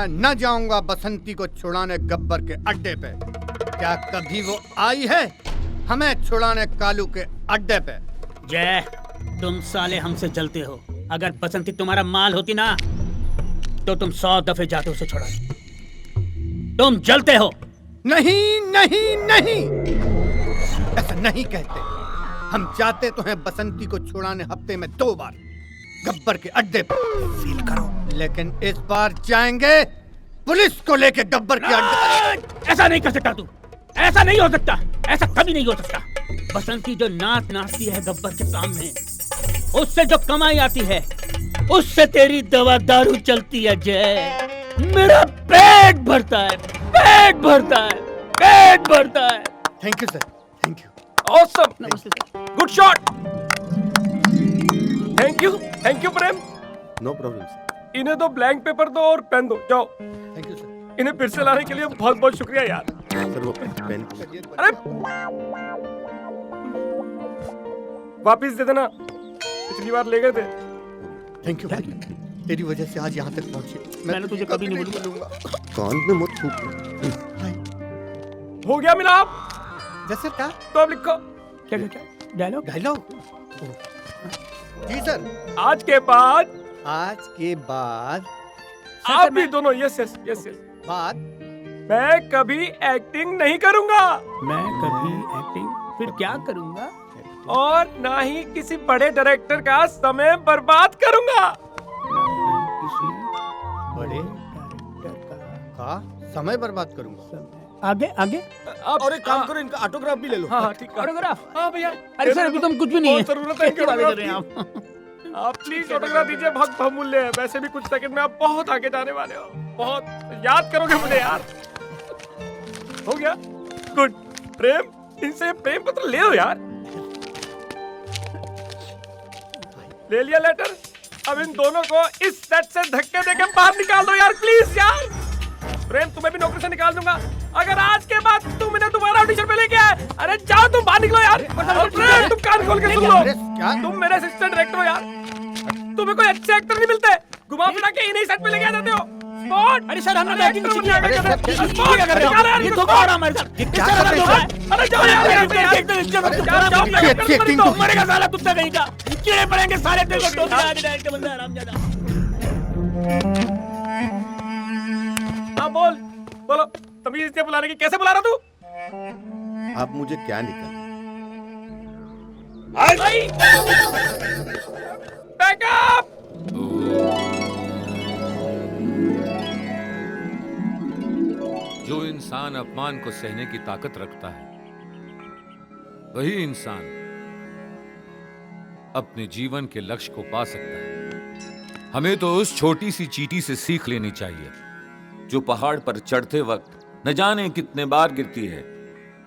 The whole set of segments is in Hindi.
मैं न जाऊंगा बसंती को छुड़ाने गब्बर के अड्डे पे। क्या कभी वो आई है हमें छुड़ाने कालू के अड्डे पे? जय, तुम साले हमसे जलते हो। अगर बसंती तुम्हारा माल होती ना तो तुम 100 दफे जाते उसे छुड़ा। तुम जलते हो। नहीं नहीं नहीं, ऐसा नहीं कहते। हम जाते तो हैं बसंती को छुड़ाने हफ्ते में 2 बार गब्बर के अड्डे पे। फील करो। लेकिन इस बार जाएंगे पुलिस को लेके गब्बर के अड्डे। ऐसा नहीं कर सकता तू, ऐसा नहीं हो सकता, ऐसा कभी नहीं हो सकता। बसंती जो नाच नाचती है गब्बर के सामने, उससे जो कमाई आती है उससे तेरी दवा दारू चलती है। जय, मेरा पेट भरता है, पेट भरता है, पेट भरता है। Thank you sir, thank you. Awesome, नमस्ते sir. Good shot. Thank you Prem. No problem sir. इन्हें दो ब्लैंक पेपर दो और पेन दो, जाओ। Thank you sir. इन्हें फिर से लाने के लिए बहुत बहुत शुक्रिया यार। सर वो पेन अरे वापिस दे देना, पिछली बार ले गए थे। थैंक यू भाई, तेरी वजह से आज यहाँ तक पहुंचे। मैंने तुझे कभी नहीं बोलूंगा। कान में मत थूक। हो गया मिलाप? जैसे क्या? तो अब लिखो। क्या क्या क्या? डायलॉग? डायलॉग? जी सर। आज के बाद आप भी दोनों यस यस यस यस बात मैं कभी एक्टिंग नहीं करूंगा मैं कभी एक्टिंग फिर क्या करूंगा? और ना ही किसी बड़े डायरेक्टर का समय बर्बाद करूंगा। किसी बड़े डायरेक्टर का समय बर्बाद करूंगा। आगे आगे। और एक काम करो, इनका ऑटोग्राफ भी ले लो। हाँ ठीक है। ऑटोग्राफ? हाँ भैया। अरे सर अभी तुम कुछ भी नहीं है। बहुत जरूरत है क्या बातें कर रहे हैं ऑटोग्राफ आप प्लीज ऑटोग्राफ दीजिए, बहुत बहुमूल्य है। वैसे भी कुछ सेकंड में आप बहुत आगे जाने वाले हो, बहुत याद करोगे मुझे यार। हो गया? गुड। प्रेम, इनसे प्रेम पत्र ले लो यार। ले लिया लेटर? अब इन दोनों को इस सेट से धक्के देके बाहर निकाल दो यार, प्लीज यार। प्रेम, तुम्हें भी नौकरी से निकाल दूंगा अगर आज के बाद तुम इन्हें दोबारा ऑडिशन पे लेके आए। अरे जाओ, तुम बाहर निकलो यार। और प्रेम, तुम कान खोल के सुन लो, तुम मेरे असिस्टेंट डायरेक्टर हो यार। तुम्हें कोई अच्छे एक्टर नहीं मिलते, घुमा फिरा के इन्हीं सेट पे लेके आ जाते हो। स्पॉट। अरे सर हमने एक्टिंग सीखी है। अरे ये क्या कर रहे हो? ये धोखा हो रहा है हमारे साथ। ये क्या कर रहे हो? अरे जाओ यार, तुम मरेगा साला कुत्ता कहीं का। कीड़े पड़ेंगे सारे तेरे को। टोपी आज डायरेक्टर बंदा हरामजादा। हाँ बोल, बोलो। तमीज से बुलाने की कैसे बुला रहा तू? आप मुझे क्या निकाल? बैकअप। जो इंसान अपमान को सहने की ताकत रखता है वही इंसान अपने जीवन के लक्ष्य को पा सकता है। हमें तो उस छोटी सी चींटी से सीख लेनी चाहिए जो पहाड़ पर चढ़ते वक्त न जाने कितने बार गिरती है,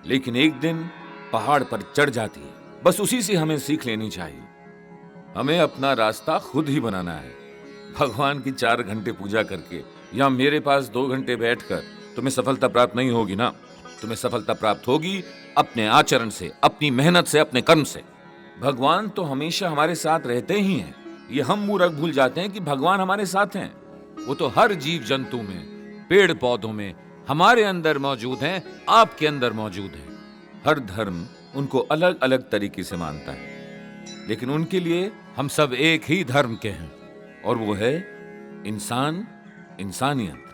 लेकिन एक दिन पहाड़ पर चढ़ जाती है। बस उसी से हमें सीख लेनी चाहिए। हमें अपना रास्ता खुद ही बनाना है। भगवान की 4 घंटे पूजा करके या मेरे पास 2 घंटे बैठकर तुम्हें सफलता प्राप्त नहीं होगी ना। तुम्हें सफलता प्राप्त होगी अपने आचरण से, अपनी मेहनत से, अपने कर्म से। भगवान तो हमेशा हमारे साथ रहते ही हैं। ये हम मूर्ख भूल जाते हैं कि भगवान हमारे साथ हैं। वो तो हर जीव जंतु में, पेड़ पौधों में, हमारे अंदर मौजूद हैं, आपके अंदर मौजूद हैं। हर धर्म उनको अलग अलग तरीके से मानता है, लेकिन उनके लिए हम सब एक ही धर्म के हैं, और वो है इंसान, इंसानियत।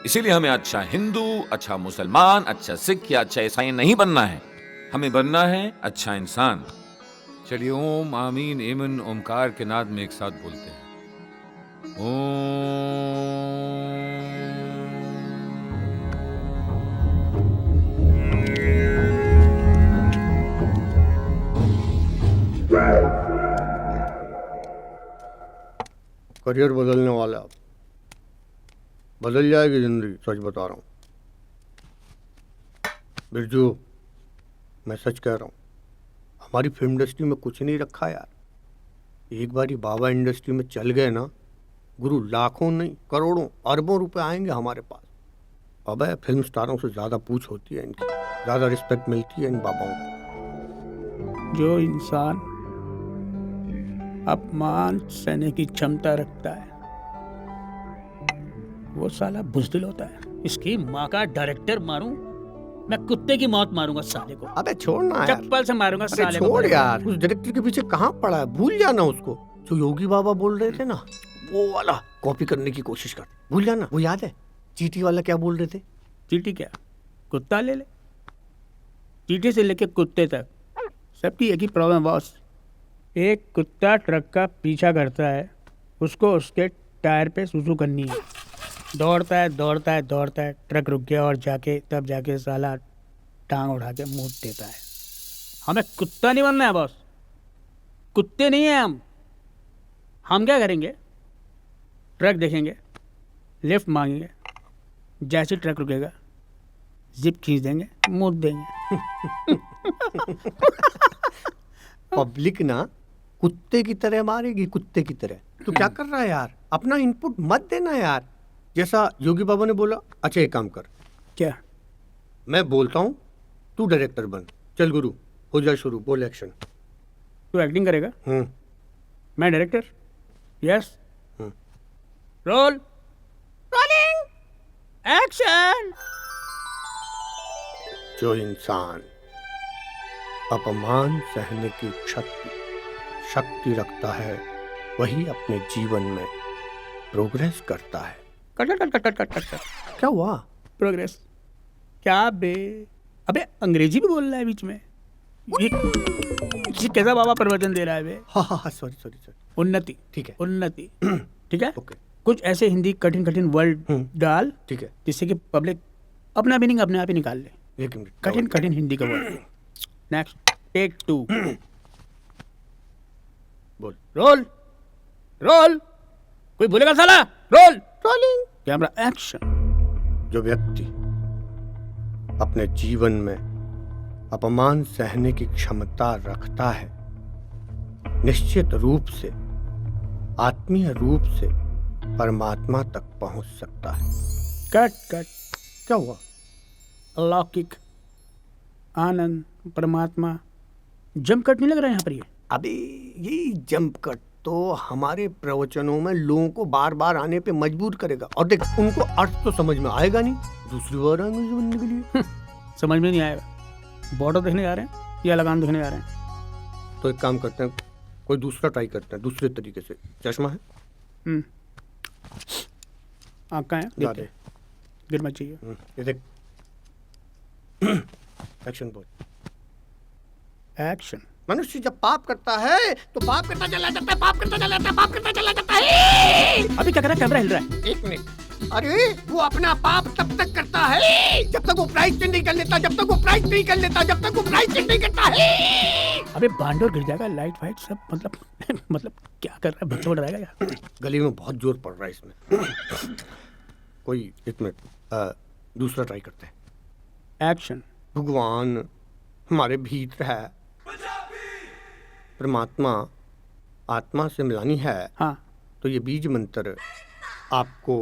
इसीलिए हमें अच्छा हिंदू, अच्छा मुसलमान, अच्छा सिख या अच्छा ईसाई नहीं बनना है। हमें बनना है अच्छा इंसान। चलिए ओम, आमीन, एमन, ओमकार के नाद में एक साथ बोलते हैं। करियर बदलने वाला, बदल जाएगी जिंदगी, सच बता रहा हूँ बिरजू, मैं सच कह रहा हूँ। हमारी फिल्म इंडस्ट्री में कुछ नहीं रखा यार। एक बार ही बाबा इंडस्ट्री में चल गए ना गुरु, लाखों नहीं करोड़ों अरबों रुपए आएंगे हमारे पास। अबे फिल्म स्टारों से ज़्यादा पूछ होती है इनकी, ज़्यादा रिस्पेक्ट मिलती है इन बाबाओं को। जो इंसान अपमान सहने की क्षमता रखता है वो साला बुजदिल होता है। इसकी माँ का डायरेक्टर मारूं, मैं कुत्ते की मौत मारूंगा साले को। अबे छोड़ ना यार, चप्पल से मारूंगा अरे साले को। छोड़ यार, उस डायरेक्टर के पीछे कहाँ पड़ा है, भूल जाना उसको। जो योगी बाबा बोल रहे थे ना, वो वाला कॉपी करने की कोशिश कर, भूल जाना। वो याद है चीटी वाला क्या बोल रहे थे? चीटी क्या, कुत्ता ले ले। चीटी से लेके कुत्ते तक सबकी एक ही प्रॉब्लम बॉस। एक कुत्ता ट्रक का पीछा करता है, उसको उसके टायर पे सुसु करनी है। दौड़ता है दौड़ता है दौड़ता है, ट्रक रुक गया और तब जाके साला टांग उठा के मुंह देता है। हमें कुत्ता नहीं बनना है बॉस, कुत्ते नहीं है हम। हम क्या करेंगे, ट्रक देखेंगे, लिफ्ट मांगेंगे, जैसे ट्रक रुकेगा जिप खींच देंगे, मुंह देंगे। पब्लिक ना कुत्ते की तरह मारेगी, कुत्ते की तरह। तो क्या कर रहा है यार, अपना इनपुट मत देना यार। जैसा योगी बाबा ने बोला, अच्छा एक काम कर, क्या? मैं बोलता हूँ तू डायरेक्टर बन। चल गुरु, हो जा शुरू, बोल एक्शन। तू एक्टिंग करेगा, हम्म मैं director. Yes, role, rolling, action. जो इंसान अपमान सहने की शक्ति रखता है, वही अपने जीवन में प्रोग्रेस करता है। Cut cut cut cut cut cut cut. क्या हुआ? प्रोग्रेस क्या बे? अबे अंग्रेजी भी बोल रहा है बीच में। ये कैसा बाबा प्रवचन दे रहा है बे? हाँ, सॉरी। उन्नति, ठीक है। उन्नति, ठीक है। ओके, कुछ ऐसे हिंदी कठिन वर्ड डाल, ठीक है। जिससे कि पब्लिक अपना मीनिंग अपने आप ही निकाल ले। एक मिनट, कठिन हिंदी का वर्ड। Next, take 2। बोल। रोल, कोई बोलेगा साला? Role, rolling, camera, action. जो व्यक्ति अपने जीवन में अपमान सहने की क्षमता रखता है, निश्चित रूप से आत्मीय रूप से परमात्मा तक पहुंच सकता है। कट। क्या हुआ? अलौकिक आनंद, परमात्मा, जंप कट नहीं लग रहा है यहाँ पर ये? अभी यही जंप कट तो हमारे प्रवचनों में लोगों को बार बार आने पे मजबूर करेगा। और देख, उनको अर्थ तो समझ में आएगा नहीं, दूसरी बार आएंगे बनने के लिए। समझ में नहीं आएगा। बॉर्डर देखने जा रहे हैं या लगान देखने जा रहे हैं? तो एक काम करते हैं, कोई दूसरा ट्राई करते हैं, दूसरे तरीके से। चश्मा है? आँख कहाँ है? ला देखते दे। हैं। गिर मत चाहिए। ये देख। एक्शन बोल। एक्शन। मनुष्य जब पाप करता है तो पाप करता चला जाता है, पाप करता चला जाता है, पाप करता चला जाता है। अभी क्या कर रहा है? कैमरा हिल रहा है। एक मिनट। अरे वो अपना पाप तब तक करता है जब तक वो प्रायश्चित नहीं कर लेता, जब तक वो प्रायश्चित नहीं कर लेता, जब तक वो प्रायश्चित नहीं करता है। अबे बांडोर गिर जाएगा, लाइट फाइट सब, मतलब क्या कर रहा है? बच्चा बढ़ रहेगा यार। गली में बहुत जोर पड़ रहा है इसमें। कोई एक मिनट, दूसरा ट्राई करते हैं। एक्शन। भगवान हमारे भीतर है, परमात्मा आत्मा से मिलानी है। हाँ तो ये बीज मंत्र आपको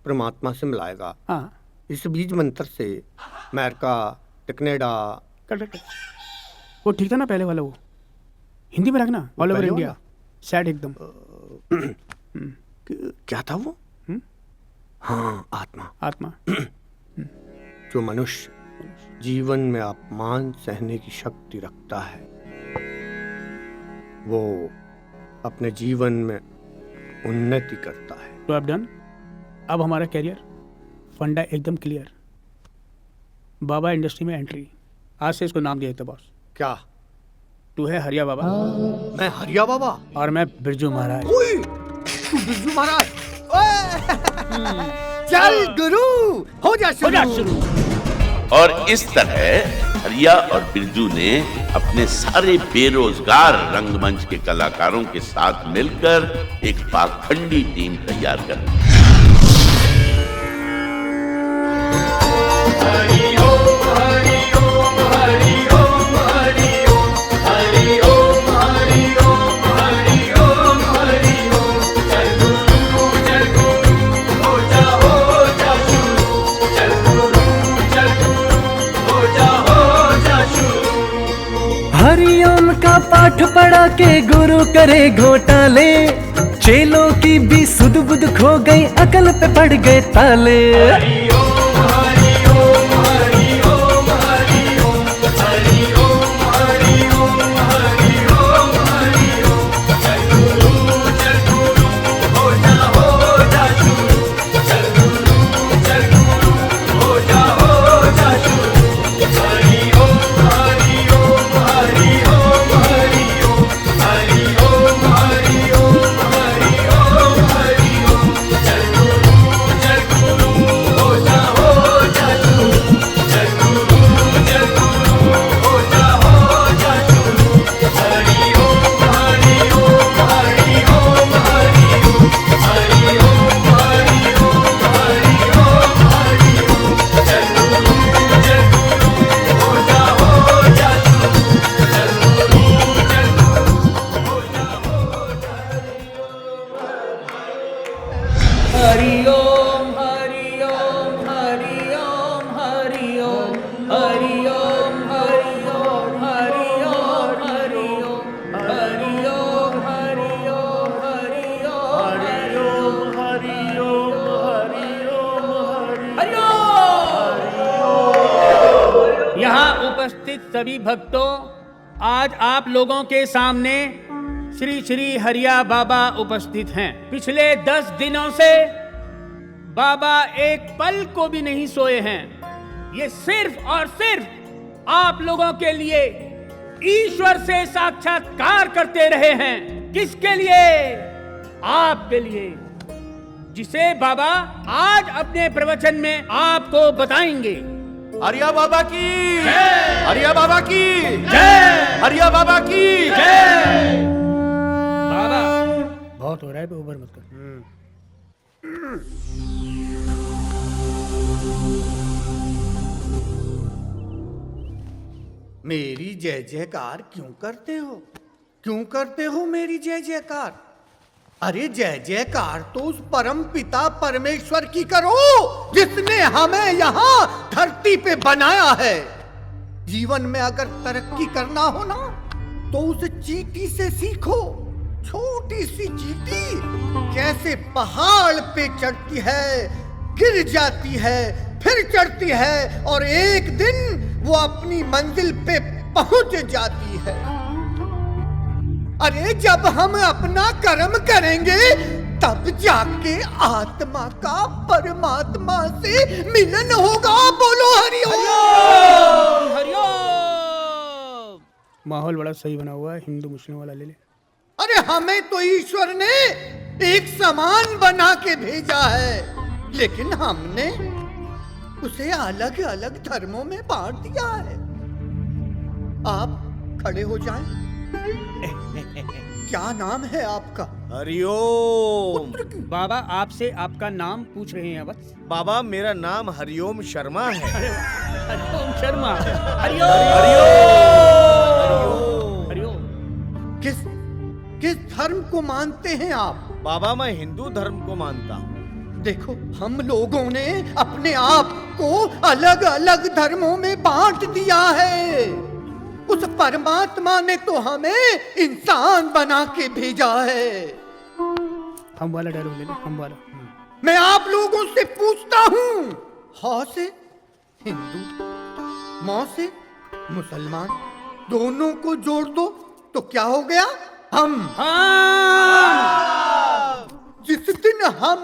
परमात्मा से मिलाएगा। हाँ। इस बीज मंत्र से अमेरिका, कनाडा। कट। वो ठीक था ना पहले वाला? वो हिंदी में रखना, ऑल ओवर पहले इंडिया, सैड एकदम। क्या था वो? हाँ, आत्मा। जो मनुष्य जीवन में अपमान सहने की शक्ति रखता है, वो अपने जीवन में उन्नति करता है। तो अब डन। अब हमारा कैरियर फंडा एकदम क्लियर। बाबा इंडस्ट्री में एंट्री, आज से इसको नाम दिया था बॉस। क्या? तू है हरिया बाबा, मैं हरिया बाबा और मैं बिरजू महाराज। ओए, तू बिरजू महाराज। चल गुरु, हो जा शुरू। और इस तरह हरिया और बिरजू ने अपने सारे बेरोजगार रंगमंच के कलाकारों के साथ मिलकर एक पाखंडी टीम तैयार कर ली। हरिओम का पाठ पढ़ा के गुरु करे घोटाले, चेलों की भी सुध बुध खो गई, अकल पे पड़ गए ताले। उपस्थित सभी भक्तों, आज आप लोगों के सामने श्री श्री हरिया बाबा उपस्थित हैं। पिछले 10 दिनों से बाबा एक पल को भी नहीं सोए हैं। ये सिर्फ और सिर्फ आप लोगों के लिए ईश्वर से साक्षात्कार करते रहे हैं। किसके लिए? आपके लिए, जिसे बाबा आज अपने प्रवचन में आपको बताएंगे। हरिया बाबा की जय, हरिया बाबा की जय, हरिया बाबा की जय। बाबा बहुत हो रहा है, ओवर मत कर। मेरी जय जयकार क्यों करते हो? क्यों करते हो मेरी जय जयकार? अरे जय जयकार तो उस परम पिता परमेश्वर की करो जिसने हमें यहाँ धरती पे बनाया है। जीवन में अगर तरक्की करना हो ना तो उस चींटी से सीखो। छोटी सी चींटी कैसे पहाड़ पे चढ़ती है, गिर जाती है, फिर चढ़ती है और एक दिन वो अपनी मंजिल पे पहुंच जाती है। अरे जब हम अपना कर्म करेंगे तब जाके आत्मा का परमात्मा से मिलन होगा। बोलो हरिओम। हरिओम। माहौल बड़ा सही बना हुआ है, हिंदू मुस्लिम वाला ले ले। अरे हमें तो ईश्वर ने एक समान बना के भेजा है, लेकिन हमने उसे अलग अलग धर्मों में बांट दिया है। आप खड़े हो जाएं। क्या नाम है आपका? हरिओम। बाबा आपसे आपका नाम पूछ रहे हैं बस। बाबा मेरा नाम हरिओम शर्मा है। हरिओम शर्मा। हरिओम हरिओम। किस धर्म को मानते हैं आप? बाबा मैं हिंदू धर्म को मानता हूँ। देखो हम लोगों ने अपने आप को अलग अलग धर्मों में बांट दिया है। उस परमात्मा ने तो हमें इंसान बना के भेजा है। हम वाला डायलॉग ले लो, हम वाला। मैं आप लोगों से पूछता हूँ, हा से हिंदू, माँ से मुसलमान, दोनों को जोड़ दो तो क्या हो गया? हम। जिस दिन हम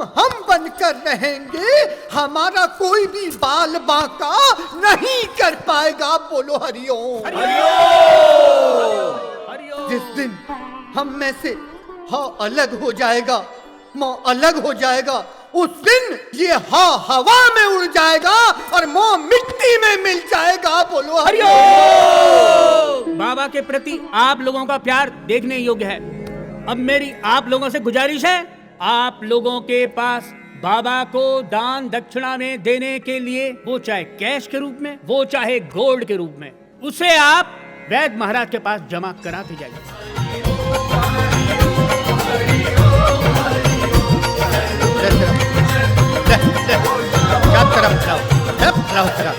बनकर रहेंगे हमारा कोई भी बाल बांका नहीं कर पाएगा। बोलो हरिओम। जिस दिन हम में से हा अलग हो जाएगा, माँ अलग हो जाएगा, उस दिन ये हा हवा में उड़ जाएगा और माँ मिट्टी में मिल जाएगा। बोलो हरिओम। बाबा के प्रति आप लोगों का प्यार देखने योग्य है। अब मेरी आप लोगों से गुजारिश है, आप लोगों के पास बाबा को दान दक्षिणा में देने के लिए, वो चाहे कैश के रूप में, वो चाहे गोल्ड के रूप में, उसे आप वैद्य महाराज के पास जमा कराते जाइए।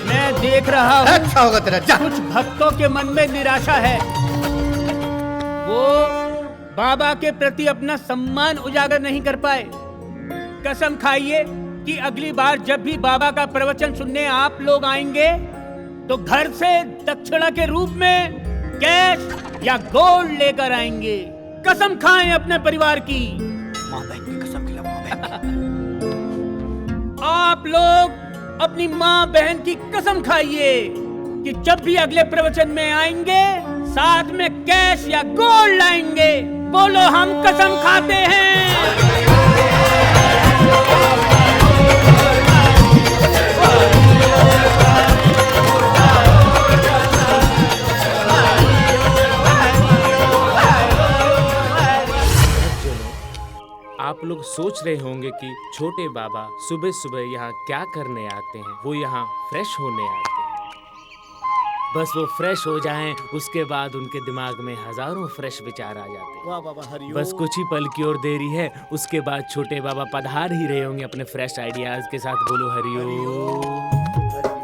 मैं देख रहा हूँ अच्छा होगा तेरा। कुछ भक्तों के मन में निराशा है। वो बाबा के प्रति अपना सम्मान उजागर नहीं कर पाए। कसम खाइए कि अगली बार जब भी बाबा का प्रवचन सुनने आप लोग आएंगे तो घर से दक्षिणा के रूप में कैश या गोल्ड लेकर आएंगे। कसम खाएं अपने परिवार की। माँ बहन की कसम खिला, माँ बहन की। आप लोग अपनी माँ बहन की कसम खाइए कि जब भी अगले प्रवचन में आएंगे साथ में कैश या गोल्ड लाएंगे। बोलो हम कसम खाते हैं। आप लोग सोच रहे होंगे कि छोटे बाबा सुबह सुबह यहाँ क्या करने आते हैं। वो यहाँ फ्रेश होने आते हैं। बस वो फ्रेश हो जाएं, उसके बाद उनके दिमाग में हजारों फ्रेश विचार आ जाते हैं। वाह बाबा हरिओम। बस कुछ ही पल की और देरी है, उसके बाद छोटे बाबा पधार ही रहे होंगे अपने फ्रेश आइडियाज के साथ। बोलो हरिओम।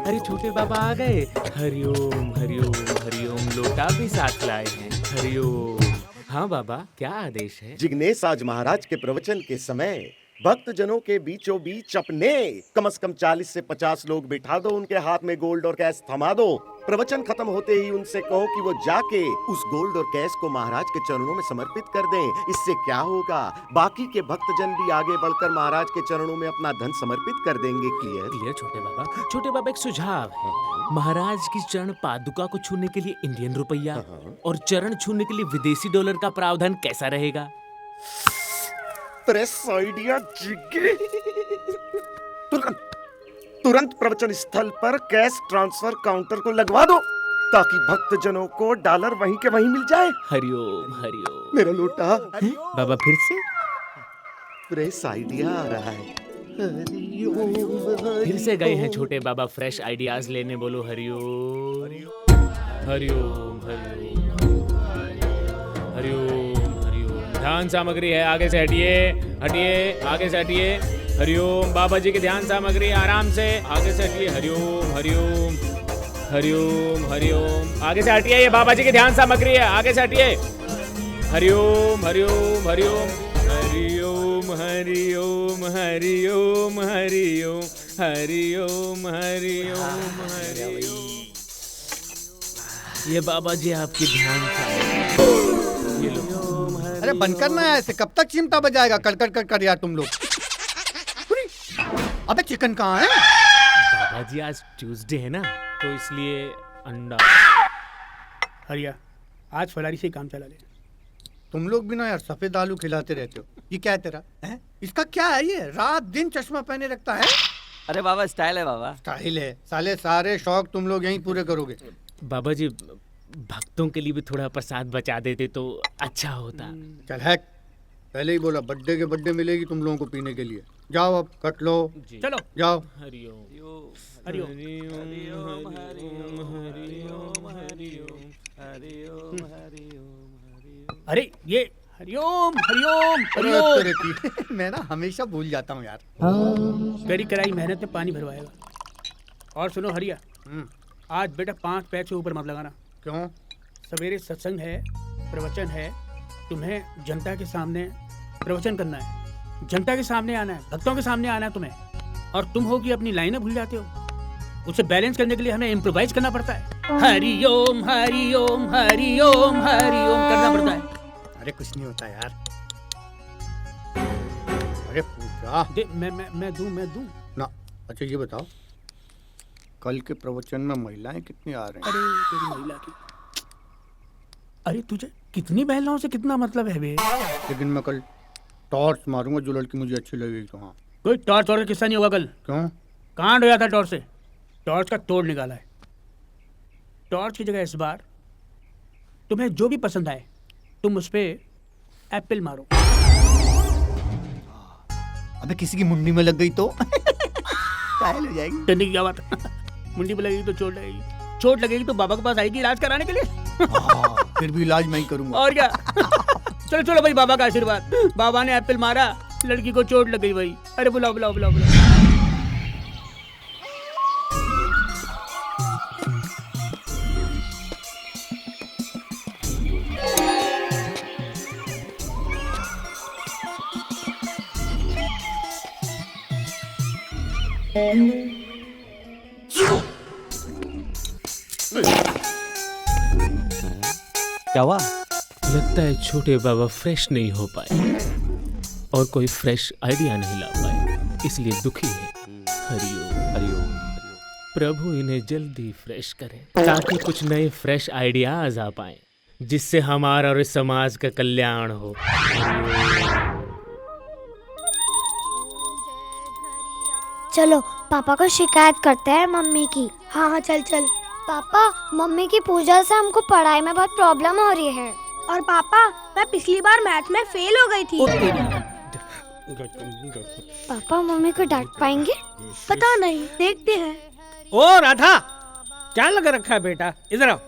अरे छोटे बाबा आ गए। हरिओम हरिओम हरिओम। लोटा भी साथ लाए हैं। हरिओम। हाँ बाबा, क्या आदेश है? जिग्नेश, आज महाराज के प्रवचन के समय भक्त जनों के बीचों बीच अपने कम से कम 40 से 50 लोग बिठा दो, उनके हाथ में गोल्ड और कैश थमा दो। प्रवचन खत्म होते ही उनसे कहो कि वो जाके उस गोल्ड और कैश को महाराज के चरणों में समर्पित कर दें। इससे क्या होगा, बाकी के भक्तजन भी आगे बढ़कर महाराज के चरणों में अपना धन समर्पित कर देंगे। क्लियर? क्लियर छोटे बाबा। छोटे बाबा, एक सुझाव है। महाराज की चरण पादुका को छूने के लिए इंडियन रुपया और चरण छूने के लिए विदेशी डॉलर का प्रावधान कैसा रहेगा? प्रेस आइडिया जिगे। तुरंत प्रवचन स्थल पर कैश ट्रांसफर काउंटर को लगवा दो ताकि भक्तजनों को डॉलर वहीं के वहीं मिल जाए। हरिओम हरिओम। मेरा लोटा। बाबा फिर से? प्रेस आइडिया आ रहा है। फिर से गए हैं छोटे बाबा फ्रेश आइडियाज लेने। बोलो हरिओम हरिओम हरिओम हरिओम हरिओम। ध्यान सामग्री है, आगे से हटिए हटिए, आगे से हटिए। हरिओम। बाबा जी की ध्यान सामग्री, आराम से आगे से हटिए। हरिओम हरिओम हरिओम हरिओम। आगे से हटिए, ये बाबा जी की ध्यान सामग्री है, आगे से हटिए। हरिओम हरिओम हरिओम हरिओम हरिओम हरिओम हरिओम हरिओम हरिओम हरिओम। ये बाबा जी आपकी ध्यान सामग्री। ये लो। अरे बंद करना है ऐसे, कब तक चिमटा बजाएगा कर कर कर यार तुम लोग। अबे चिकन कहाँ है? बाबा जी आज ट्यूसडे है ना, तो इसलिए अंडा। हरिया, आज फलारी से ही काम चला ले। तुम लोग भी ना यार सफेद आलू खिलाते रहते हो। ये क्या है तेरा है? इसका क्या है ये? रात दिन चश्मा पहने रखता है। अरे बाबा स्टाइल है बाबा। स्टाइल है साले, सारे शौक तुम लोग यहीं पूरे करोगे। बाबा जी भक्तों के लिए भी थोड़ा प्रसाद बचा देते तो अच्छा होता। चल है, पहले ही बोला बर्थडे के बर्थडे मिलेगी तुम लोगों को पीने के लिए। जाओ अब कट लो, चलो जाओ। हरिओम हरिओम हरिओम हरिओम हरिओम हरिओम। अरे ये हरिओम हरिओम अरे हरिओम। तेरे की मैं ना हमेशा भूल जाता हूँ यार। कड़ी कराई मेहनत में पानी भरवाएगा। और सुनो हरिया, आज बेटा 5 पैर से ऊपर मत लगाना। क्यों? सवेरे सत्संग है, प्रवचन है, तुम्हें जनता के सामने प्रवचन करना है, जनता के सामने आना है, भक्तों के सामने आना है तुम्हें। और तुम हो कि अपनी लाइनें भूल जाते हो। उसे बैलेंस करने के लिए हमें इम्प्रोवाइज करना पड़ता है। हरिओम हरिओम हरिओम हरिओम करना पड़ता है। अरे कुछ नहीं होता यार। अरे पूजा दे, मैं दूं। ना। अच्छा ये बताओ, कल के प्रवचन में महिलाएं कितनी आ रही हैं? अरे तेरी महिला की, अरे तुझे कितनी महिलाओं से कितना मतलब है बे? लेकिन मैं कल टॉर्च मारूंगा जो लड़की मुझे अच्छी लगेगी तो। हाँ, कोई टॉर्च और किस्सा नहीं होगा कल। क्यों? कांड हो जाता टॉर्च से। टॉर्च का तोड़ निकाला है। टॉर्च की जगह इस बार तुम्हें जो भी पसंद आए तुम उस पे एप्पल मारो। अबे किसी की मुंडी में लग गई तो घायल हो जाएगी। डरने की क्या बात मुंडी पे लगेगी तो चोट लगेगी, चोट लगेगी तो बाबा के पास आएगी इलाज कराने के लिए। फिर भी इलाज मैं ही करूंगा। और क्या। चलो चलो भाई, बाबा का आशीर्वाद। बाबा ने एप्पल मारा, लड़की को चोट लग गई भाई। अरे बुलाओ बुलाओ बुलाओ बुलाओ। क्या हुआ? लगता है छोटे बाबा फ्रेश नहीं हो पाए और कोई फ्रेश आइडिया नहीं ला पाए, इसलिए दुखी है। हरिओम हरिओम। प्रभु इन्हें जल्दी फ्रेश करें ताकि कुछ नए फ्रेश आइडियाज आ पाए, जिससे हमारा और इस समाज का कल्याण हो। चलो पापा को शिकायत करते हैं मम्मी की। हाँ हाँ चल चल। पापा मम्मी की पूजा से हमको पढ़ाई में बहुत प्रॉब्लम हो रही है। और पापा मैं पिछली बार मैथ में फेल हो गई थी। पापा मम्मी को डांट पाएंगे? पता नहीं, देखते हैं। ओ राधा, क्या लगा रखा है बेटा? इधर आओ।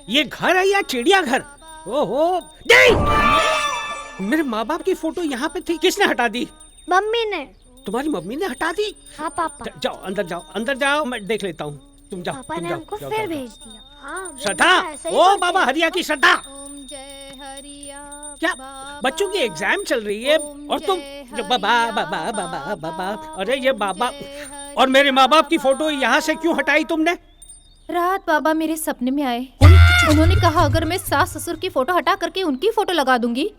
ये घर है या चिड़िया घर? ओहो, नहीं! मेरे माँ बाप की फोटो यहाँ पे थी, किसने हटा दी? मम्मी ने। तुम्हारी मम्मी ने हटा दी? हाँ पापा। जाओ अंदर जाओ, मैं देख लेता हूँ। तुम जाओ। पापा तुम ने जाओ, हमको जाओ, फिर जाओ, भेज दिया। हाँ, श्रद्धा, ओ बाबा हरिया की श्रद्धा, क्या बच्चों की एग्जाम चल रही है और तुम बाबा बाबा बाबा बाबा, अरे ये बाबा और मेरे माँ बाप की फोटो यहाँ से क्यों हटाई तुमने? रात बाबा मेरे सपने में आए। उन्होंने कहा अगर मैं सास ससुर की फोटो हटा करके उनकी फोटो लगा दूंगी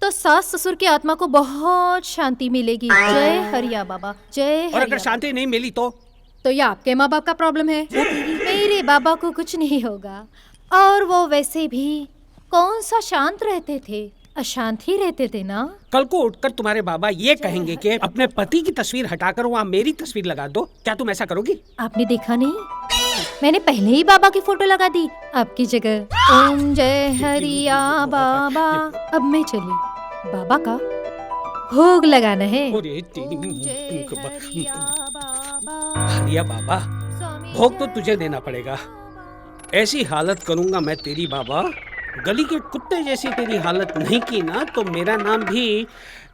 तो सास ससुर की आत्मा को बहुत शांति मिलेगी। जय हरिया बाबा, जय और अगर शांति नहीं मिली तो ये आपके माँ बाप का प्रॉब्लम है। मेरे बाबा को कुछ नहीं होगा, और वो वैसे भी कौन सा शांत रहते थे, अशांत ही रहते थे ना। कल को उठकर तुम्हारे बाबा ये कहेंगे कि अपने पति की तस्वीर हटाकर वहाँ मेरी तस्वीर लगा दो, क्या तुम ऐसा करोगी? आपने देखा नहीं, मैंने पहले ही बाबा की फोटो लगा दी आपकी जगह। ओम जय हरिया बाबा। अब मैं चली, बाबा का भोग लगाना है। हरिया बाबा, भोग तो तुझे देना पड़ेगा। ऐसी हालत करूंगा मैं तेरी बाबा, गली के कुत्ते जैसी तेरी हालत नहीं की ना तो मेरा नाम भी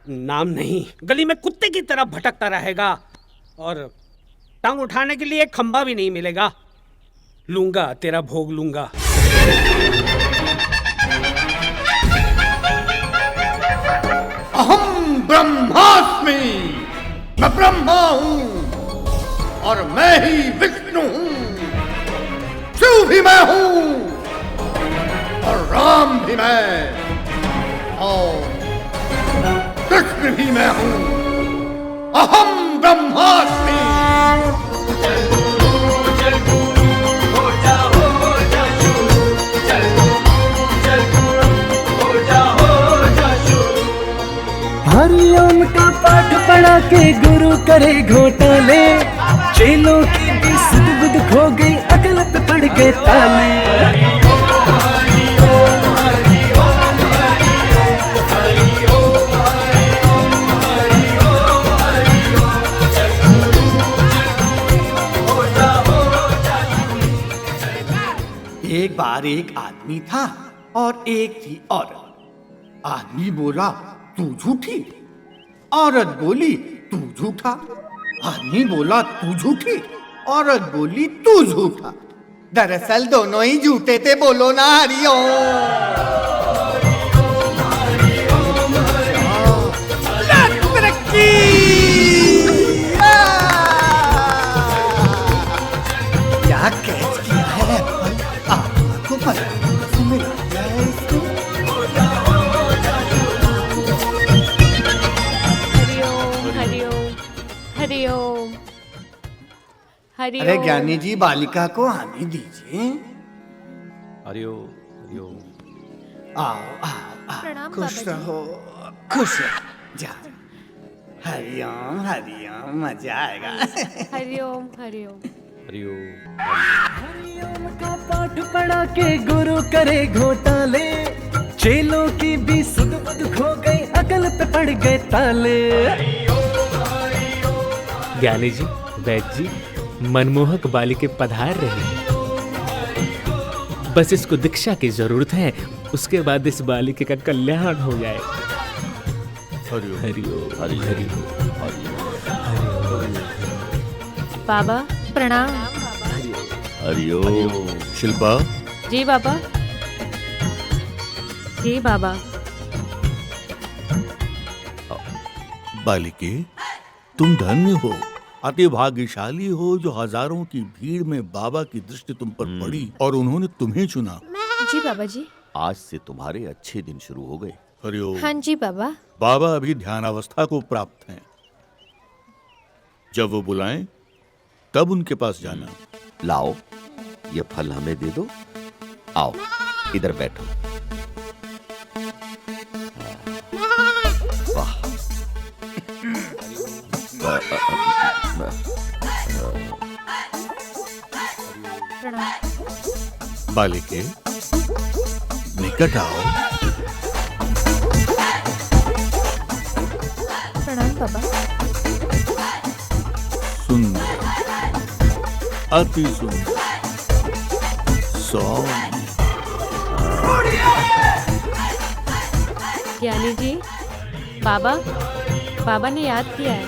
नाम नहीं, गली में कुत्ते की तरह भटकता रहेगा और टांग उठाने के लिए एक खंबा भी नहीं मिलेगा। लूंगा तेरा भोग लूंगा। अहम ब्रह्मास्मि, मैं ब्रह्मा हूँ और मैं ही विष्णु हूँ। शिव भी मैं हूँ और राम भी मैं और कृष्ण भी मैं हूँ। अहम ब्रह्मास्मि। हरिओम का पाठ पढ़ा के गुरु करे घोटाले, चेलों की भी सुध बुध खो गई, अकल पे पड़ गए ताले। एक बार एक आदमी था और एक थी औरत। आदमी बोला तू झूठी, औरत बोली तू झूठा। आदमी बोला तू झूठी, औरत बोली तू झूठा। दरअसल दोनों ही झूठे थे, बोलो ना हरिओम। क्या कैच किया है आपको पता मिल गया है इसको? हरिओम हरिओम। अरे ज्ञानी जी, बालिका को आने दीजिए। हरिओम हरिओम। आओ आओ आओ, प्रणाम खुश बाबा जी। रहो, खुश रहो। जा। हरिओम हरिओम, मजा आएगा। हरिओम हरिओम। हरिओम का पाठ पढ़ा के गुरु करे घोटाले, चेलों की भी सुध बुध खो गई, अकल पे पड़ गए ताले। ज्ञानी जी, वैद्य जी, मनमोहक बालिके पधार रही। बस इसको दीक्षा की जरूरत है, उसके बाद इस बालिके का कल्याण हो जाए। हरिओम हरिओम। बाबा प्रणाम। हरिओम। शिल्पा, जी बाबा। जी बाबा। बालिके तुम धन्य हो, अति भाग्यशाली हो जो हजारों की भीड़ में बाबा की दृष्टि तुम पर पड़ी और उन्होंने तुम्हें चुना। जी बाबा जी। आज से तुम्हारे अच्छे दिन शुरू हो गए। हरिओम। हाँ जी बाबा। बाबा अभी ध्यानावस्था को प्राप्त हैं। जब वो बुलाएं तब उनके पास जाना। लाओ ये फल हमें दे दो। आओ इधर बैठो। वाह बालिके निकट आओ। प्रणाम बाबा। सुंदर, अति सुंदर, सौम्य। ज्ञानी जी, बाबा बाबा ने याद किया है।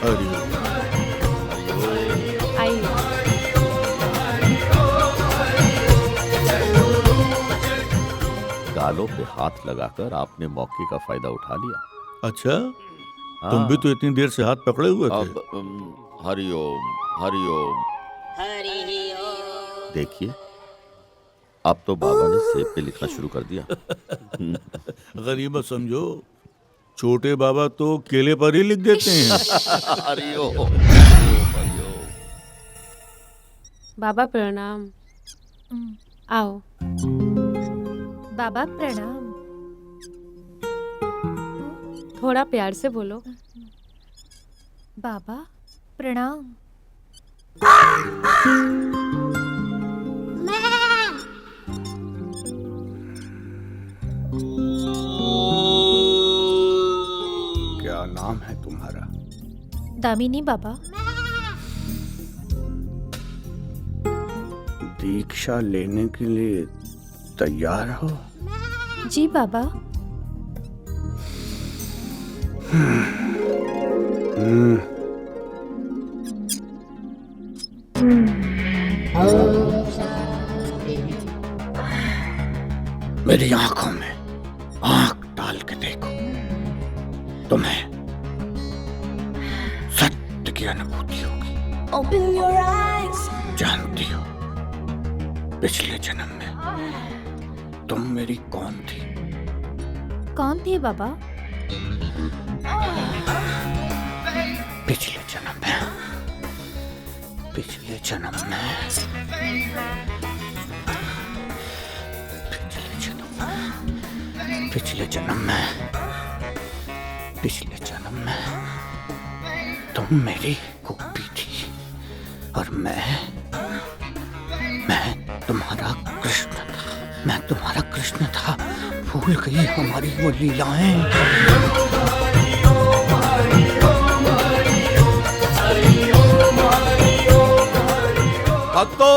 आइए। गालों पे हाथ लगाकर आपने मौके का फायदा उठा लिया। अच्छा, तुम भी तो इतनी देर से हाथ पकड़े हुए थे। हरिओम हरिओम। देखिए अब तो बाबा ने सेब पे लिखना शुरू कर दिया। गरीबत समझो, छोटे बाबा तो केले पर ही लिख देते हैं। हरिओम। बाबा प्रणाम। आओ। बाबा प्रणाम। थोड़ा प्यार से बोलो। बाबा प्रणाम। क्या नाम है तुम्हारा? दामिनी बाबा। दीक्षा लेने के लिए तैयार हो? जी बाबा। मेरी आंखों में आंख डाल के देखो, तुम्हें सत्य की अनुभूति होगी। Open your eyes. जानती हो पिछले जन्म में तुम मेरी कौन थी? कौन थे बाबा? पिछले जन्म में पिछले जन्म में पिछले जन्म में तुम मेरी गोपी थी और मैं तुम्हारा कृष्ण था। भूल गई हमारी वो लीलाएं। भक्तों,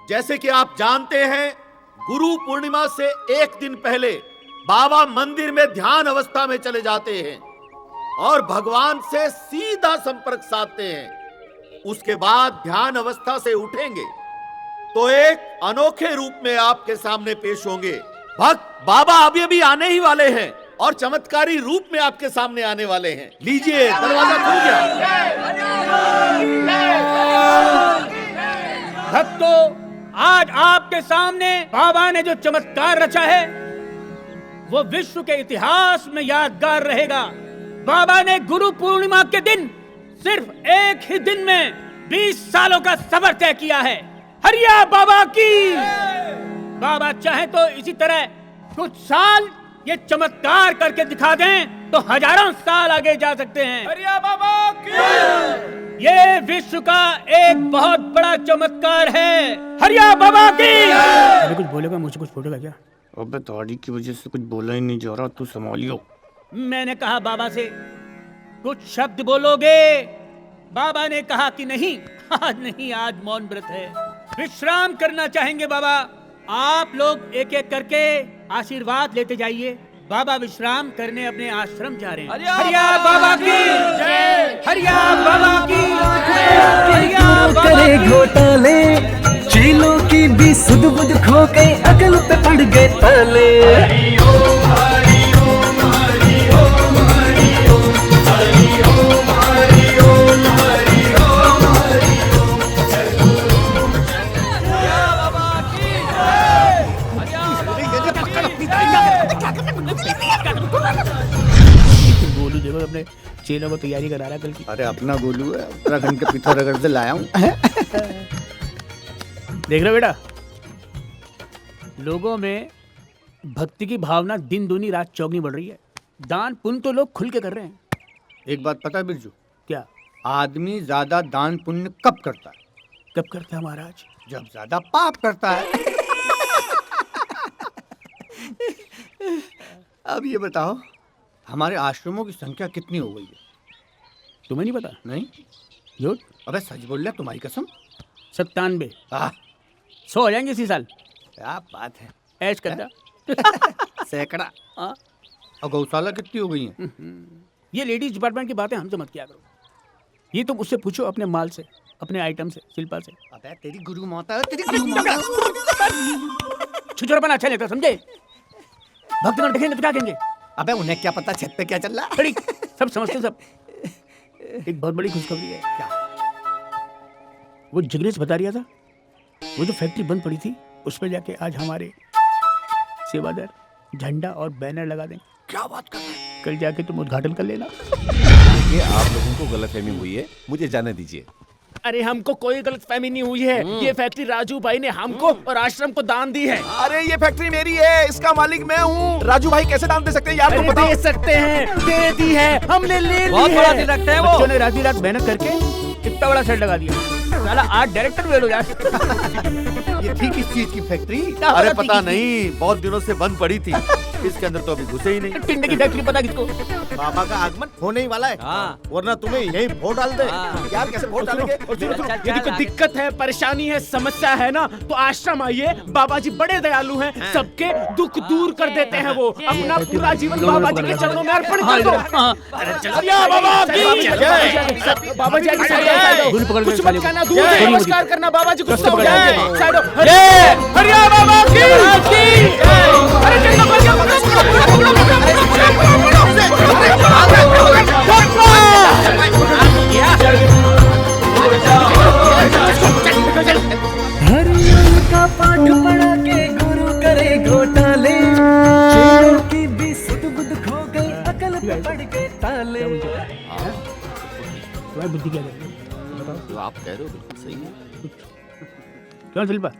जैसे कि आप जानते हैं, गुरु पूर्णिमा से एक दिन पहले बाबा मंदिर में ध्यान अवस्था में चले जाते हैं और भगवान से सीधा संपर्क साधते हैं। उसके बाद ध्यान अवस्था से उठेंगे तो एक अनोखे रूप में आपके सामने पेश होंगे। भक्त बाबा अभी अभी आने ही वाले हैं और चमत्कारी रूप में आपके सामने आने वाले हैं। लीजिए, दरवाजा खुल गया। भक्तों, आज आपके सामने बाबा ने जो चमत्कार रचा है वो विश्व के इतिहास में यादगार रहेगा। बाबा ने गुरु पूर्णिमा के दिन सिर्फ एक ही दिन में 20 सालों का सफर तय किया है। हरिया बाबा की। बाबा चाहे तो इसी तरह कुछ साल ये चमत्कार करके दिखा दें तो हजारों साल आगे जा सकते हैं। हरिया बाबा की। ये विश्व का एक बहुत बड़ा चमत्कार है। हरिया बाबा की। अरे कुछ बोलेगा, मुझसे कुछ बोलेगा क्या? अबे दाढ़ी की वजह से कुछ बोला ही नहीं जा रहा, तू संभालियो। मैंने कहा बाबा से कुछ शब्द बोलोगे? बाबा ने कहा कि नहीं, आज नहीं, आज मौन व्रत है, विश्राम करना चाहेंगे बाबा। आप लोग एक एक करके आशीर्वाद लेते जाइए। बाबा विश्राम करने अपने आश्रम जा रहे हैं। हरिया बाबा की जय। हरिया बाबा की जय। हरिया बाबा करे घोटाले, चेलों की भी सुध बुध खो गई, अकल पे पड़ गए ताले। हरि ओम हरि ओम हरि ओम हरि ओम हरि ओम। देखो अपने चेलों को तैयारी करा रहा है कल की। अरे अपना गोलू है, उत्तराखंड के पिथौरागढ़ से लाया हूँ। देख रहे हो बेटा, लोगों में भक्ति की भावना दिन दूनी रात चौगनी बढ़ रही है। दान पुण्य तो लोग खुल के कर रहे हैं। एक बात पता है बिरजू? क्या? आदमी ज्यादा दान पुण्य कब करता है? कब करता है महाराज? जब ज्यादा पाप करता है। अब ये बताओ, हमारे आश्रमों की संख्या कितनी हो गई है? तुम्हें नहीं पता? नहीं। झूठ? अबे सच बोल रहा, तुम्हारी कसम। 97। 100 हो जाएंगे इसी साल। क्या बात है, ऐश करना। सैकड़ा। और गौशाला कितनी हो गई है? ये लेडीज डिपार्टमेंट की बातें हमसे मत किया करो। ये तुम उससे पूछो, अपने माल से, अपने आइटम से, शिल्पा से। अबे तेरी गुरु माता है, तेरी गुरु माता। छुछोरपन अच्छा लेता, समझे? भक्तगण देखेंगे तो क्या कहेंगे? अबे उन्हें क्या पता छत पे क्या चल रहा है? बड़ी सब समझते सब। एक बहुत बड़ी खुशखबरी है। क्या? वो जिग्नेश बता रहा था, वो जो फैक्ट्री बंद पड़ी थी उस पर जाके आज हमारे सेवादार झंडा और बैनर लगा देंगे। क्या बात कर रहे हैं? कल जाके तुम उद्घाटन कर लेना। ये आप लोगों को गलतफहमी हुई है, मुझे जाने दीजिए। अरे हमको कोई गलतफहमी नहीं हुई है। ये फैक्ट्री राजू भाई ने हमको और आश्रम को दान दी है। अरे ये फैक्ट्री मेरी है, इसका मालिक मैं हूँ। राजू भाई कैसे दान दे सकते हैं यार? तुम बताओ। दे सकते हैं, दे दी है, हमने ले ली बहुत है। बड़ा दिल रखते हैं वो। बच्चों ने रात रात मेहनत करके कितना बड़ा सेट लगा दिया। साला आज डायरेक्टर भी लो यार। ये थी किस चीज की फैक्ट्री? अरे पता नहीं, बहुत दिनों से बंद पड़ी थी, इसके अंदर तो अभी घुसे ही नहीं। टिंडे की फैक्ट्री पता किसको? बाबा का आगमन होने ही वाला है, वरना तुम्हें यही वोट डाल दे। यार कैसे वोट डालेंगे? यदि कोई दिक्कत है, परेशानी है, समस्या है ना, तो आश्रम आइए। बाबा जी बड़े दयालु हैं, सबके दुख दूर कर देते हैं वो। अपना पूरा जीवन बाबा जी के चरणों में अर्पण कर दो। बाबा जी कुछ मत कहना, दूर से नमस्कार करना, बाबा जी गुस्सा हो जाएंगे। साइड हो। हरिया बाबा की। अरे चलो हरिओम का पाठ पढ़ा के गुरु करे घोटाले, चेलों की भी सुध बुध खो गई, अकल पे पड़ गए ताले। तुम्हारी बुद्धि क्या कहती है? जो आप कह रहे हो बिल्कुल सही है। क्यों शिल्पा?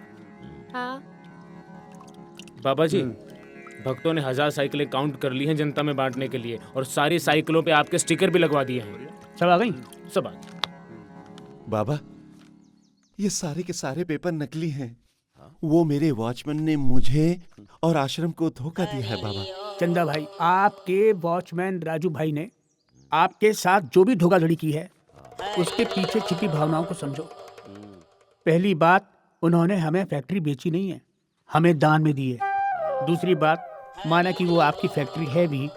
हाँ। बाबा जी, भक्तों ने 1000 साइकिलें काउंट कर ली हैं जनता में बांटने के लिए, और सारी साइकिलों पे आपके स्टिकर भी लगवा दिए हैं। सब आ गई? सब आ गई। बाबा, ये सारे के सारे पेपर नकली हैं। वो मेरे वॉचमैन ने मुझे और आश्रम को धोखा दिया है बाबा। चंदा भाई, आपके वॉचमैन राजू भाई ने आपके साथ जो भी धोखाधड़ी की है, उसके पीछे छिपी भावनाओं को समझो। पहली बात, उन्होंने हमें फैक्ट्री बेची नहीं है, हमें दान में दी है। दूसरी बात, माना कि वो आपकी फैक्ट्री है भी,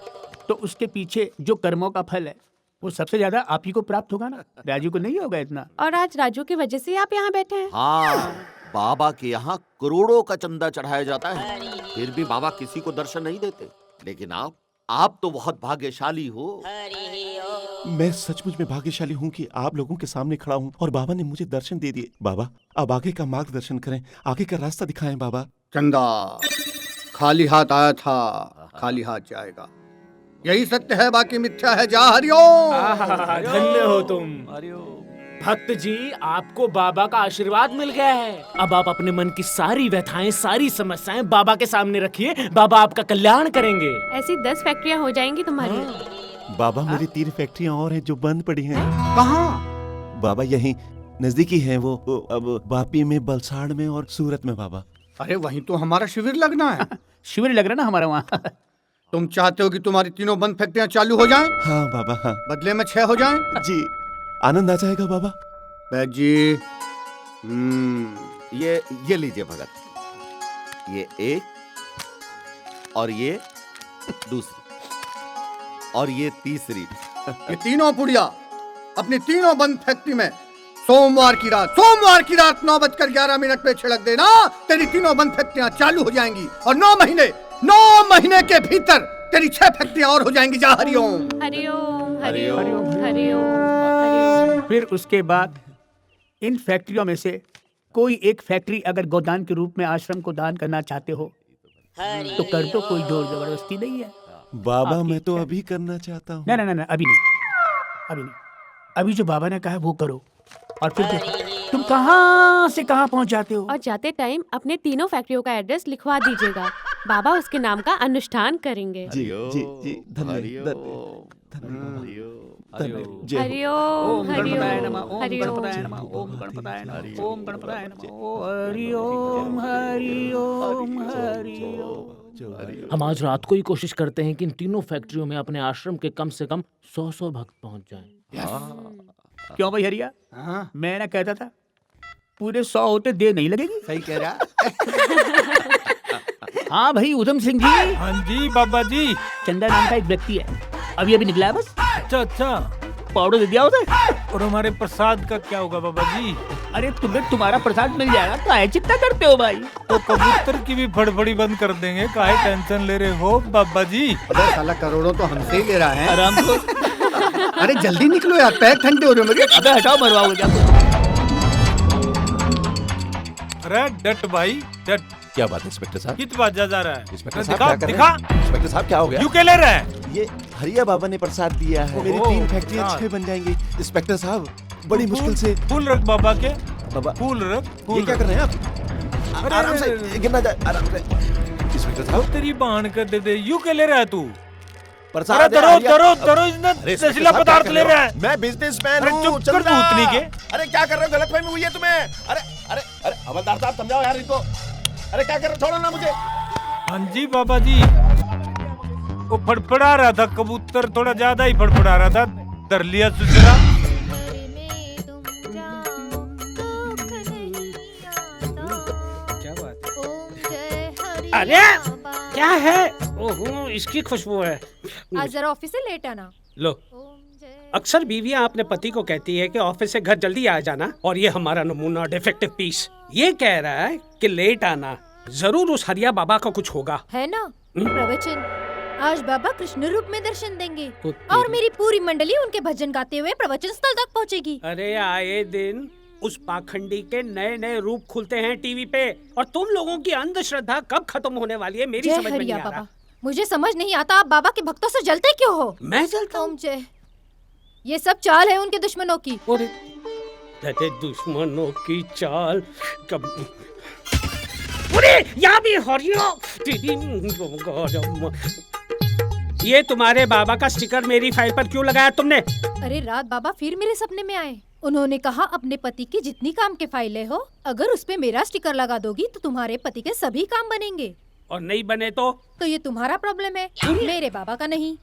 तो उसके पीछे जो कर्मों का फल है वो सबसे ज्यादा आप ही को प्राप्त होगा ना, राजू को नहीं होगा इतना। और आज राजू की वजह से आप यहाँ बैठे हैं। हाँ, बाबा के यहाँ करोड़ों का चंदा चढ़ाया जाता है, फिर भी बाबा किसी को दर्शन नहीं देते। लेकिन आप तो बहुत भाग्यशाली हो। मैं सचमुच में भाग्यशाली हूँ कि आप लोगों के सामने खड़ा हूँ और बाबा ने मुझे दर्शन दे दिए। बाबा, अब आगे का मार्गदर्शन करें, आगे का रास्ता दिखाएं बाबा। चंदा खाली हाथ आया था, खाली हाथ जाएगा। यही सत्य है, बाकी मिथ्या है। जा हरिओम। धन्य हो तुम भक्त जी, आपको बाबा का आशीर्वाद मिल गया है। अब आप अपने मन की सारी व्यथाएं, सारी समस्याएं बाबा के सामने रखिए, बाबा आपका कल्याण करेंगे। ऐसी 10 फैक्ट्रियाँ हो जाएंगी तुम्हारी। बाबा, मेरी 3 फैक्ट्रियाँ और हैं जो बंद पड़ी हैं। कहाँ? बाबा यहीं नजदीकी हैं वो, अब वापी में, बलसाड़ में और सूरत में बाबा। अरे वहीं तो हमारा शिविर लगना है। शिविर लग रहा ना हमारा वहाँ। तुम चाहते हो कि तुम्हारी तीनों बंद फैक्ट्रियाँ चालू हो जाएं? हाँ बाबा, हाँ। बदले में 6 हो जाएं? जी, आनंद आ जाएगा बाबा। बैद जी, ये लीजिए भगत, ये एक और ये दूसरी और ये तीसरी। ये तीनों पुड़िया अपनी तीनों बंद फैक्ट्री में सोमवार की रात 9:11 पे छिड़क देना। तेरी तीनों बंद फैक्ट्रियाँ चालू हो जाएंगी और 9 महीने के भीतर तेरी 6 फैक्ट्रियाँ और हो जाएंगी। जा हरिओम। हरिओम हरिओम हरिओम। फिर उसके बाद इन फैक्ट्रियों में से कोई एक फैक्ट्री अगर गोदान के रूप में आश्रम को दान करना चाहते हो तो कर दो, कोई जोर जबरदस्ती नहीं है। बाबा मैं तो अभी करना चाहता हूँ। ना ना ना ना, अभी नहीं। अभी जो बाबा ने कहा वो करो, और फिर देखो तुम कहाँ से कहाँ पहुँच जाते हो। और जाते टाइम अपने तीनों फैक्ट्रियों का एड्रेस लिखवा दीजिएगा। बाबा उसके नाम का अनुष्ठान करेंगे। जी जी जी, धन्यवाद। हरिओम गणपताय नमः, हरिओम ओम गणपताय नमः, ओम गणपताय नमः, ओम गणपताय नमः, हरिओम हरिओम हरिओम। हम आज रात को ही कोशिश करते हैं कि इन तीनों फैक्ट्रियों में अपने आश्रम के कम से कम 100 भक्त पहुंच जाएं। क्यों भाई हरिया? मैं ना कहता था पूरे 100 होते देर नहीं लगेगी। सही कह रहा। हाँ भाई उधम सिंह जी। हाँ जी बाबा जी। चंदा नाम का एक व्यक्ति है, अभी निकला है बस। अच्छा पाउडर दे दिया उसे। और हमारे प्रसाद का क्या होगा बाबा जी? अरे तुम्हें तुम्हारा प्रसाद मिल जाएगा, काहे चिंता करते हो भाई? तो कबूतर की भी फड़फड़ी बंद कर देंगे, काहे टेंशन ले रहे हो बाबा जी? अरे साला करोड़ों तो हमसे ही ले रहा है। आराम से। अरे जल्दी निकलो यार, पैर ठंडे हो रहे हो मेरे। अबे हटाओ, मरवाओगे क्या? अरे डट भाई डट। क्या बात है इंस्पेक्टर साहब? कित बाजा जा रहा है? इंस्पेक्टर साहब दिखा क्या कर रहे दिखा। हैं? इंस्पेक्टर साहब क्या हो गया? यू क्या ले रहा है? ये हरिया बाबा ने प्रसाद दिया है। मेरी 3 फैक्ट्रियां 6 बन जाएंगी। इंस्पेक्टर साहब बड़ी मुश्किल से। फूल रख बाबा के। बाबा फूल रख। ये क्या कर रहे हैं आप? आराम से गिरना जाए, आराम से। इंस्पेक्टर साहब तेरी बहन कर दे। यू क्या ले रहा है तू? प्रसाद। दरो नशीला पदार्थ ले रहा है। मैं बिजनेसमैन हूँ। चुप कर भूतनी के। अरे क्या कर रहे हो? गलतफहमी हुई है तुम्हें। अरे अरे अरे हवलदार साहब समझाओ यार इनको। अरे क्या कर रहे हो? छोड़ो ना मुझे। हाँ जी बाबा जी। वो फड़फड़ा रहा था कबूतर, थोड़ा ज्यादा ही फड़फड़ा रहा था। डर लिया सुसरा। क्या बात है? अरे क्या है? ओहो इसकी खुशबू है। आज जरा ऑफिस से लेट आना। लो, अक्सर बीवियां अपने पति को कहती है कि ऑफिस से घर जल्दी आ जाना, और ये हमारा नमूना डिफेक्टिव पीस ये कह रहा है कि लेट आना। जरूर उस हरिया बाबा का कुछ होगा, है ना? प्रवचन आज बाबा कृष्ण रूप में दर्शन देंगे और मेरी पूरी मंडली उनके भजन गाते हुए प्रवचन स्थल तक पहुंचेगी। अरे आए दिन उस पाखंडी के नए नए रूप खुलते हैं टीवी पे, और तुम लोगों की अंधश्रद्धा कब खत्म होने वाली है मेरी समझ में नहीं आ रहा। मुझे समझ नहीं आता आप बाबा के भक्तों से जलते क्यों हो? मैं जलता हूँ? जय, ये सब चाल है उनके दुश्मनों की। दुश्मनों की चाल कब? अरे यहाँ भी हरिया। ये तुम्हारे बाबा का स्टिकर मेरी फाइल पर क्यों लगाया तुमने? अरे रात बाबा फिर मेरे सपने में आए। उन्होंने कहा अपने पति की जितनी काम के फाइलें हो, अगर उस पे मेरा स्टिकर लगा दोगी तो तुम्हारे पति के सभी काम बनेंगे, और नहीं बने तो ये तुम्हारा प्रॉब्लम है, मेरे बाबा का नहीं।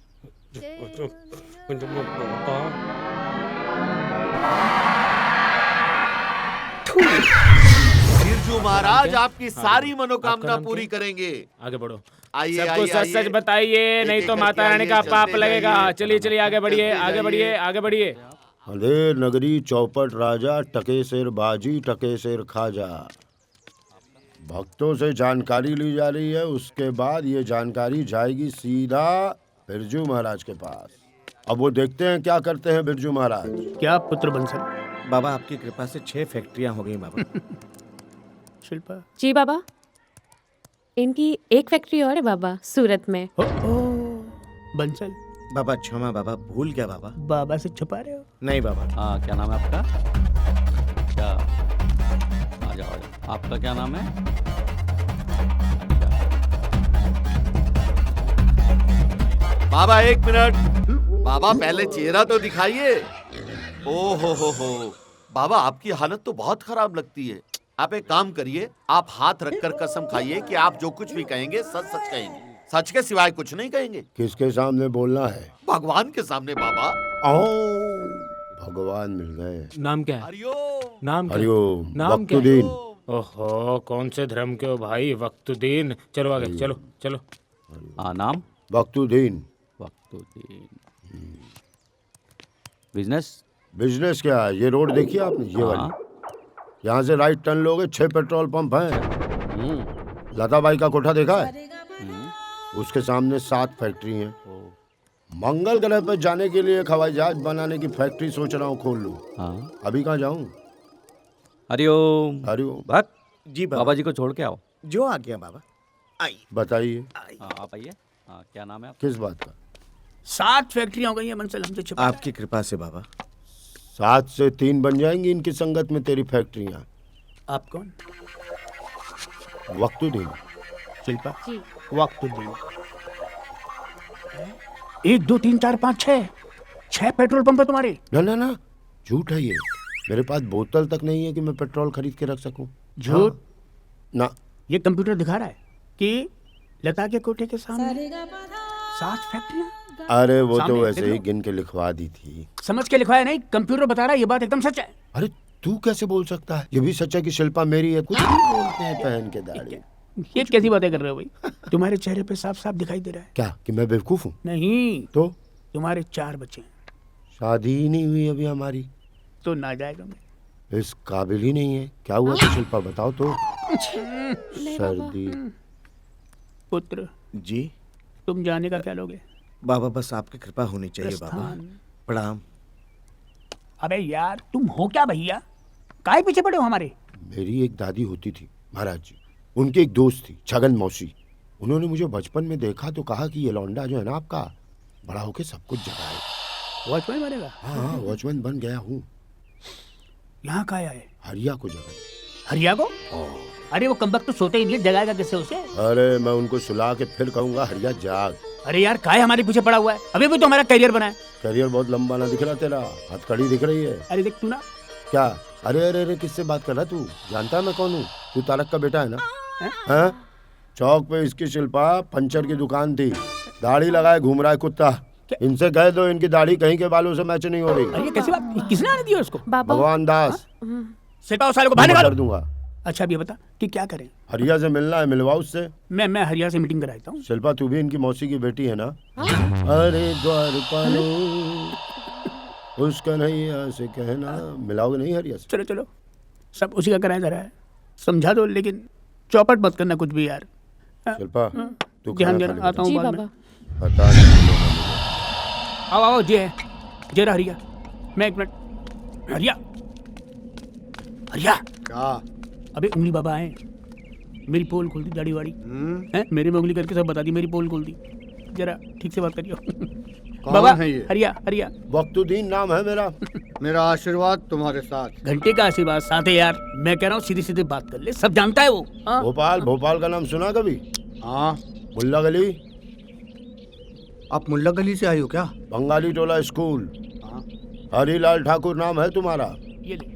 बिरजू महाराज आपकी सारी मनोकामना पूरी करेंगे। आगे बढ़ो। आइए सबको सच सच बताइए, नहीं तो माता रानी का पाप लगेगा। चलिए चलिए आगे बढ़िए, आगे बढ़िए, आगे बढ़िए। अंधेर नगरी चौपट राजा, टके शेर बाजी टके शेर खाजा। भक्तों से जानकारी ली जा रही है, उसके बाद ये जानकारी जाएगी सीधा बिरजू महाराज के पास। अब वो देखते हैं क्या करते हैं बिरजू महाराज। क्या पुत्र बंसल? बाबा आपकी कृपा से 6 फैक्ट्रियां हो गई बाबा। शिल्पा जी बाबा, इनकी एक फैक्ट्री और है बाबा, सूरत में। बंसल बाबा क्षमा बाबा, भूल गया बाबा। बाबा से छुपा रहे हो? नहीं बाबा। हाँ, क्या नाम है आपका? क्या? आ जाओ। आपका क्या नाम है? बाबा 1 मिनट। बाबा पहले चेहरा तो दिखाइए। ओ हो बाबा आपकी हालत तो बहुत खराब लगती है। आप एक काम करिए, आप हाथ रखकर कसम खाइए कि आप जो कुछ भी कहेंगे सच सच कहेंगे, सच के सिवाय कुछ नहीं कहेंगे। किसके सामने बोलना है? भगवान के सामने बाबा। भगवान मिल गए। नाम क्या है? नाम क्या? हरिओम। नाम क्या? वक्तुद्दीन। ओहो, कौन से धर्म के हो भाई? वक्तुद्दीन। चलो आगे, चलो चलो। नाम? वक्तुद्दीन। वक्तुद्दीन। बिजनेस? बिजनेस क्या है? ये रोड देखिए आपने, ये वाली, यहाँ से राइट टर्न लोगे, 6 पेट्रोल पंप हैं। लताबाई का कोठा देखा है? उसके सामने 7 फैक्ट्री हैं। मंगल ग्रह पर जाने के लिए एक हवाई जहाज बनाने की फैक्ट्री सोच रहा हूँ खोल लूँ। अभी कहाँ जाऊँ? हरिओम। हरिओम। जी बाबा जी को छोड़ के आओ। जो आ गया बाबा। बताइए। आप आइए। हाँ, क्या नाम है किस बात का? 7 फैक्ट्रियां हो गई हैं मंसल हमसे छिपा। आपकी कृपा से बाबा। 7 से 3 बन जाएंगी इनकी संगत में तेरी फैक्ट्रियां। आप कौन? वक्तुद्दीन। शिल्पा जी। वक्तुद्दीन। 1 2 3 4 5 6 पेट्रोल पंप है तुम्हारे। ना ना ना, झूठ है ये। मेरे पास बोतल तक नहीं है कि मैं पेट्रोल खरीद के रख सकूं। झूठ? ना। ये कंप्यूटर दिखा रहा है कि लता के कोठे के सामने 7 फैक्ट्रियां। अरे वो सामने तो वैसे देख ही लो। गिन के लिखवा दी थी। समझ के लिखवाया नहीं, कंप्यूटर बता रहा है, ये बात एकदम सच है। अरे तू कैसे बोल सकता है? ये भी सच है कि शिल्पा मेरी है। कुछ भी बोलते हैं पहन के दाढ़ी। ये कैसी बातें कर रहे हो भाई? तुम्हारे चेहरे पे साफ साफ दिखाई दे रहा है। क्या कि मैं बेवकूफ हूँ? नहीं तो तुम्हारे 4 बच्चे हैं। शादी ही नहीं हुई अभी हमारी। तो ना जाएगा मैं। इस काबिल ही नहीं है। क्या हुआ तो शिल्पा बताओ तो। सर्दी। पुत्र जी तुम जाने का क्या लोगे? बाबा बस आपकी कृपा होनी चाहिए बाबा। प्रस्थान। प्रणाम। अबे यार तुम हो क्या भैया? काहे पीछे पड़े हो हमारे? मेरी एक दादी होती थी महाराज जी। उनकी एक दोस्त थी छगन मौसी। उन्होंने मुझे बचपन में देखा तो कहा कि ये लौंडा जो है ना आपका, बड़ा होके सब कुछ जगाए। वॉचमैन बनेगा? हाँ वॉचमैन बन गया हूँ। यहाँ का आया है? हरिया को जगाए। हरिया को? अरे वो कमबख्त तो सोते ही नहीं, जगाएगा किससे उसे? अरे मैं उनको सुला के फिर कहूंगा हरिया जाग। अरे यार काहे हमारे पीछे पड़ा हुआ है? अभी भी तो हमारा करियर बना है। करियर बहुत लंबा ना दिख रहा तेरा? हथकड़ी दिख रही है। अरे देख तू ना। क्या? अरे अरे अरे किससे बात कर रहा तू? जानता है मैं कौन हूँ? तू तारक का बेटा है ना? हैं? चौक पे इसकी शिल्पा पंचर की दुकान थी। दाढ़ी लगाए घूम रहा है कुत्ता। इनसे कह दो इनकी दाढ़ी कहीं के बालों से मैच नहीं हो रही। अरे कैसी बात? किसने आने दिया उसको? भगवान दास। शिल्पा उस साले को बाहर निकालो। कर दूंगा। अच्छा अब ये बता कि क्या करें? हरिया से मिलना है, मिलवा उससे। मैं हरिया से मीटिंग कराता हूँ। शिल्पा तू भी इनकी मौसी की बेटी है ना? अरे द्वार पालो उस कन्हैया से कहना। मिलाओगे नहीं हरिया से? चलो चलो सब उसी का कराया जा रहा है। समझा दो लेकिन चौपट मत करना कुछ भी यार। शिल्पा तू ध्यान खाना देना, खा आता हूँ जी बाद में। बाबा। पता नहीं। आओ आओ जे है जरा हरिया। मैं 1 मिनट। हरिया हरिया क्या? अबे उंगली बाबा आए, मेरी पोल खोल दी दाढ़ी वाड़ी हैं, मेरे में उंगली करके सब बता दी, मेरी पोल खोल दी। जरा ठीक से बात करियो। बाबा है ये? हरिया हरिया। वक्तुद्दीन नाम है मेरा। मेरा आशीर्वाद तुम्हारे साथ। घंटे का आशीर्वाद साथ है यार। मैं कह रहा हूँ सीधी सीधी बात कर ले, सब जानता है वो। हाँ? भोपाल भोपाल का नाम सुना कभी? हाँ। मुल्ला गली। आप मुल्ला गली से आए हो क्या? बंगाली टोला स्कूल। हरिलाल ठाकुर नाम है तुम्हारा। ये ले।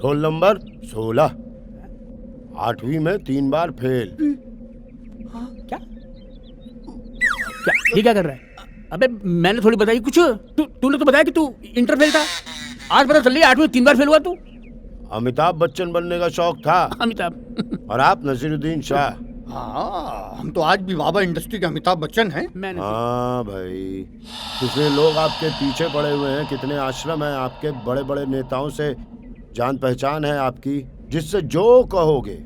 Roll number 16। 8वीं में 3 बार फेल। क्या ये क्या कर रहा है? अबे मैंने थोड़ी बताई कुछ। तूने तो बताया कि तू इंटर फेल था। आज पता चल रही है 8वीं में 3 बार फेल हुआ तू। अमिताभ बच्चन बनने का शौक था। अमिताभ। और आप नसीरुद्दीन शाह। हाँ हम तो आज भी बाबा इंडस्ट्री के अमिताभ बच्चन हैं। हाँ भाई कितने लोग आपके पीछे पड़े हुए हैं, कितने आश्रम हैं आपके, बड़े बड़े नेताओं से जान पहचान है आपकी, जिससे जो कहोगे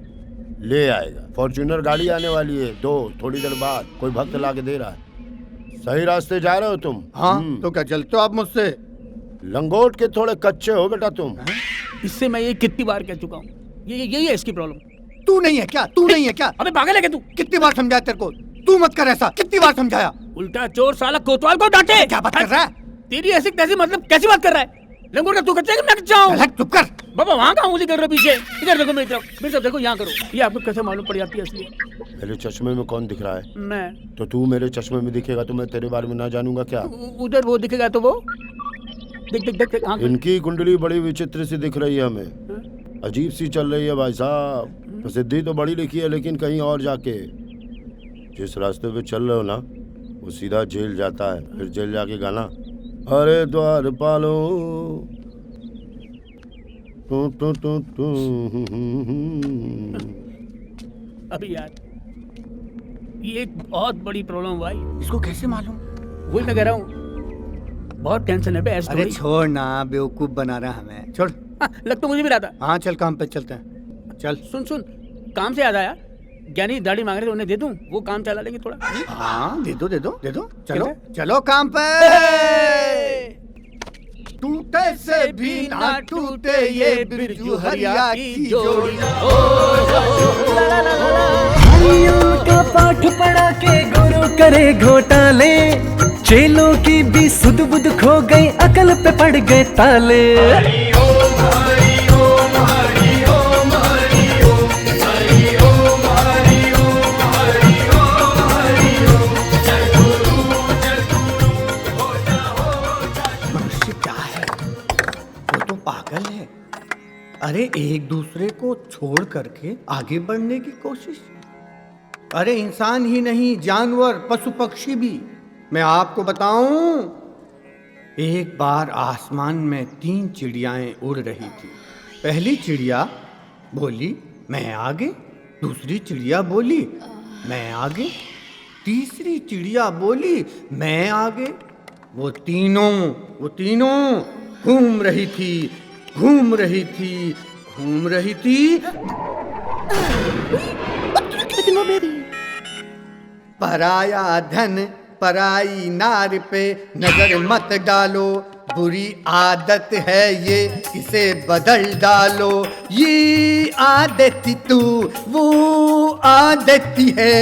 ले आएगा। फॉर्च्यूनर गाड़ी आने वाली है 2 थोड़ी देर बाद। कोई भक्त ला के दे रहा है। सही रास्ते जा रहे हो तुम। हाँ तो क्या चलते हो आप मुझसे? लंगोट के थोड़े कच्चे हो बेटा तुम। इससे मैं ये कितनी बार कह चुका हूँ, यही है इसकी प्रॉब्लम। तू नहीं है क्या? तू नहीं है क्या? अबे पागल है क्या तू? कितनी बार समझाया तेरे को? तू मत कर ऐसा। कितनी बार समझाया? उल्टा चोर साला कोतवाल को डांटे। क्या बात कर रहा है? तेरी ऐसी तैसी मतलब कैसी बात कर रहा है? लंगोट का तू कच्चा है कि मैं कच्चा हूँ? चुप कर। बाबा वहाँ कहाँ उंगली कर रहे हो पीछे? इधर देखो मेरी तरफ देखो, यहाँ करो। ये आपको कैसे मालूम पड़ जाती है असली? मेरे चश्मे में कौन दिख रहा है? मैं। तो तू मेरे चश्मे में दिखेगा तो मैं तेरे बारे में ना जानूंगा क्या? उधर वो दिखेगा तो वो देख देख देख। इनकी कुंडली बड़ी विचित्र सी दिख रही है हमें। अजीब सी चल रही है भाई साहब। प्रसिद्धि तो बड़ी लिखी है लेकिन कहीं और जाके। जिस रास्ते पे चल रहे हो ना वो सीधा जेल जाता है। फिर जेल जाके गाना अरे द्वार पालो टू टू टू टू। अभी यार ये एक बहुत बड़ी प्रॉब्लम भाई। इसको कैसे मालूम? वही मैं कह रहा हूँ, बहुत टेंशन है बे। अरे छोड़ ना, बेवकूफ बना रहा हमें। छोड़। लग तो मुझे भी रहा था। हाँ चल काम पे चलते हैं। चल। सुन सुन काम से याद आया, ज्ञानी दाढ़ी मांग रहे थे, उन्हें दे दूं? वो काम चला लेंगे थोड़ा। हाँ दे दो दे दो दे दो। चलो चलो काम पे। टूटे से भी ना टूटे ये बिरजू हरिया की जोड़ी। हरियों का पाठ पढ़ा के गुरु करे घोटाले, चेलों की भी सुध बुध खो गई, अकल पे पड़ गए ताले। मनुष्य क्या है? वो तो पागल है। अरे एक दूसरे को छोड़ करके आगे बढ़ने की कोशिश। अरे इंसान ही नहीं, जानवर, पशु पक्षी भी। मैं आपको बताऊं, एक बार आसमान में 3 चिड़ियाएं उड़ रही थी। पहली चिड़िया बोली मैं आगे, दूसरी चिड़िया बोली मैं आगे, तीसरी चिड़िया बोली मैं आगे। वो तीनों घूम रही थी। पराया धन पराई नार पे नजर मत डालो, बुरी आदत है ये, इसे बदल डालो। ये आदत तू वो आदत है।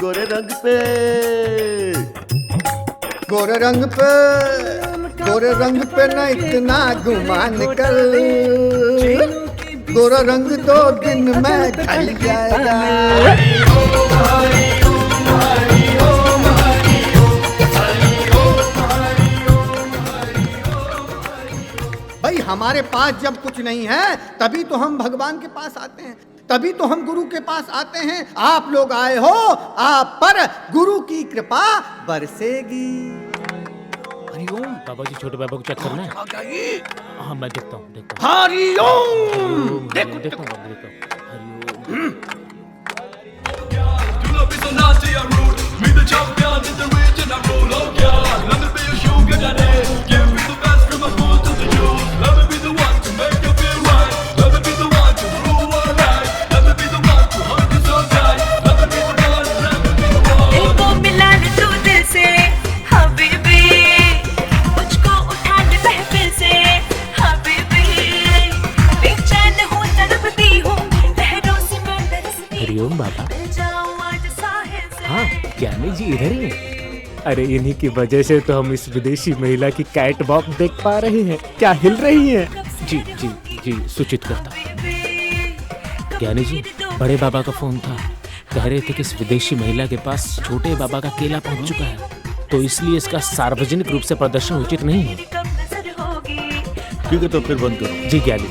गोरे रंग पे न इतना गुमान कर, गोरा रंग 2 दिन में ढल जाएगा। भाई हमारे पास जब कुछ नहीं है तभी तो हम भगवान के पास आते हैं, तभी तो हम गुरु के पास आते हैं। आप लोग आए हो, आप पर गुरु की कृपा बरसेगी। हरिओम। बाबा जी छोटे बाबा को चेक करना है। हाँ मैं देखता हूँ। हरिओम। देखता हूँ। हरिओम बाबा। हाँ ज्ञानी जी इधर ही हैं। अरे इन्हीं की वजह से तो हम इस विदेशी महिला की कैट वॉक देख पा रहे हैं, क्या हिल रही है। जी जी जी सूचित करता हूँ। ज्ञानी जी बड़े बाबा का फोन था, कह रहे थे कि इस विदेशी महिला के पास छोटे बाबा का केला पहुंच चुका है, तो इसलिए इसका सार्वजनिक रूप से प्रदर्शन उचित नहीं है। ठीक है तो फिर बंद करो। जी ज्ञानी।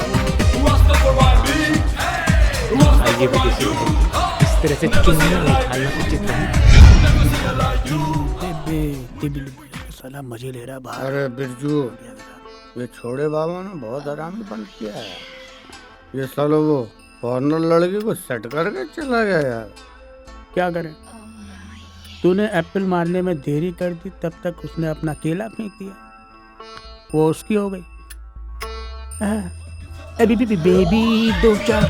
ये विदेशी इस तरह से चुनना निकालना उचित नहीं। साला मजे ले रहा बाहर। अरे बिरजू, ये छोड़े बाबा ने बहुत आरामी बंद किया है। ये सालो वो फॉरनर लड़की को सेट करके चला गया यार। क्या करे, तूने एप्पल मारने में देरी कर दी, तब तक उसने अपना केला फेंक दिया, वो उसकी हो गई। अभी बेबी 2-4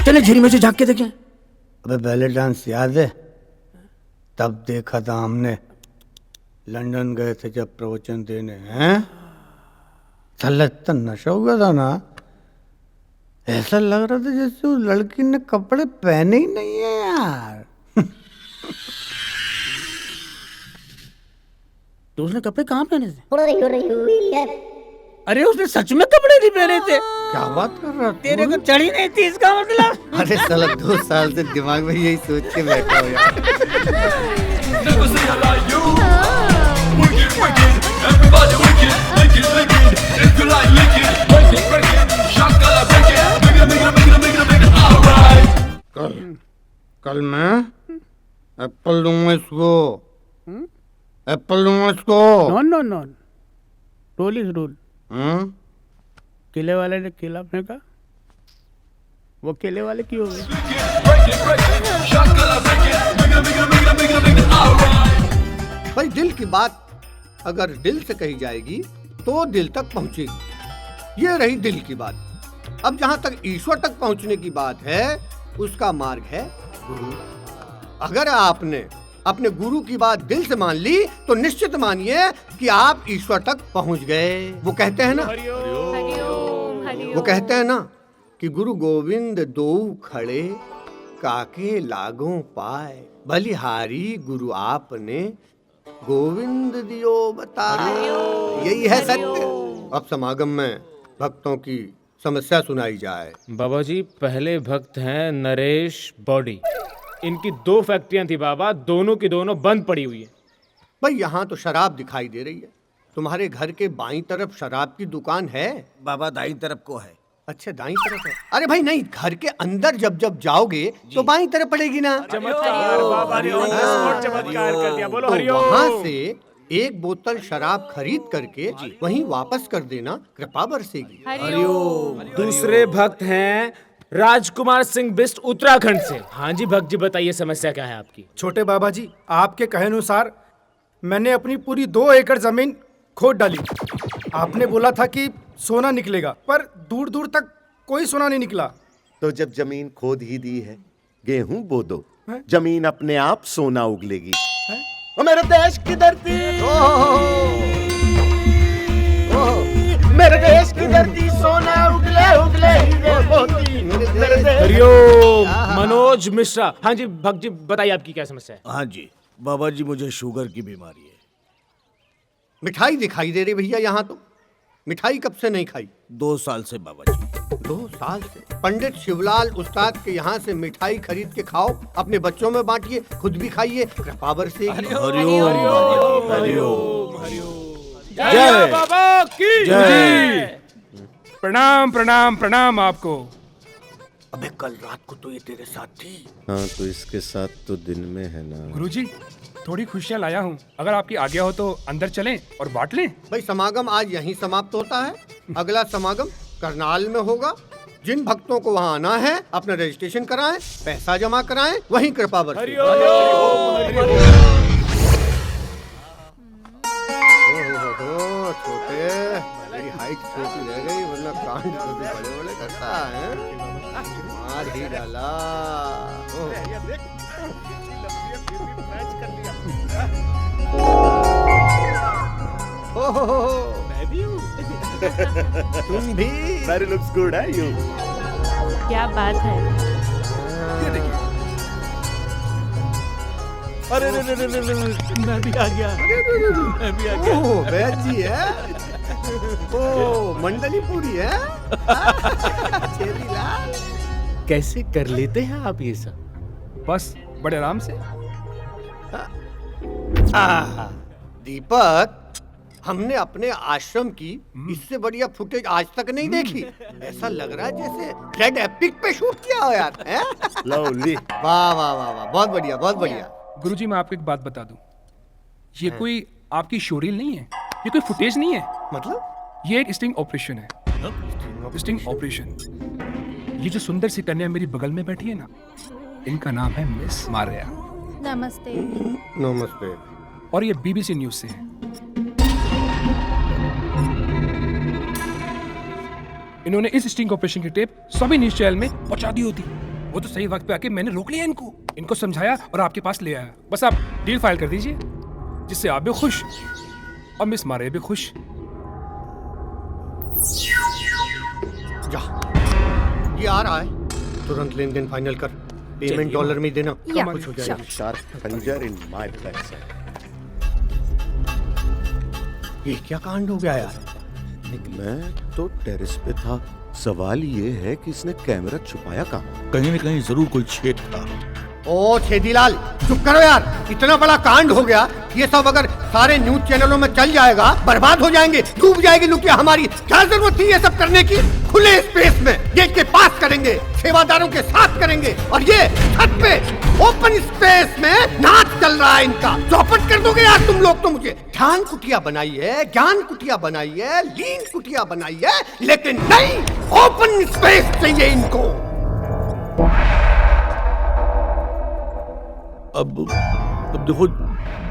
चले झिरी में से झाँक के देखें। अबे बैले डांस याद है? तब देखा था हमने, लंदन गए थे जब प्रवचन देने। हैं साला इतना नशा हो गया था ना, ऐसा लग रहा था जैसे उस लड़की ने कपड़े पहने ही नहीं है यार। तो उसने कपड़े कहाँ पहने थे? अरे उसने सच में कपड़े नहीं पहने थे। क्या बात कर रहा? तेरे को चढ़ी नहीं थी इसका मतलब? अरे साला 2 साल से दिमाग में यही सोच के बैठा हो यार। कल मैं एप्पल दूंगा इसको, एप्पल दूंगा इसको। No rule is rule. केले वाले ने केला फेंका, वो केले वाले की हो गई। भाई दिल की बात अगर दिल से कही जाएगी तो दिल तक पहुंचेगी। ये रही दिल की बात। अब जहां तक ईश्वर तक पहुंचने की बात है, उसका मार्ग है गुरु। अगर आपने अपने गुरु की बात दिल से मान ली तो निश्चित मानिए कि आप ईश्वर तक पहुंच गए। वो कहते हैं ना कि गुरु गोविंद दो खड़े काके लागों पाए, बलिहारी गुरु आपने गोविंद दियो बताए। यही है सत्य। अब समागम में भक्तों की समस्या सुनाई जाए। बाबा जी, पहले भक्त हैं नरेश बॉडी। इनकी 2 फैक्ट्रियां थी बाबा, दोनों की दोनों बंद पड़ी हुई है। भाई यहाँ तो शराब दिखाई दे रही है। तुम्हारे घर के बाईं तरफ शराब की दुकान है? बाबा दाईं तरफ को है। अच्छा, दाईं तरफ है। अरे भाई नहीं, घर के अंदर जब जब जाओगे तो बाईं तरफ पड़ेगी ना। चमत्कार बाबा ने और चमत्कार कर दिया। बोलो हरिओम। वहाँ से एक बोतल शराब खरीद करके वहीं वापस कर देना, कृपा बरसेगी। हरिओम। दूसरे भक्त हैं राजकुमार सिंह बिस्ट उत्तराखंड से। हाँ जी भक्त जी, बताइए समस्या क्या है आपकी? छोटे बाबा जी, आपके कहे अनुसार मैंने अपनी पूरी 2 एकड़ जमीन खोद डाली। आपने बोला था कि सोना निकलेगा, पर दूर दूर तक कोई सोना नहीं निकला। तो जब जमीन खोद ही दी है, गेहूं बो दो, जमीन अपने आप सोना उगलेगी। ओ मेरे देश की धरती, मेरे देश की धरती सोना उगले उगले हीरे मोती। हरिओम। मनोज मिश्रा। हाँ जी भक्त जी, बताइए आपकी क्या समस्या है? हाँ जी बाबा जी, मुझे शुगर की बीमारी है। मिठाई दिखाई दे रही भैया यहाँ तो। मिठाई कब से नहीं खाई? 2 साल से बाबा जी। 2 साल से? पंडित शिवलाल उस्ताद के यहाँ से मिठाई खरीद के खाओ, अपने बच्चों में बांटिए, खुद भी खाइए, कृपा बरसेगी। हरिओम हरिओम जय बाबा की जय। प्रणाम प्रणाम प्रणाम आपको। अबे कल रात को तो ये तेरे साथ थी। हाँ, तो इसके साथ तो दिन में है ना। गुरुजी, थोड़ी खुशियाँ लाया हूँ, अगर आपकी आज्ञा हो तो अंदर चलें और बांट लें। भाई समागम आज यहीं समाप्त होता है। अगला समागम करनाल में होगा। जिन भक्तों को वहाँ आना है अपना रजिस्ट्रेशन कराएं, पैसा जमा कराएं, वहीं कृपा बरसे। छोटे, मेरी हाइट छोटी रह गई, वरना कांड तो बड़े बड़े करता है। मार ही डाला। मैं भी हूँ। तुम भी। Very looks good है you। क्या बात है। ये देखिए। अरे मैं भी आ गया। मैं भी आ गया। ओह वैद जी है। ओह मंडली पूरी है। चेरी लाल। कैसे कर लेते हैं आप ये सब? बस बड़े आराम से। दीपक, हमने अपने आश्रम की इससे बढ़िया फुटेज आज तक नहीं देखी। ऐसा लग रहा है जैसे रेड एपिक पे शूट किया हो यार। लवली। वाह वाह वाह वाह, बहुत बढ़िया बहुत बढ़िया। गुरुजी, मैं आपको एक बात बता दूं, ये कोई आपकी शोरील नहीं है, ये कोई फुटेज नहीं है। मतलब? ये एक स्टिंग ऑपरेशन है। Sting operation. ये जो सुंदर सी कन्या मेरी बगल में बैठी है ना, इनका नाम है मिस मारिया। नमस्ते। नमस्ते। और ये BBC न्यूज से है। इन्होंने इस स्टिंग ऑपरेशन की टेप सभी न्यूज चैनल में पहुंचा दी होती। वो तो सही वक्त पे आके मैंने रोक लिया इनको समझाया और आपके पास ले आया। बस आप डील फाइल कर दीजिए, जिससे आप भी खुश और मिस मारिया भी खुश। जा, ये आ रहा है, तुरंत लेन देन फाइनल कर। पेमेंट डॉलर में देना, कुछ हो जाएगा। शार्प खंजर इन माय बैक। ये क्या कांड हो गया यार? मैं तो टेरेस पे था। सवाल ये है कि इसने कैमरा छुपाया कहाँ? कहीं न कहीं जरूर कोई छेद था। ओ छेदीलाल, चुप करो यार। इतना बड़ा कांड हो गया, ये सब अगर सारे न्यूज चैनलों में चल जाएगा, बर्बाद हो जाएंगे, डूब जाएगी लुटिया हमारी। क्या जरूरत थी ये सब करने की? खुले स्पेस में गेट के पास करेंगे, सेवादारों के साथ करेंगे, और ये छत पे ओपन स्पेस में नाच चल रहा है इनका। चौपट कर दोगे यार तुम लोग तो मुझे। ध्यान कुटिया बनाई है, ज्ञान कुटिया बनाई है, लीन कुटिया बनाई है, लेकिन नहीं, ओपन स्पेस चाहिए इनको। अब देखो,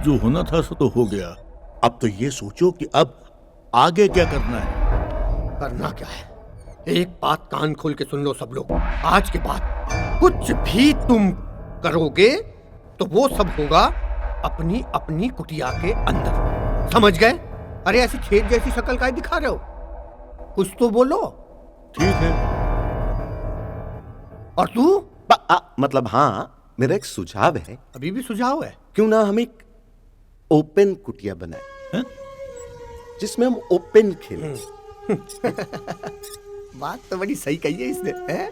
जो होना था सो तो हो गया। अब तो ये सोचो कि अब आगे क्या करना है। करना क्या है? एक बात कान खोल के सुन लो सब लोग। आज के बाद कुछ भी तुम करोगे तो वो सब होगा अपनी अपनी कुटिया के अंदर, समझ गए? अरे ऐसी खेत जैसी शक्ल काहे दिखा रहे हो? कुछ तो बोलो। ठीक है। और तू? मतलब हाँ, मेरा एक सुझाव है। अभी भी सुझाव है? क्यों ना हम एक ओपन कुटिया बनाए, जिसमें हम ओपन खेलें। बात तो बड़ी सही कही है इसने, हैं?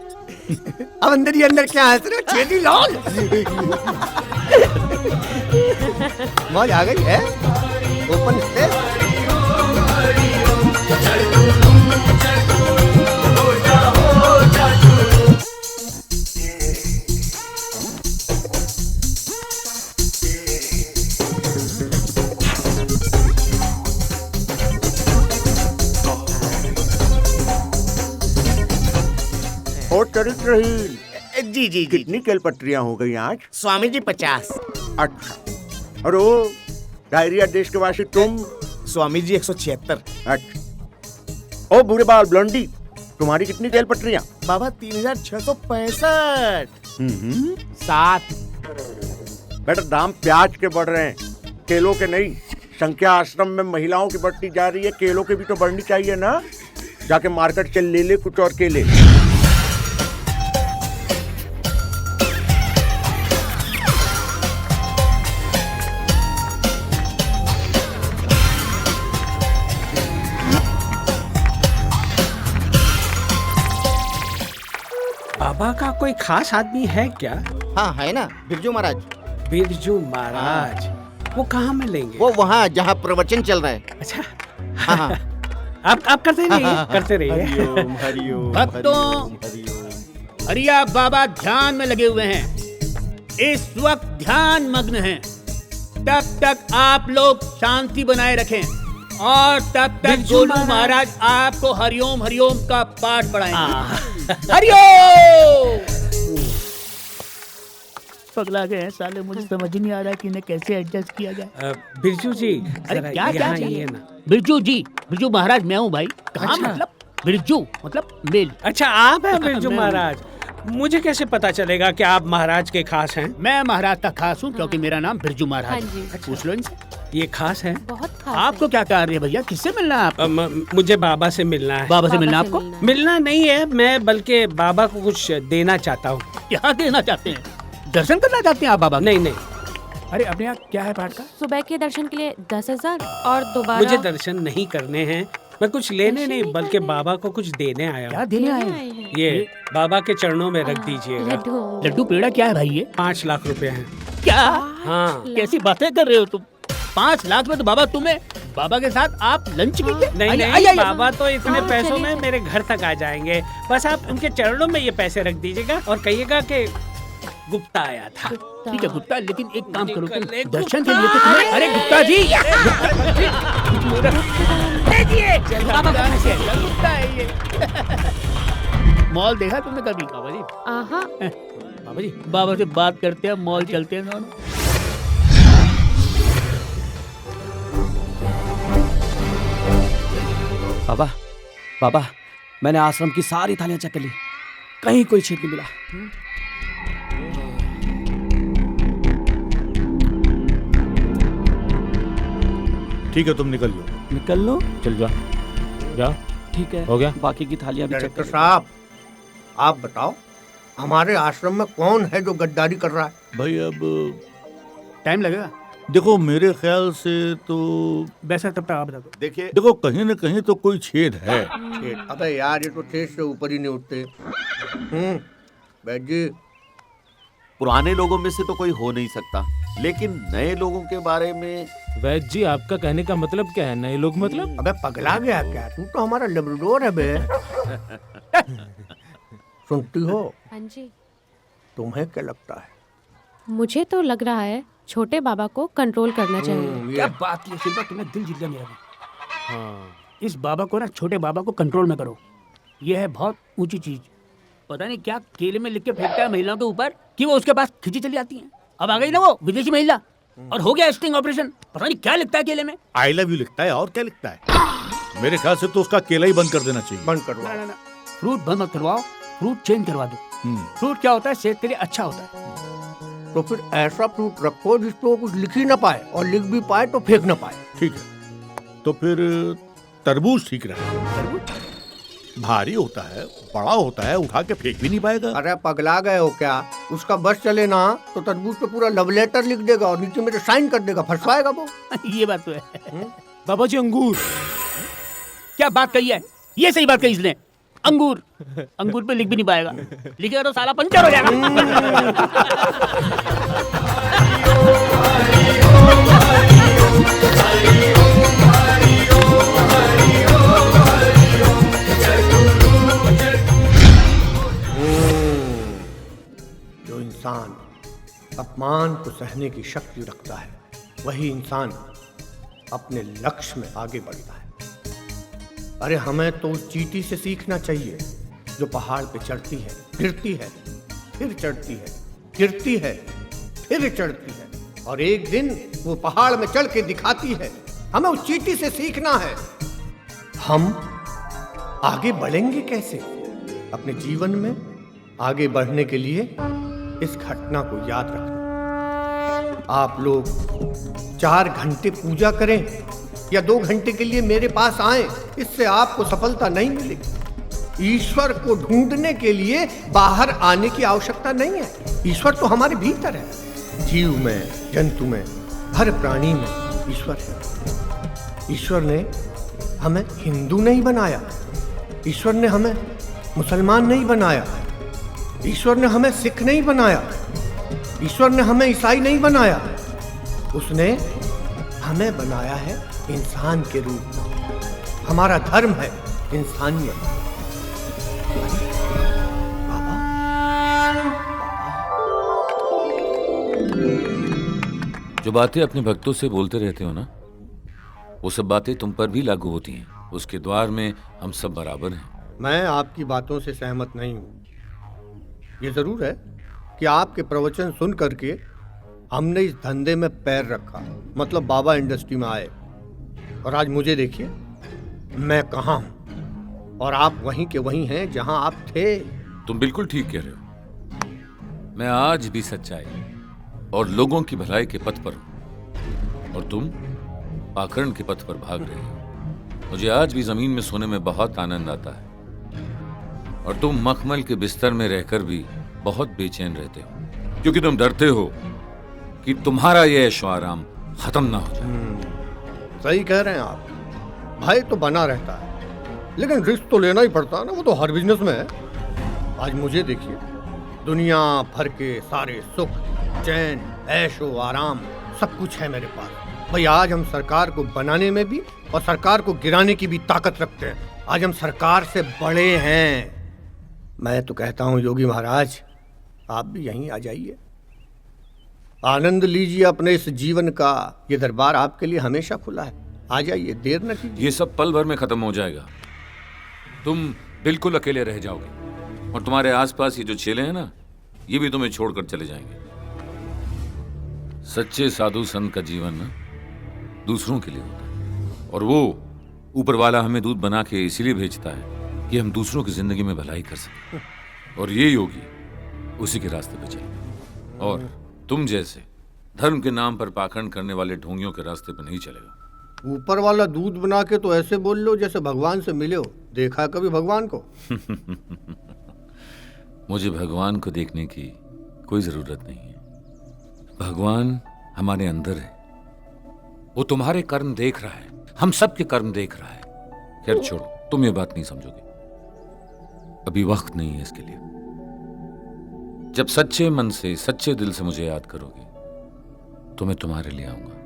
अब अंदर ही अंदर क्या हंस रहे हो? छेदी लाल। मौज आ गई है? Open space. और चरित्रहीन जी जी कितनी केलपत्रियां हो गई आज? स्वामी जी 50। अच्छा। और वो डायरिया देश के वासी तुम? स्वामी जी 176। अच्छा। ओ बूढ़े बाल ब्लॉन्डी, तुम्हारी कितनी केलपत्रियां? बाबा 3665। 7। बेटा दाम प्याज के बढ़ रहे हैं, केलों के नहीं। संख्या आश्रम में महिलाओं की बढ़ती जा रही है, केलों की भी तो बढ़नी चाहिए ना। जाके मार्केट से ले ले कुछ और केले। बाबा का कोई खास आदमी है क्या? हाँ है ना, बिरजू महाराज। बिरजू महाराज? वो कहाँ मिलेंगे? वो वहाँ जहाँ प्रवचन चल रहा है। अच्छा। हाँ हाँ। आप करते रहिए, करते रहिए। हरिओम हरिओम। भक्तों, हरिया बाबा ध्यान में लगे हुए हैं, इस वक्त ध्यान मग्न हैं। तब तक आप लोग शांति बनाए रखें और तब तक गोलू महाराज आपको हरिओम हरिओम का पाठ पढ़ाएंगे। हरिओम। पगला गए हैं साले, मुझे समझ नहीं आ रहा कि इन्हें कैसे एडजस्ट किया जाए। बिरजू जी, अरे क्या क्या चाहिए ना? बिरजू जी, बिरजू महाराज मैं हूँ भाई। कहाँ? अच्छा। मतलब बिरजू मतलब मेल। अच्छा आप हैं बिरजू महाराज? मुझे कैसे पता चलेगा कि आप महाराज के खास हैं? मैं महाराज का खास हूँ क्योंकि मेरा नाम बिरजू महाराज हाँ है। जी। पूछ लो इनसे। ये खास है? बहुत खास आपको क्या कार्य है भैया? किससे मिलना है आपको? मुझे बाबा से मिलना है। बाबा से मिलना आपको? मिलना नहीं है, मैं बल्कि बाबा को कुछ देना चाहता हूँ। क्या देना चाहते हैं? दर्शन करना चाहते हैं आप बाबा? नहीं नहीं। अरे अपने यहाँ क्या है पाठ का? सुबह के दर्शन के लिए 10,000 और दोबारा। मुझे दर्शन नहीं करने हैं, मैं कुछ लेने नहीं बल्कि बाबा को कुछ देने आया हूँ। क्या देने आए हैं? ये बाबा के चरणों में रख दीजिएगा। लड्डू पेड़ा क्या है भाई ये? 5 लाख रुपए हैं। क्या? हाँ। कैसी बातें कर रहे हो तुम? 5 लाख में तो बाबा तुम्हें, बाबा के साथ आप लंच कीजिए। नहीं आइए, नहीं, आइए, आइए। बाबा तो इतने हाँ, पैसों चलिए। में मेरे घर तक आ जाएंगे। बस आप उनके चरणों में ये पैसे रख दीजिएगा और कहिएगा कि गुप्ता आया था। ठीक है गुप्ता, लेकिन एक काम करो तुम दर्शन के लिए तो तुम्हें। अरे गुप्ता जी, गुप्ता है ये। मॉल देखा तुमने कभी? बाबा जी, बाबा जी, बाबा से बात करते हैं, मॉल चलते हैं दोनों। बाबा, बाबा, मैंने आश्रम की सारी थालियां चेक कर ली, कहीं कोई छेद नहीं मिला। ठीक है, तुम निकल लो। निकल लो? चल जा जा। ठीक है, हो गया? बाकी की थालियां भी चेक डायरेक्टर कर साहब, आप बताओ हमारे आश्रम में कौन है जो गद्दारी कर रहा है? भाई अब टाइम लगेगा। देखो मेरे ख्याल से तो वैसा तब तक आप बता दो। देखिए, देखो कहीं न कहीं तो कोई छेद है। अबे यार ये तो ठेस से ऊपर ही नहीं उठते। बैठ जी। पुराने लोगों में से तो कोई हो नहीं सकता, लेकिन नए लोगों के बारे में। वैद्य जी, आपका कहने का मतलब क्या है? नए लोग मतलब? अबे पगला गया क्या तू? तो हमारा लेब्राडोर है बे। सुनती हो? हाँ जी। तुम्हें क्या लगता है? मुझे तो लग रहा है छोटे बाबा को कंट्रोल करना चाहिए। क्या बात की शिल्पा, तुमने दिल जीत लिया मेरा। हाँ, इस बाबा को ना, छोटे बाबा को कंट्रोल में करो। ये है बहुत ऊंची चीज। पता नहीं क्या केले में लिख के फेंकता है महिलाओं के ऊपर कि वो उसके पास खिंची चली आती है। अब आ गई ना वो विदेशी महिला और हो गया स्टिंग ऑपरेशन। पता नहीं क्या लिखता है केले में। आई लव यू लिखता है और क्या लिखता है? मेरे ख्याल से तो उसका केला ही बंद कर देना चाहिए। बंद करवाओ। ना, फ्रूट बंद मत करवाओ, फ्रूट चेंज करवा दो। फ्रूट क्या होता है? सेहत के लिए अच्छा होता है। तो फिर ऐसा फ्रूट रखो जिसको कुछ लिख ही ना पाए और लिख भी पाए तो फेंक ना पाए। ठीक है, तो फिर तरबूज ठीक रहेगा। भारी होता है, बड़ा होता है, उठा के फेंक भी नहीं पाएगा। अरे पगला गए हो क्या? उसका बस चले ना तो तरबूज पे पूरा लव लेटर लिख देगा और नीचे मेरे साइन कर देगा, फंसवाएगा वो। ये बात तो है। बाबा जी अंगूर। क्या बात कही है? ये सही बात कही इसने। अंगूर, अंगूर पे लिख भी नहीं पाएगा, लिखेगा तो साला पंचर हो जाएगा। जो इंसान अपमान को सहने की शक्ति रखता है वही इंसान अपने लक्ष्य में आगे बढ़ता है। अरे हमें तो उस चींटी से सीखना चाहिए जो पहाड़ पे चढ़ती है, गिरती है, फिर चढ़ती है, गिरती है, फिर चढ़ती है और एक दिन वो पहाड़ में चढ़ के दिखाती है। हमें उस चींटी से सीखना है। हम आगे बढ़ेंगे कैसे? अपने जीवन में आगे बढ़ने के लिए इस घटना को याद रखना। आप लोग 4 घंटे पूजा करें या 2 घंटे के लिए मेरे पास आए, इससे आपको सफलता नहीं मिलेगी। ईश्वर को ढूंढने के लिए बाहर आने की आवश्यकता नहीं है। ईश्वर तो हमारे भीतर है। जीव में, जंतु में, हर प्राणी में ईश्वर है। ईश्वर ने हमें हिंदू नहीं बनाया, ईश्वर ने हमें मुसलमान नहीं बनाया, ईश्वर ने हमें सिख नहीं बनाया, ईश्वर ने हमें ईसाई नहीं बनाया। उसने हमें बनाया है इंसान के रूप में। हमारा धर्म है इंसानियत। जो बातें अपने भक्तों से बोलते रहते हो ना, वो सब बातें तुम पर भी लागू होती हैं। उसके द्वार में हम सब बराबर हैं। मैं आपकी बातों से सहमत नहीं हूँ। ये जरूर है कि आपके प्रवचन सुन करके हमने इस धंधे में पैर रखा, मतलब बाबा इंडस्ट्री में आए। और आज मुझे देखिए, मैं कहाँ हूँ और आप वहीं के वहीं हैं जहाँ आप थे। तुम बिल्कुल ठीक कह रहे हो। मैं आज भी सच्चाई और लोगों की भलाई के पथ पर हूँ और तुम पाखंड के पथ पर भाग रहे हो। मुझे आज भी जमीन में सोने में बहुत आनंद आता है और तुम मखमल के बिस्तर में रहकर भी बहुत बेचैन रहते हो, क्योंकि तुम डरते हो कि तुम्हारा यह ऐशो आराम खत्म ना हो जाए। सही कह रहे हैं आप। भाई तो बना रहता है, लेकिन रिस्क तो लेना ही पड़ता है ना, वो तो हर बिजनेस में है। आज मुझे देखिए, दुनिया भर के सारे सुख, चैन, ऐशो आराम सब कुछ है मेरे पास। भाई आज हम सरकार को बनाने में भी और सरकार को गिराने की भी ताकत रखते हैं। आज हम सरकार से बड़े हैं। मैं तो कहता हूँ योगी महाराज, आप भी यहीं आ जाइए, आनंद लीजिए अपने इस जीवन का। ये दरबार आपके लिए हमेशा खुला है। आ जाइए, देर न कीजिए। ये सब पल भर में खत्म हो जाएगा। तुम बिल्कुल अकेले रह जाओगे और तुम्हारे आसपास ये जो चेले हैं ना, ये भी तुम्हें छोड़कर चले जाएंगे। सच्चे साधु संत का जीवन ना दूसरों के लिए होता है और वो ऊपर वाला हमें दूध बना के इसीलिए भेजता है कि हम दूसरों की जिंदगी में भलाई कर सकें। और ये योगी उसी के रास्ते पे चले और तुम जैसे धर्म के नाम पर पाखंड करने वाले ढोंगियों के रास्ते पर नहीं चलेगा। ऊपर वाला दूध बना के तो ऐसे बोल लो जैसे भगवान से मिले हो। देखा कभी भगवान को? मुझे भगवान को देखने की कोई जरूरत नहीं है। भगवान हमारे अंदर है। वो तुम्हारे कर्म देख रहा है, हम सब के कर्म देख रहा है। खैर छोड़ो, तुम ये बात नहीं समझोगे। अभी वक्त नहीं है इसके लिए। जब सच्चे मन से, सच्चे दिल से मुझे याद करोगे तो मैं तुम्हारे लिए आऊंगा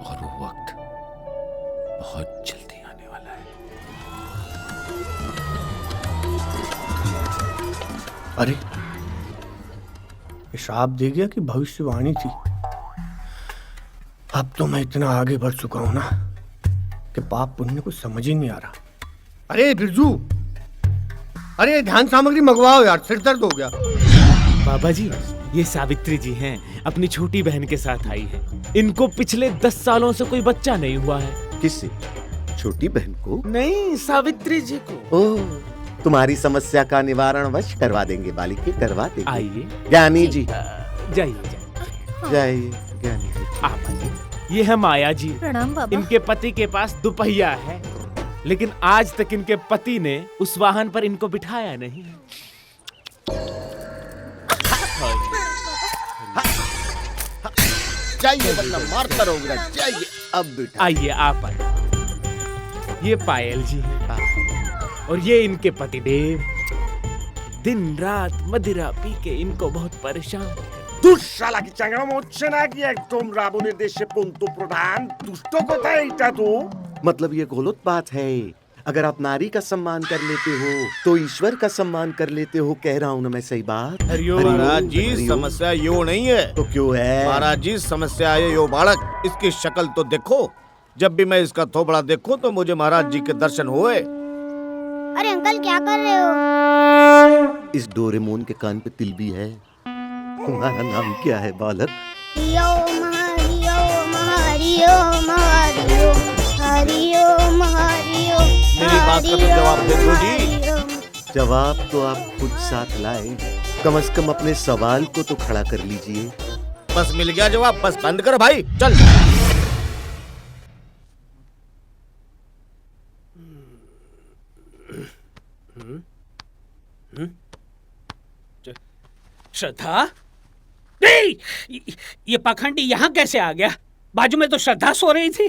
और वो वक्त बहुत जल्दी आने वाला है। अरे ये श्राप दे गया कि भविष्यवाणी थी? अब तो मैं इतना आगे बढ़ चुका हूं ना कि पाप पुण्य को समझ ही नहीं आ रहा। अरे बिरजू, अरे ध्यान सामग्री मंगवाओ यार, सिर दर्द हो गया। बाबा जी, ये सावित्री जी हैं, अपनी छोटी बहन के साथ आई हैं। इनको पिछले 10 सालों से कोई बच्चा नहीं हुआ है। किससे? छोटी बहन को? नहीं, सावित्री जी को। ओह, तुम्हारी समस्या का निवारण वश करवा देंगे बालिके, करवा देंगे। आइए ज्ञानी जी, जाइए जाइए ज्ञानी जी। आप आइए। ये है माया जी। प्रणाम बाबा। इनके पति के पास दुपहिया है, लेकिन आज तक इनके पति ने उस वाहन पर इनको बिठाया नहीं। चाहिए वरना मार करोगे, चाहिए अब बिठा। आइए आप आइए। ये पायल जी हैं और ये इनके पतिदेव। दिन रात मदिरा पी के इनको बहुत परेशान करते। दुष्शाला की चंगा मोचना की एकदम राबो निर्देश पुंतु प्रधान दुष्टों को था इटा तो मतलब ये गलत बात है। अगर आप नारी का सम्मान कर लेते हो तो ईश्वर का सम्मान कर लेते हो। कह रहा हूँ ना मैं सही बात। महाराज जी समस्या यो नहीं है। तो क्यों है? महाराज जी समस्या है यो बालक, इसकी शक्ल तो देखो। जब भी मैं इसका थोबड़ा देखूं तो मुझे महाराज जी के दर्शन हुए। अरे अंकल क्या कर रहे हो? इस डोरेमोन के कान पे तिल भी है। तुम्हारा नाम क्या है बालक? हरियो हरियो हरियो हरियो हरियो हरियो। मेरी बात का तो जवाब दे दो जी। जवाब तो आप खुद साथ लाए। कम से कम अपने सवाल को तो खड़ा कर लीजिए। बस मिल गया जवाब, बस बंद कर भाई, चल। श्रद्धा? नहीं, ये पाखंडी यहाँ कैसे आ गया? बाजू में तो श्रद्धा सो रही थी।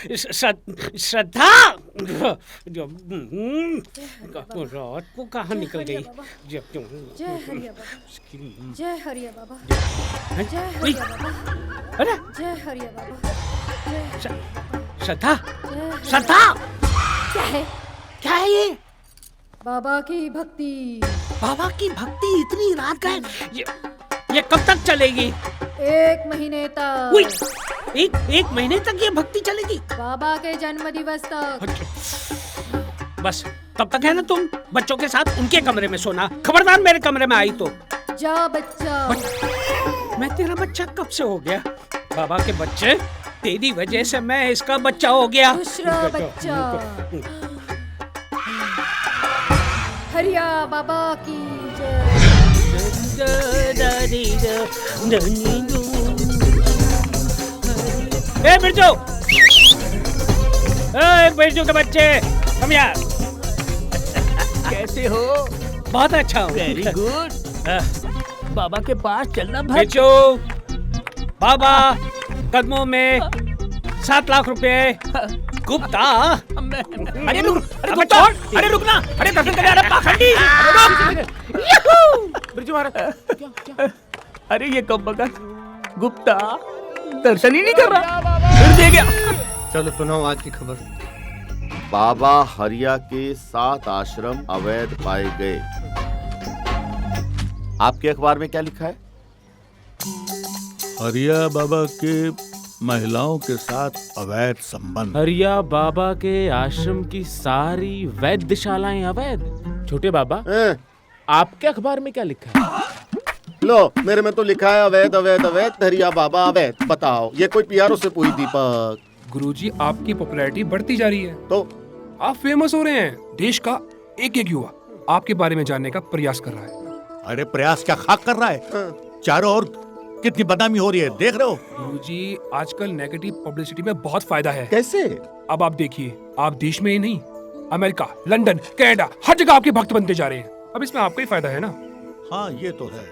श्रद्धा रात को कहाँ निकल गई? जय हरिया बाबा। जय हरिया बाबा। जय हरिया बाबा। अरे जय हरिया बाबा। श्रद्धा, श्रद्धा क्या है? क्या है ये? बाबा की भक्ति। बाबा की भक्ति इतनी रात का है? ये कब तक चलेगी? 1 महीने तक। एक महीने तक ये भक्ति चलेगी? बाबा के जन्म दिवस तक। बस तब तक है ना तुम बच्चों के साथ उनके कमरे में सोना। खबरदार मेरे कमरे में आई तो। जा बच्चा। मैं तेरा बच्चा कब से हो गया? बाबा के बच्चे? तेरी वजह से मैं इसका बच्चा हो गया। दूसरा बच्चा। हरिया बाबा की जय। ए बिरजू, बिरजू के बच्चे हम यार। कैसे हो? बहुत अच्छा हूँ। Very good. बाबा के पास चलना भाई। बिरजू, बाबा कदमों में 7 लाख रुपए। गुप्ता, अरे रुक, अरे छोड़, अरे रुकना, अरे दर्शन कर यार पाखंडी। बिरजू महाराज। अरे ये कब बगा गुप्ता दर्शन ही नहीं कर रहा, फिर दे गया। चलो सुनाओ आज की खबर। बाबा हरिया के 7 आश्रम अवैध पाए गए। आपके अखबार में क्या लिखा है? हरिया बाबा के महिलाओं के साथ अवैध संबंध। हरिया बाबा के आश्रम की सारी वैद्यशालाएं अवैध। छोटे बाबा, आपके अखबार में क्या लिखा है? लो, मेरे में तो लिखा है अवैध अवैध अवैध, हरिया बाबा अवैध। बताओ, ये कोई पीआरओ से पूरी दीपक? गुरुजी, आपकी पॉपुलैरिटी बढ़ती जा रही है। तो आप फेमस हो रहे हैं। देश का एक युवा आपके बारे में जानने का प्रयास कर रहा है। अरे प्रयास क्या खाक कर रहा है? चारों ओर कितनी बदनामी हो रही है, देख रहे हो? गुरुजी, आजकल नेगेटिव पब्लिसिटी में बहुत फायदा है। कैसे? अब आप देखिए, आप देश में ही नहीं, अमेरिका, लंदन, कनाडा, हर जगह आपके भक्त बनते जा रहे हैं। अब इसमें आपका ही फायदा है ना। हाँ, ये तो है।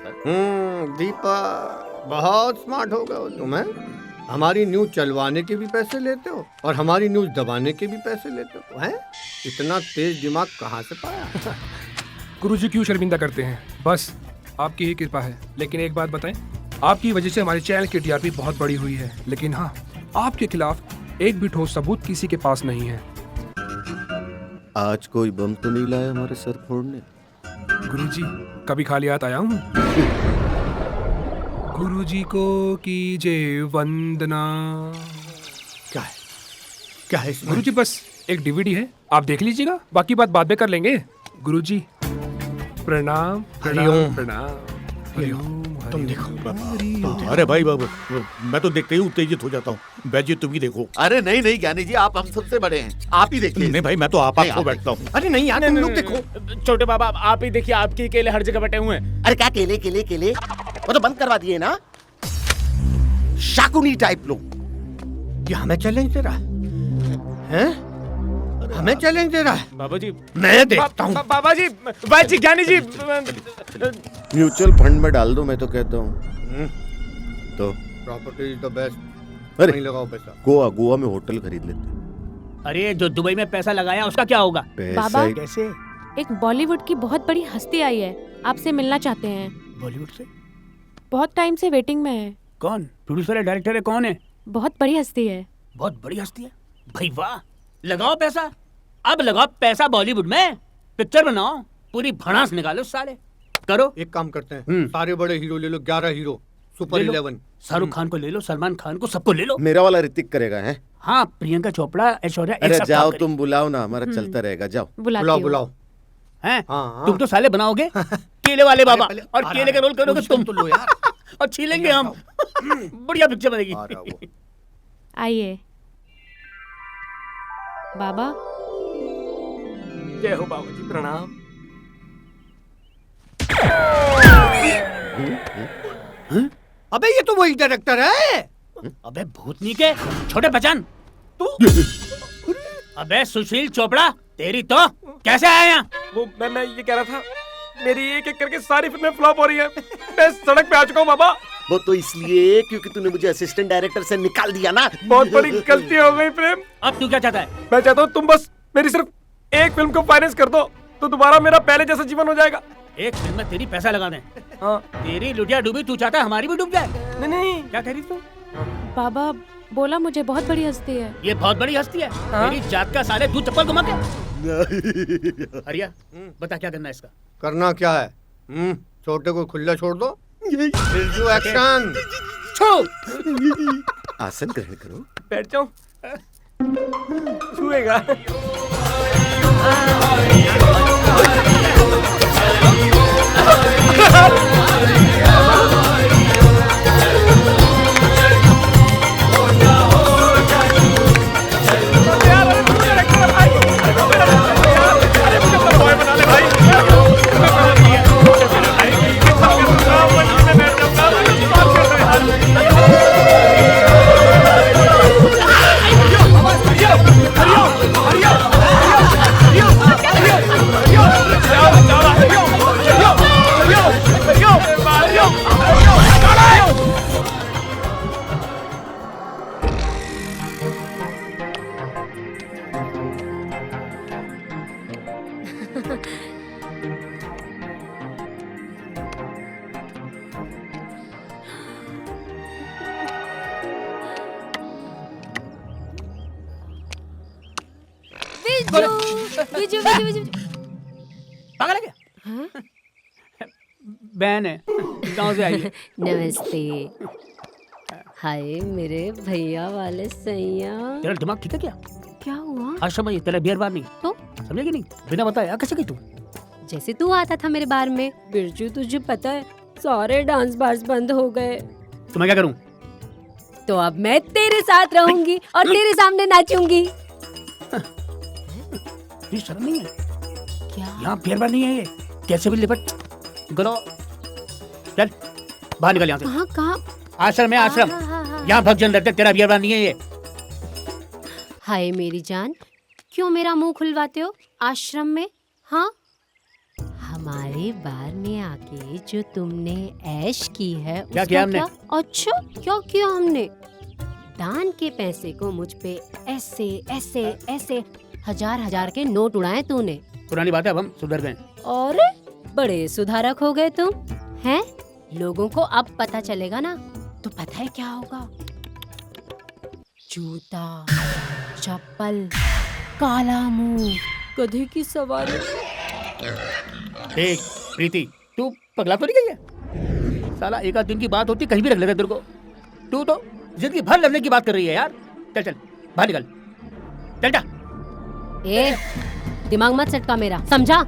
दीपक बहुत स्मार्ट हो गए हो तुम। हमारी न्यूज चलवाने के भी पैसे लेते हो और हमारी न्यूज दबाने के भी पैसे लेते हो। हैं? इतना तेज दिमाग कहाँ से पाया? गुरुजी क्यों शर्मिंदा करते हैं? बस आपकी ही कृपा है। लेकिन एक बात बताएं, आपकी वजह से हमारे चैनल की टीआरपी बहुत बड़ी हुई है। लेकिन हाँ, आपके खिलाफ एक भी ठोस सबूत किसी के पास नहीं है। आज कोई बम तो नहीं लाया हमारे सर फोड़ने? गुरुजी, कभी खाली हाथ आया हूँ? गुरुजी को कीजिए वंदना। क्या है? क्या है? गुरुजी, बस एक डीवीडी है, आप देख लीजिएगा, बाकी बात बाद में कर लेंगे। गुरुजी प्रणाम। हरिओम। प्रणाम। हरिओम। तुम देखो। अरे भाई बाबू, मैं तो देखते ही उत्तेजित हो जाता हूँ। बैजी तुम ही देखो। अरे नहीं नहीं ज्ञानी जी, आप हम सबसे बड़े हैं, आप ही देखिए। नहीं भाई, मैं तो आप खो बैठता हूँ। अरे नहीं यार, तुम लोग देखो। छोटे बाबा आप ही देखिए, आपके केले हर जगह बटे हुए हैं। अरे क्या केले केले केले, वो तो बंद करवा दिए ना। शाकुनी टाइप लोग। ये हमें चैलेंज दे रहा है? हमें चैलेंज दे रहा है? बाबा जी मैं देखता हूँ। बाबा जी, भाई जी, ज्ञानी जी। म्यूचुअल फंड में डाल दो, मैं तो कहता हूँ। तो प्रॉपर्टी इज द बेस्ट। अरे नहीं लगाओ पैसा। गोवा में होटल खरीद लेते। अरे जो दुबई में पैसा लगाया उसका क्या होगा? बाबा कैसे? एक बॉलीवुड की बहुत बड़ी हस्ती आई है, आपसे मिलना चाहते हैं। बॉलीवुड से? बहुत टाइम से वेटिंग में है। कौन? प्रोड्यूसर है, डायरेक्टर है, कौन है? बहुत बड़ी हस्ती है। बहुत बड़ी हस्ती है? भाई वाह, लगाओ पैसा। अब लगाओ पैसा बॉलीवुड में, पिक्चर बनाओ, पूरी भड़ास निकालो सारे। करो। एक काम करते हैं, सारे बड़े हीरो ले लो, 11 हीरो, सुपर 11। शाहरुख खान को ले लो, सलमान खान को, सबको ले लो। मेरा वाला ऋतिक करेगा है? हाँ, प्रियंका चोपड़ा, ऐश्वर्या। अरे जाओ, तुम बुलाओ ना, हमारा चलता रहेगा। जाओ बुलाओ। हैं? तुम तो साले बनाओगे केले वाले बाबा, और केले का रोल करोगे तुम। तो लो यार। और छीलेंगे हम। बढ़िया पिक्चर बनेगी। आइए बाबा। जय हो बाबा जी, प्रणाम। अबे ये तो वही डायरेक्टर है। अबे भूतनी के छोटे पहचान तू। अबे सुशील चोपड़ा, तेरी तो कैसे आया यहाँ? वो मैं ये कह रहा था, मेरी एक एक करके सारी फिल्में फ्लॉप हो रही है। मैं सड़क पे आ चुका हूँ बाबा। वो तो इसलिए क्योंकि तूने मुझे असिस्टेंट डायरेक्टर से निकाल दिया ना। बहुत बड़ी गलती हो गई प्रेम। अब तू क्या चाहता है? मैं चाहता हूँ तुम बस मेरी सिर्फ एक फिल्म को फाइनेंस कर दो, तो दोबारा मेरा पहले जैसा जीवन हो जाएगा। एक फिल्म में तेरी पैसा लगा दें। हाँ। तेरी लुटिया डूबी, तू चाहता है हमारी भी डूब जाए? नहीं। क्या कह रही तू? बाबा बोला मुझे बहुत बड़ी हस्ती है। ये बहुत बड़ी हस्ती है। तेरी जात का साले तू चप्पल घुमा के। हरिया, बता क्या करना है इसका? करना क्या है? छोटे को खुला छोड़ दो। बिरजू एक्शन। आसन ग्रहण करो। बैठ जाओ। छुएगा। बिजू, बिजू, बिजू। पागल है क्या? बहन है, गांव से आई है। नमस्ते। हाय मेरे भैया वाले सैया। तेरा दिमाग ठीक है क्या? क्या हुआ? आश्रम में तेरा बियर बार नहीं तो समझेगी नहीं, बिना बताया कैसे गई तू? जैसे तू आता था मेरे बार में। बिरजू तुझे पता है सारे डांस बार्स बंद हो गए। तो मैं क्या करूं? तो अब मैं तेरे साथ रहूंगी और तेरे सामने नाचूंगी। ये शर्म नहीं है क्या? यहाँ बियर बार नहीं है ये। कैसे भी लिपट गलो। चल बाहर निकल यहाँ से। कहाँ कहाँ? आश्रम है आश्रम। यहाँ भक्तजन रहते, तेरा बियर बार नहीं है ये। हाय मेरी जान, क्यों मेरा मुंह खुलवाते हो आश्रम में? हाँ, हमारे बार में आके जो तुमने ऐश की है क्या किया हमने? अच्छा क्या किया हमने? दान के पैसे को मुझ पे ऐसे ऐसे ऐसे हजार हजार के नोट उड़ाए तूने। पुरानी बात है, अब हम सुधर गए। और बड़े सुधारक हो गए तुम हैं? लोगों को अब पता चलेगा ना तो पता है क्या होगा? जूता, चप्पल, काला मुंह, गधे की सवारी। देख प्रीति, तू पगला तो नहीं गई है? साला एक आध दिन की बात होती कहीं भी रख लेते तेरे को। तू तो जिंदगी भर लड़ने की बात कर रही है यार। चल चल बाहर निकल, चल जा। ए, दिमाग मत सटका मेरा, समझा?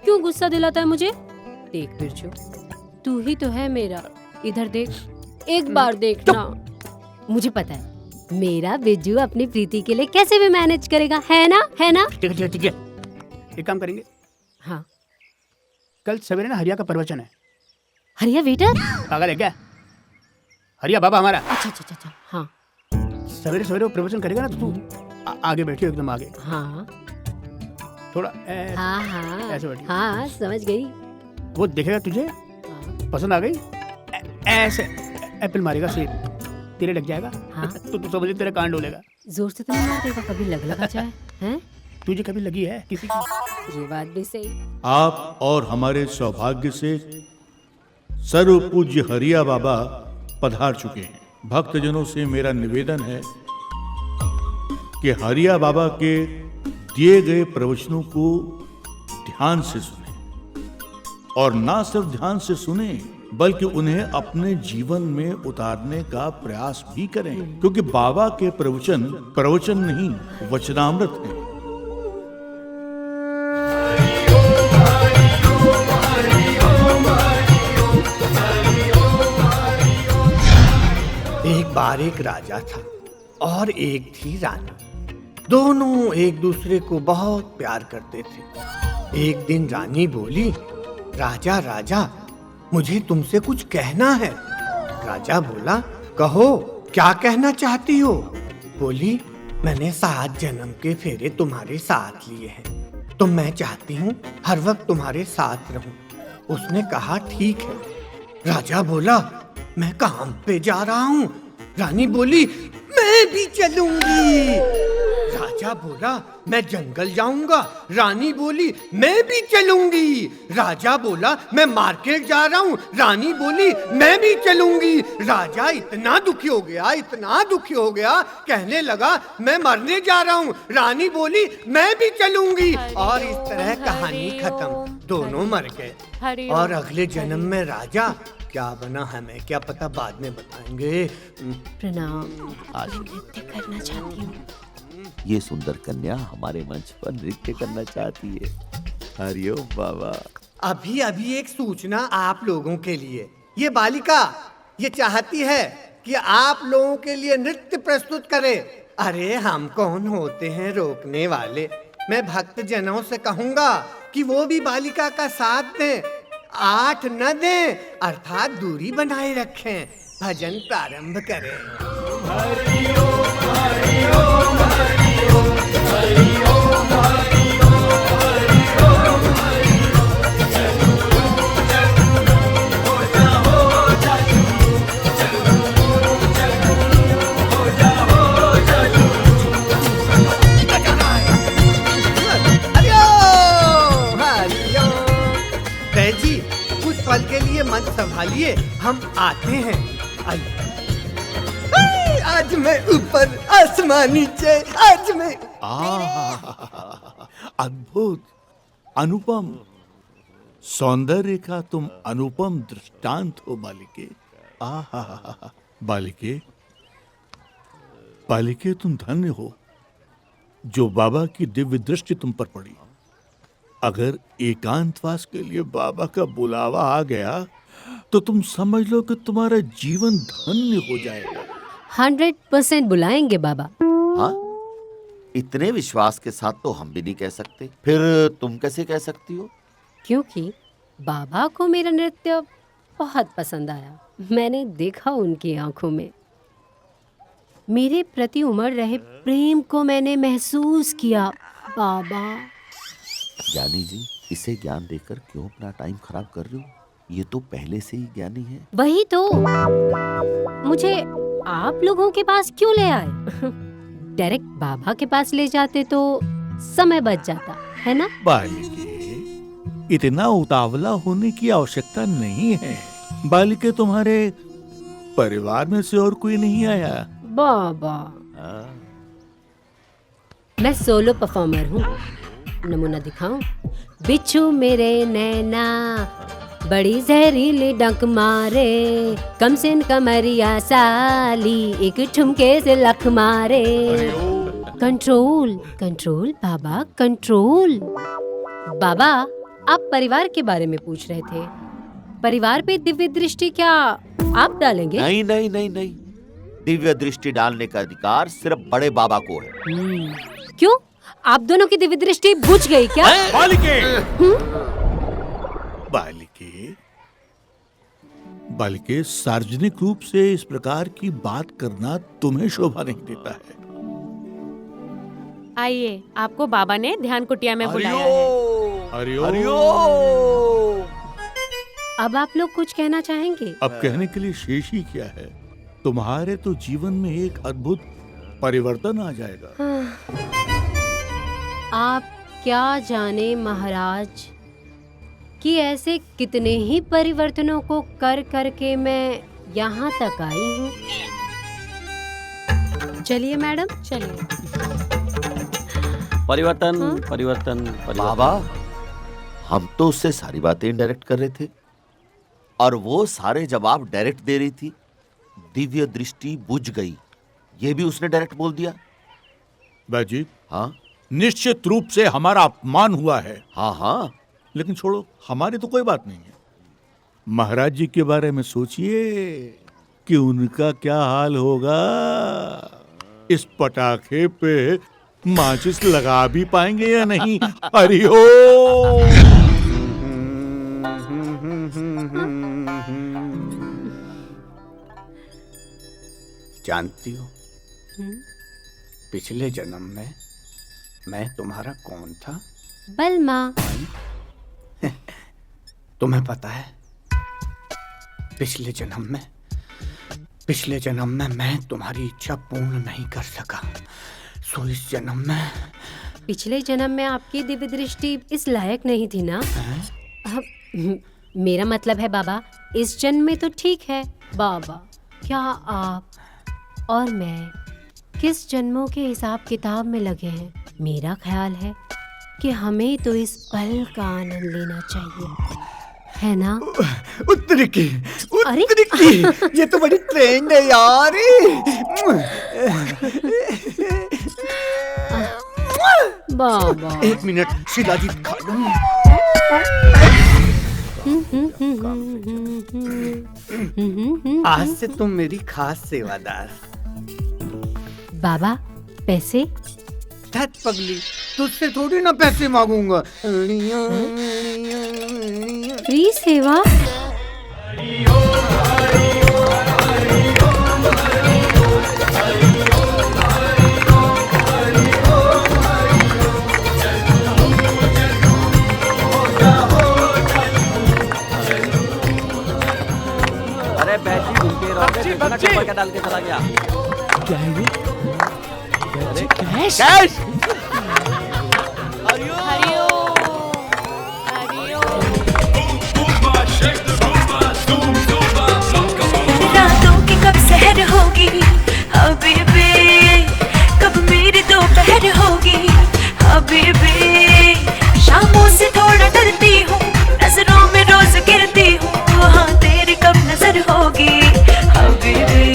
क्यों गुस्सा दिलाता है मुझे? देख बिरजू, तू ही तो है मेरा। इधर देख, एक बार देखना। मुझे पता है मेरा बिरजू अपनी प्रीति के लिए कैसे भी मैनेज करेगा, है ना? है ना? ठीक है ठीक है, एक काम करेंगे। हाँ, कल सवेरे ना हरिया का प्रवचन है। हरिया वेटर? पागल है क्या? हरिया बाबा हमारा। अच्छा अच्छा अच्छा, हाँ। सवेरे सवेरे वो प्रवचन करेगा ना, तो तू आगे बैठियो, एकदम आगे। हाँ थोड़ा हाँ हाँ ऐसे बैठियो। हाँ, समझ गई। वो देखेगा तुझे, पसंद आ गई, ऐसे एप्पल मारेगा, सेब तेरे लग जाएगा। हाँ। तू समझ, तेरा कान डोलेगा। जोर से तो नहीं मारेगा, कभी लगा जाए, हैं? तुझे कभी लगी है किसी की? ये बात भी सही। आप और हमारे सौभाग्य से सर्व पूज्य हरिया बाबा पधार चुके हैं। भक्तजनों से मेरा निवेदन है कि हरिया बाबा के दिए गए प्रवचनों को ध्यान से सुने, और ना सिर्फ ध्यान से सुने बल्कि उन्हें अपने जीवन में उतारने का प्रयास भी करें, क्योंकि बाबा के प्रवचन नहीं, वचनामृत है। एक बार एक राजा था और एक थी रानी। दोनों एक दूसरे को बहुत प्यार करते थे। एक दिन रानी बोली, राजा राजा, मुझे तुमसे कुछ कहना है। राजा बोला, कहो, क्या कहना चाहती हो? बोली, मैंने 7 जन्म के फेरे तुम्हारे साथ लिए हैं, तो मैं चाहती हूँ हर वक्त तुम्हारे साथ रहूं। उसने कहा, ठीक है। राजा बोला, मैं काम पे जा रहा हूँ। रानी बोली, मैं भी चलूंगी। राजा बोला, मैं जंगल जाऊंगा। रानी बोली, मैं भी चलूंगी। राजा बोला, मैं मार्केट जा रहा हूँ। रानी बोली, मैं भी चलूंगी। राजा इतना दुखी हो गया, कहने लगा, मैं मरने जा रहा हूँ। रानी बोली, मैं भी चलूंगी। और इस तरह कहानी खत्म। दोनों मर गए। और अगले जन्म में राजा क्या बना हमें क्या पता, बाद में बताएंगे। प्रणाम। आज नृत्य करना चाहती हूँ। ये सुंदर कन्या हमारे मंच पर नृत्य करना चाहती है। हरिओम बाबा। अभी अभी एक सूचना आप लोगों के लिए। ये बालिका ये चाहती है कि आप लोगों के लिए नृत्य प्रस्तुत करे। अरे हम कौन होते हैं रोकने वाले। मैं भक्त जनों से कहूंगा कि वो भी बालिका का साथ दें, 8 न दें, अर्थात दूरी बनाए रखें। भजन प्रारंभ करें। हरिओम हरिओम हरिओम हरिओम जी, कुछ पल के लिए मन संभालिए, हम आते हैं। आज मैं ऊपर, आसमान नीचे, आज मैं। अद्भुत, अनुपम सौंदर्य का तुम अनुपम दृष्टांत हो बालिके। बालिके तुम धन्य हो जो बाबा की दिव्य दृष्टि तुम पर पड़ी। अगर एकांतवास के लिए बाबा का बुलावा आ गया तो तुम समझ लो कि तुम्हारा जीवन धन्य हो जाएगा। 100% बुलाएंगे बाबा। हाँ, इतने विश्वास के साथ तो हम भी नहीं कह सकते। फिर तुम कैसे कह सकती हो? क्योंकि बाबा को मेरा नृत्य बहुत पसंद आया। मैंने देखा उनकी आंखों में मेरे प्रति उमड़ रहे प्रेम को मैंने महसूस किया। बाबा। ज्ञानी जी, इसे ज्ञान देकर क्यों अपना टाइम खराब कर रहे हो? ये तो पहले से ही ज्ञानी है। वही तो, मुझे आप लोगों के पास क्यों ले आए? डायरेक्ट बाबा के पास ले जाते तो समय बच जाता, है ना? बालिके, इतना उतावला होने की आवश्यकता नहीं है। बालिके, तुम्हारे परिवार में से और कोई नहीं आया? बाबा, मैं सोलो परफॉर्मर हूँ। नमूना दिखाऊं? बिच्छू मेरे नैना बड़ी जहरीली डंक मारे, कम सिन कमरिया साली एक ठुमके से लख मारे। कंट्रोल कंट्रोल बाबा, कंट्रोल। बाबा, आप परिवार के बारे में पूछ रहे थे। परिवार पे दिव्य दृष्टि क्या आप डालेंगे? नहीं नहीं नहीं नहीं, दिव्य दृष्टि डालने का अधिकार सिर्फ बड़े बाबा को है। क्यों? आप दोनों की दिव्य दृष्टि बुझ गई क्या? बालिके! बालिके, सार्वजनिक रूप से इस प्रकार की बात करना तुम्हें शोभा नहीं देता है। आइए, आपको बाबा ने ध्यान कुटिया में बुलाया है। अब आप लोग कुछ कहना चाहेंगे? अब कहने के लिए शेष ही क्या है। तुम्हारे तो जीवन में एक अद्भुत परिवर्तन आ जाएगा। आप क्या जाने महाराज कि ऐसे कितने ही परिवर्तनों को कर करके मैं यहाँ तक आई हूँ। चलिए मैडम, चलिए। परिवर्तन, परिवर्तन, परिवर्तन। बाबा, हम तो उससे सारी बातें डायरेक्ट कर रहे थे और वो सारे जवाब डायरेक्ट दे रही थी। दिव्य दृष्टि बुझ गई, ये भी उसने डायरेक्ट बोल दिया। बाजी, हाँ, निश्चित रूप से हमारा अपमान हुआ है। हाँ हाँ, लेकिन छोड़ो, हमारी तो कोई बात नहीं है। महाराज जी के बारे में सोचिए कि उनका क्या हाल होगा। इस पटाखे पे माचिस लगा भी पाएंगे या नहीं? हरिओम। जानती हो, पिछले जन्म में मैं तुम्हारा कौन था? बलमा। तुम्हें पता है, पिछले जन्म में मैं तुम्हारी इच्छा पूर्ण नहीं कर सका। सो इस जन्म में, पिछले जन्म में आपकी दिव्य दृष्टि इस लायक नहीं थी ना? मेरा मतलब है बाबा, इस जन्म में तो ठीक है। बाबा, क्या आप और मैं किस जन्मों के हिसाब किताब में लगे हैं? मेरा ख्याल है कि हमें तो इस पल का आनंद लेना चाहिए, है ना? उत्तरी, ये तो बड़ी ट्रेंड है यार। बाबा, 1 मिनट, शिलाजीत खा लूं। आज से तुम मेरी खास सेवादार। बाबा, पैसे? धत पगली, तुझसे थोड़ी ना पैसे मांगूंगा। फ्री सेवा? अरे बैठी घूमते रहोगे, देखना कपड़ा क्या डाल के चला गया। क्या है ये? कैश। रातों की कब सहर होगी हबीबी, कब मेरी दोपहर होगी हबीबी। शामों से थोड़ा डरती हूँ, नजरों में रोज गिरती हूँ, हाँ तेरी कब नजर होगी हबीबी।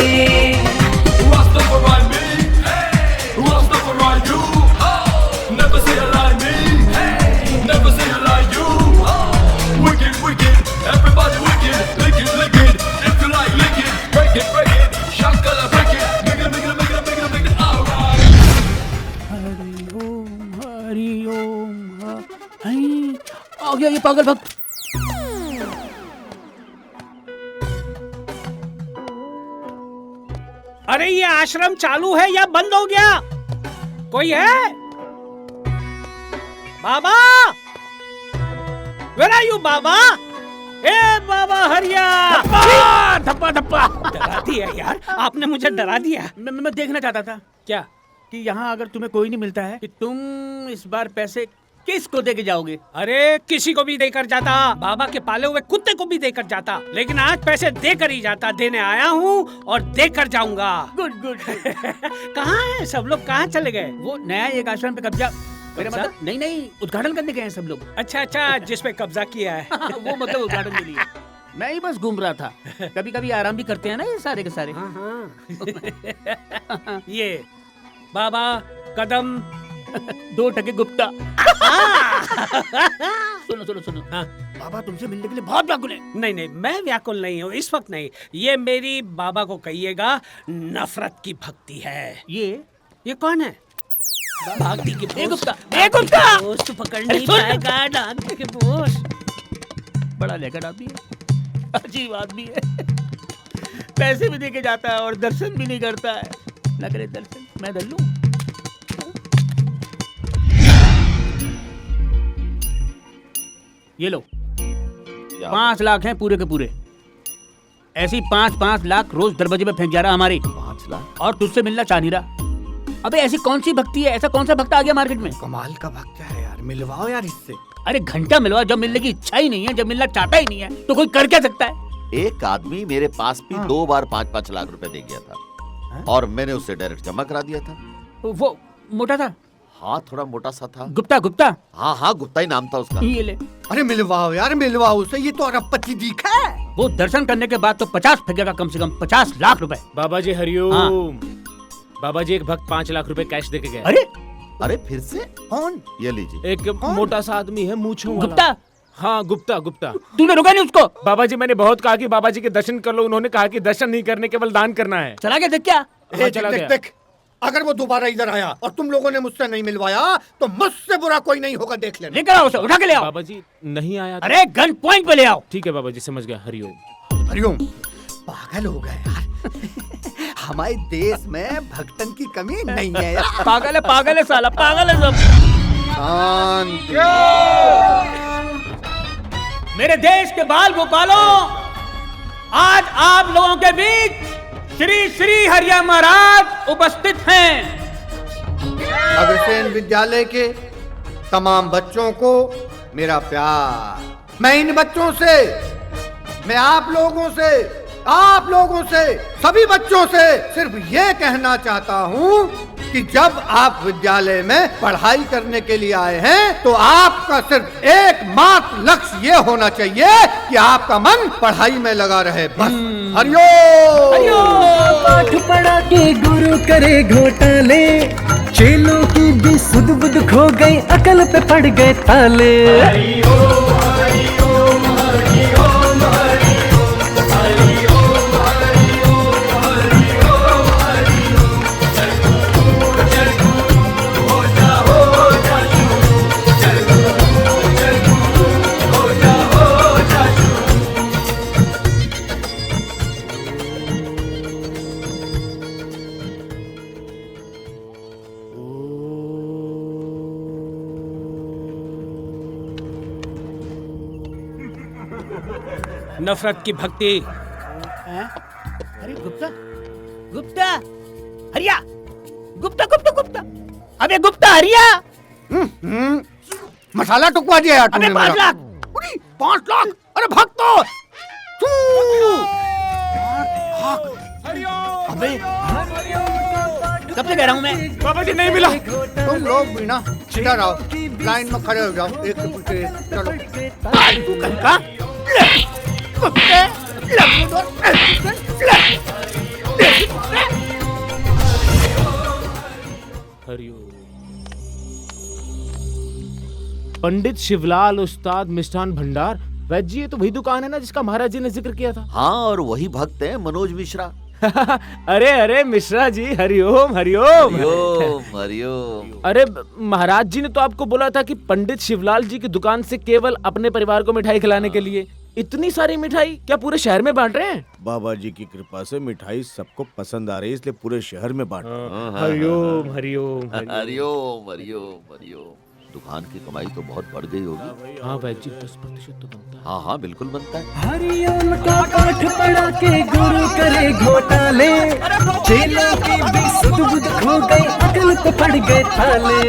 आ गया ये पागल भक्त। अरे ये आश्रम चालू है या बंद हो गया? कोई है? बाबा, Where are you, बाबा? ए बाबा हरिया! धप्पा धप्पा डरा दिया यार, आपने मुझे डरा दिया। मैं देखना चाहता था क्या कि यहाँ अगर तुम्हें कोई नहीं मिलता है कि तुम इस बार पैसे किसको देके जाओगे? अरे किसी को भी देकर जाता, बाबा के पाले हुए कुत्ते को भी देकर जाता, लेकिन आज पैसे देकर ही जाता। देने आया हूँ और देकर जाऊंगा। Good good. कहाँ है सब लोग? कहाँ चले गए? वो नया एक आश्रम पे कब्जा, मेरा मतलब नहीं, उद्घाटन करने गए हैं सब लोग। अच्छा, जिस पे कब्जा किया है वो मतलब उद्घाटन के लिए। मैं ही बस घूम रहा था। कभी कभी आराम भी करते हैं ना ये सारे के सारे। ये बाबा कदम 2 टके गुप्ता। सुनो हाँ, बाबा तुमसे मिलने के लिए बहुत व्याकुल है। नहीं नहीं, मैं व्याकुल नहीं हूँ इस वक्त नहीं। ये मेरी बाबा को कहिएगा नफरत की भक्ति है। ये कौन है? भागती की पोस्ट पकड़ नहीं पाएगा डांगते के पोस्ट। बड़ा लेकर आदमी है, अजीब आदमी है। पैसे भी देके जाता है और दर्शन भी नहीं करता है। ना करे दर्शन, मैं धर लूं। ये लो 5 लाख हैं पूरे के पूरे। ऐसी 5-5 लाख रोज दरवाजे पे फेंक जा रहा हमारे। 5 लाख और तुझसे मिलना चाह नहीं रहा। अबे ऐसी कौन सी भक्ति है, ऐसा कौन सा भक्त आ गया मार्केट में? कमाल का भक्त है यार, मिलवाओ यार इससे। अरे घंटा मिलवा, जब मिलने की इच्छा ही नहीं है, जब मिलना चाहता ही नहीं है तो कोई कर क्या सकता है? एक आदमी मेरे पास भी 2 बार 5-5 लाख रुपए दे गया था और मैंने उसे डायरेक्ट जमा करा दिया था। वो मोटा था? हाँ थोड़ा मोटा सा था। गुप्ता? हाँ गुप्ता ही नाम था उसका। ये ले। अरे मिलवाओ यार, मिलवाओ उसे, ये तो अरबपति दिखा है। वो दर्शन करने के बाद तो 50 फेंकेगा, कम से कम 50 लाख रुपए। बाबा जी हरिओम। बाबा जी एक भक्त 5 लाख रुपए कैश देके गया। अरे फिर से कौन? ये लीजिए। एक मोटा सा आदमी है मूंछों वाला। गुप्ता? हाँ गुप्ता। तूने रोका नहीं उसको? बाबा जी मैंने बहुत कहा कि बाबा जी के दर्शन कर लो, उन्होंने कहा कि दर्शन नहीं करने केवल दान करना है। चला गया देख क्या? चला गया। देख, अगर वो दोबारा इधर आया और तुम लोगों ने मुझसे नहीं मिलवाया तो मुझसे बुरा कोई नहीं होगा, देख लेना। लेकर आओ उसे, उठा के ले आओ। बाबा जी नहीं आया। अरे गन पॉइंट पे ले आओ। ठीक है बाबा जी, समझ गया। हरिओम। हरिओम। पागल हो गए यार। हमारे देश में भक्तन की कमी नहीं है यार। पागल है साला, पागल है सब। शांति। मेरे देश के बाल गोपालों, आज आप लोगों के बीच श्री श्री हरिया महाराज उपस्थित हैं। अग्रसेन विद्यालय के तमाम बच्चों को मेरा प्यार। मैं इन बच्चों से, मैं आप लोगों से, सभी बच्चों से सिर्फ ये कहना चाहता हूँ कि जब आप विद्यालय में पढ़ाई करने के लिए आए हैं तो आपका सिर्फ एकमात्र लक्ष्य ये होना चाहिए कि आपका मन पढ़ाई में लगा रहे, बस। हरिओम। पाठ पढ़ा के गुरु करे घोटाले, चेलों की भी सुध बुध खो गई, अकल पे पड़ गए ताले। नफरत की भक्ति। अरे गुप्ता हरिया, गुप्ता। अबे गुप्ता हरिया। मसाला टुकवा दिया यार तुमने। 5 लाख। 5 लाख। अरे भक्तो। अबे कब से कह रहा हूँ मैं? बाबा जी नहीं मिला। तुम लोग भी ना इधर आओ, लाइन में खड़े हो जाओ, एक के पीछे एक। चलो। तू कहीं पंडित शिवलाल उस्ताद मिष्ठान भंडार। वैद्य जी ये तो वही दुकान है ना जिसका महाराज जी ने जिक्र किया था। हाँ और वही भक्त है मनोज मिश्रा। अरे मिश्रा जी हरिओम। अरे महाराज जी ने तो आपको बोला था कि पंडित शिवलाल जी की दुकान से केवल अपने परिवार को मिठाई खिलाने के लिए। इतनी सारी मिठाई क्या पूरे शहर में बांट रहे हैं? बाबा जी की कृपा से मिठाई सबको पसंद आ रही है, इसलिए पूरे शहर में बांट रहे हैं। हरिओम। दुकान की कमाई तो बहुत बढ़ गई होगी। हाँ वैद्य जी 10% तो बनता है। हाँ बिल्कुल बनता है। हरिओम का पाठ पढ़ा के गुरु करे घोटाले, चेलों की भी सुध बुध खो गई, अकल पे पड़ गए ताले।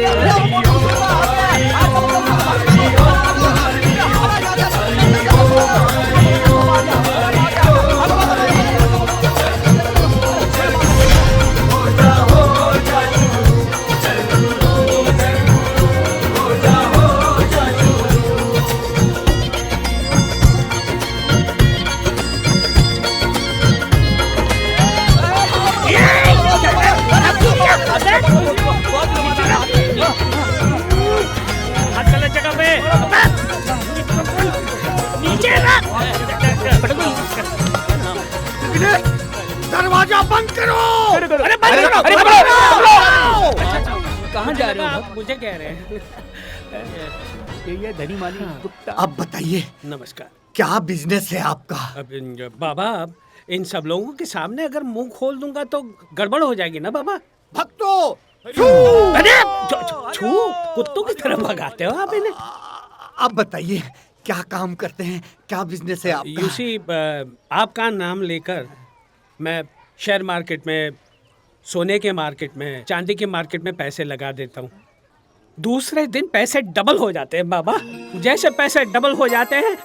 अरे कहाँ जा रहे हो? आप मुझे कह रहे हैं? ये धनी माली गुप्ता। अब बताइए, नमस्कार। क्या बिजनेस है आपका? अब बाबा, अब इन सब लोगों के सामने अगर मुंह खोल दूंगा तो गड़बड़ हो जाएगी ना बाबा। भक्तों, अरे छू, कुत्तों की तरह भगाते हो आप इन्हें। अब बताइए, क्या काम करते हैं, क्या बिजनेस है आपका? यूसी, आपका नाम लेकर मैं शेयर मार्केट में, सोने के मार्केट में, चांदी के मार्केट में पैसे लगा देता हूँ। दूसरे दिन पैसे डबल हो जाते हैं बाबा। जैसे पैसे डबल हो जाते हैं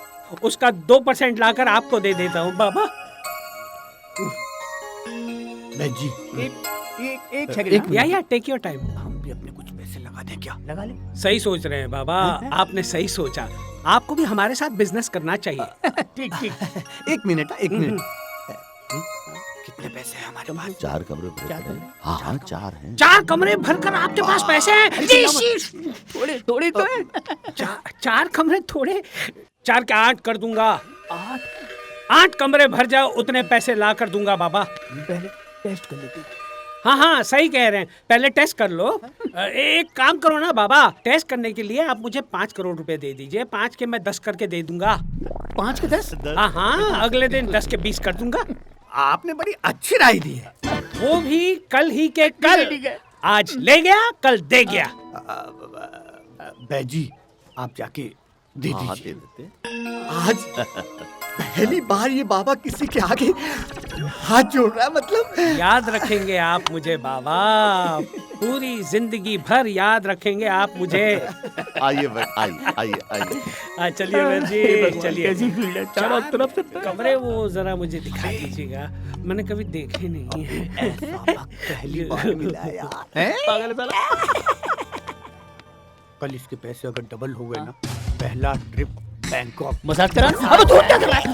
उसका 2% लाकर आपको दे देता हूँ बाबा। जी एक सेकंड। या टेक योर टाइम। हम भी अपने कुछ पैसे लगा दें क्या? लगा ले। सही सोच रहे हैं बाबा, आपने सही सोचा। आपको भी हमारे साथ बिजनेस करना चाहिए। ठीक ठीक। एक मिनट। कितने पैसे हैं हमारे पास? 4 कमरे भरे पड़े हैं। हाँ 4 हैं। 4 कमरे भरकर आपके पास पैसे हैं? थोड़े थोड़े तो है। 4 कमरे थोड़े? 4 के 8 कर दूंगा। 8 कमरे भर जाओ, उतने पैसे ला कर दूंगा बाबा। पहले टेस्ट कर लेते। हाँ सही कह रहे हैं, पहले टेस्ट कर लो। एक काम करो ना बाबा, टेस्ट करने के लिए आप मुझे 5 करोड़ रुपए दे दीजिए। 5 के मैं 10 करके दे दूंगा। 5 के 10? हाँ, अगले दिन 10 के 20 कर दूंगा। आपने बड़ी अच्छी राय दी है। वो भी कल ही के कल। आज ले गया, कल दे गया। बैजी, आप जाके दे हाँ, दीजिए। दे देते। आज पहली बार ये बाबा किसी के आगे हाथ जोड़ रहा है, मतलब। याद रखेंगे आप मुझे बाबा, पूरी जिंदगी भर याद रखेंगे आप मुझे। आइए आइए। चलिए बहन जी, चलिए। कैसी फील्ड है? चारों तरफ से कमरे वो जरा मुझे दिखा दीजिएगा, मैंने कभी देखे नहीं है। पहली बार मिला है यार। पागल साला। कल इसके पैसे अगर डबल हो गए ना, पहला ट्रिप बैंकॉक। मजाक करा? अब तू क्या कर रहा है?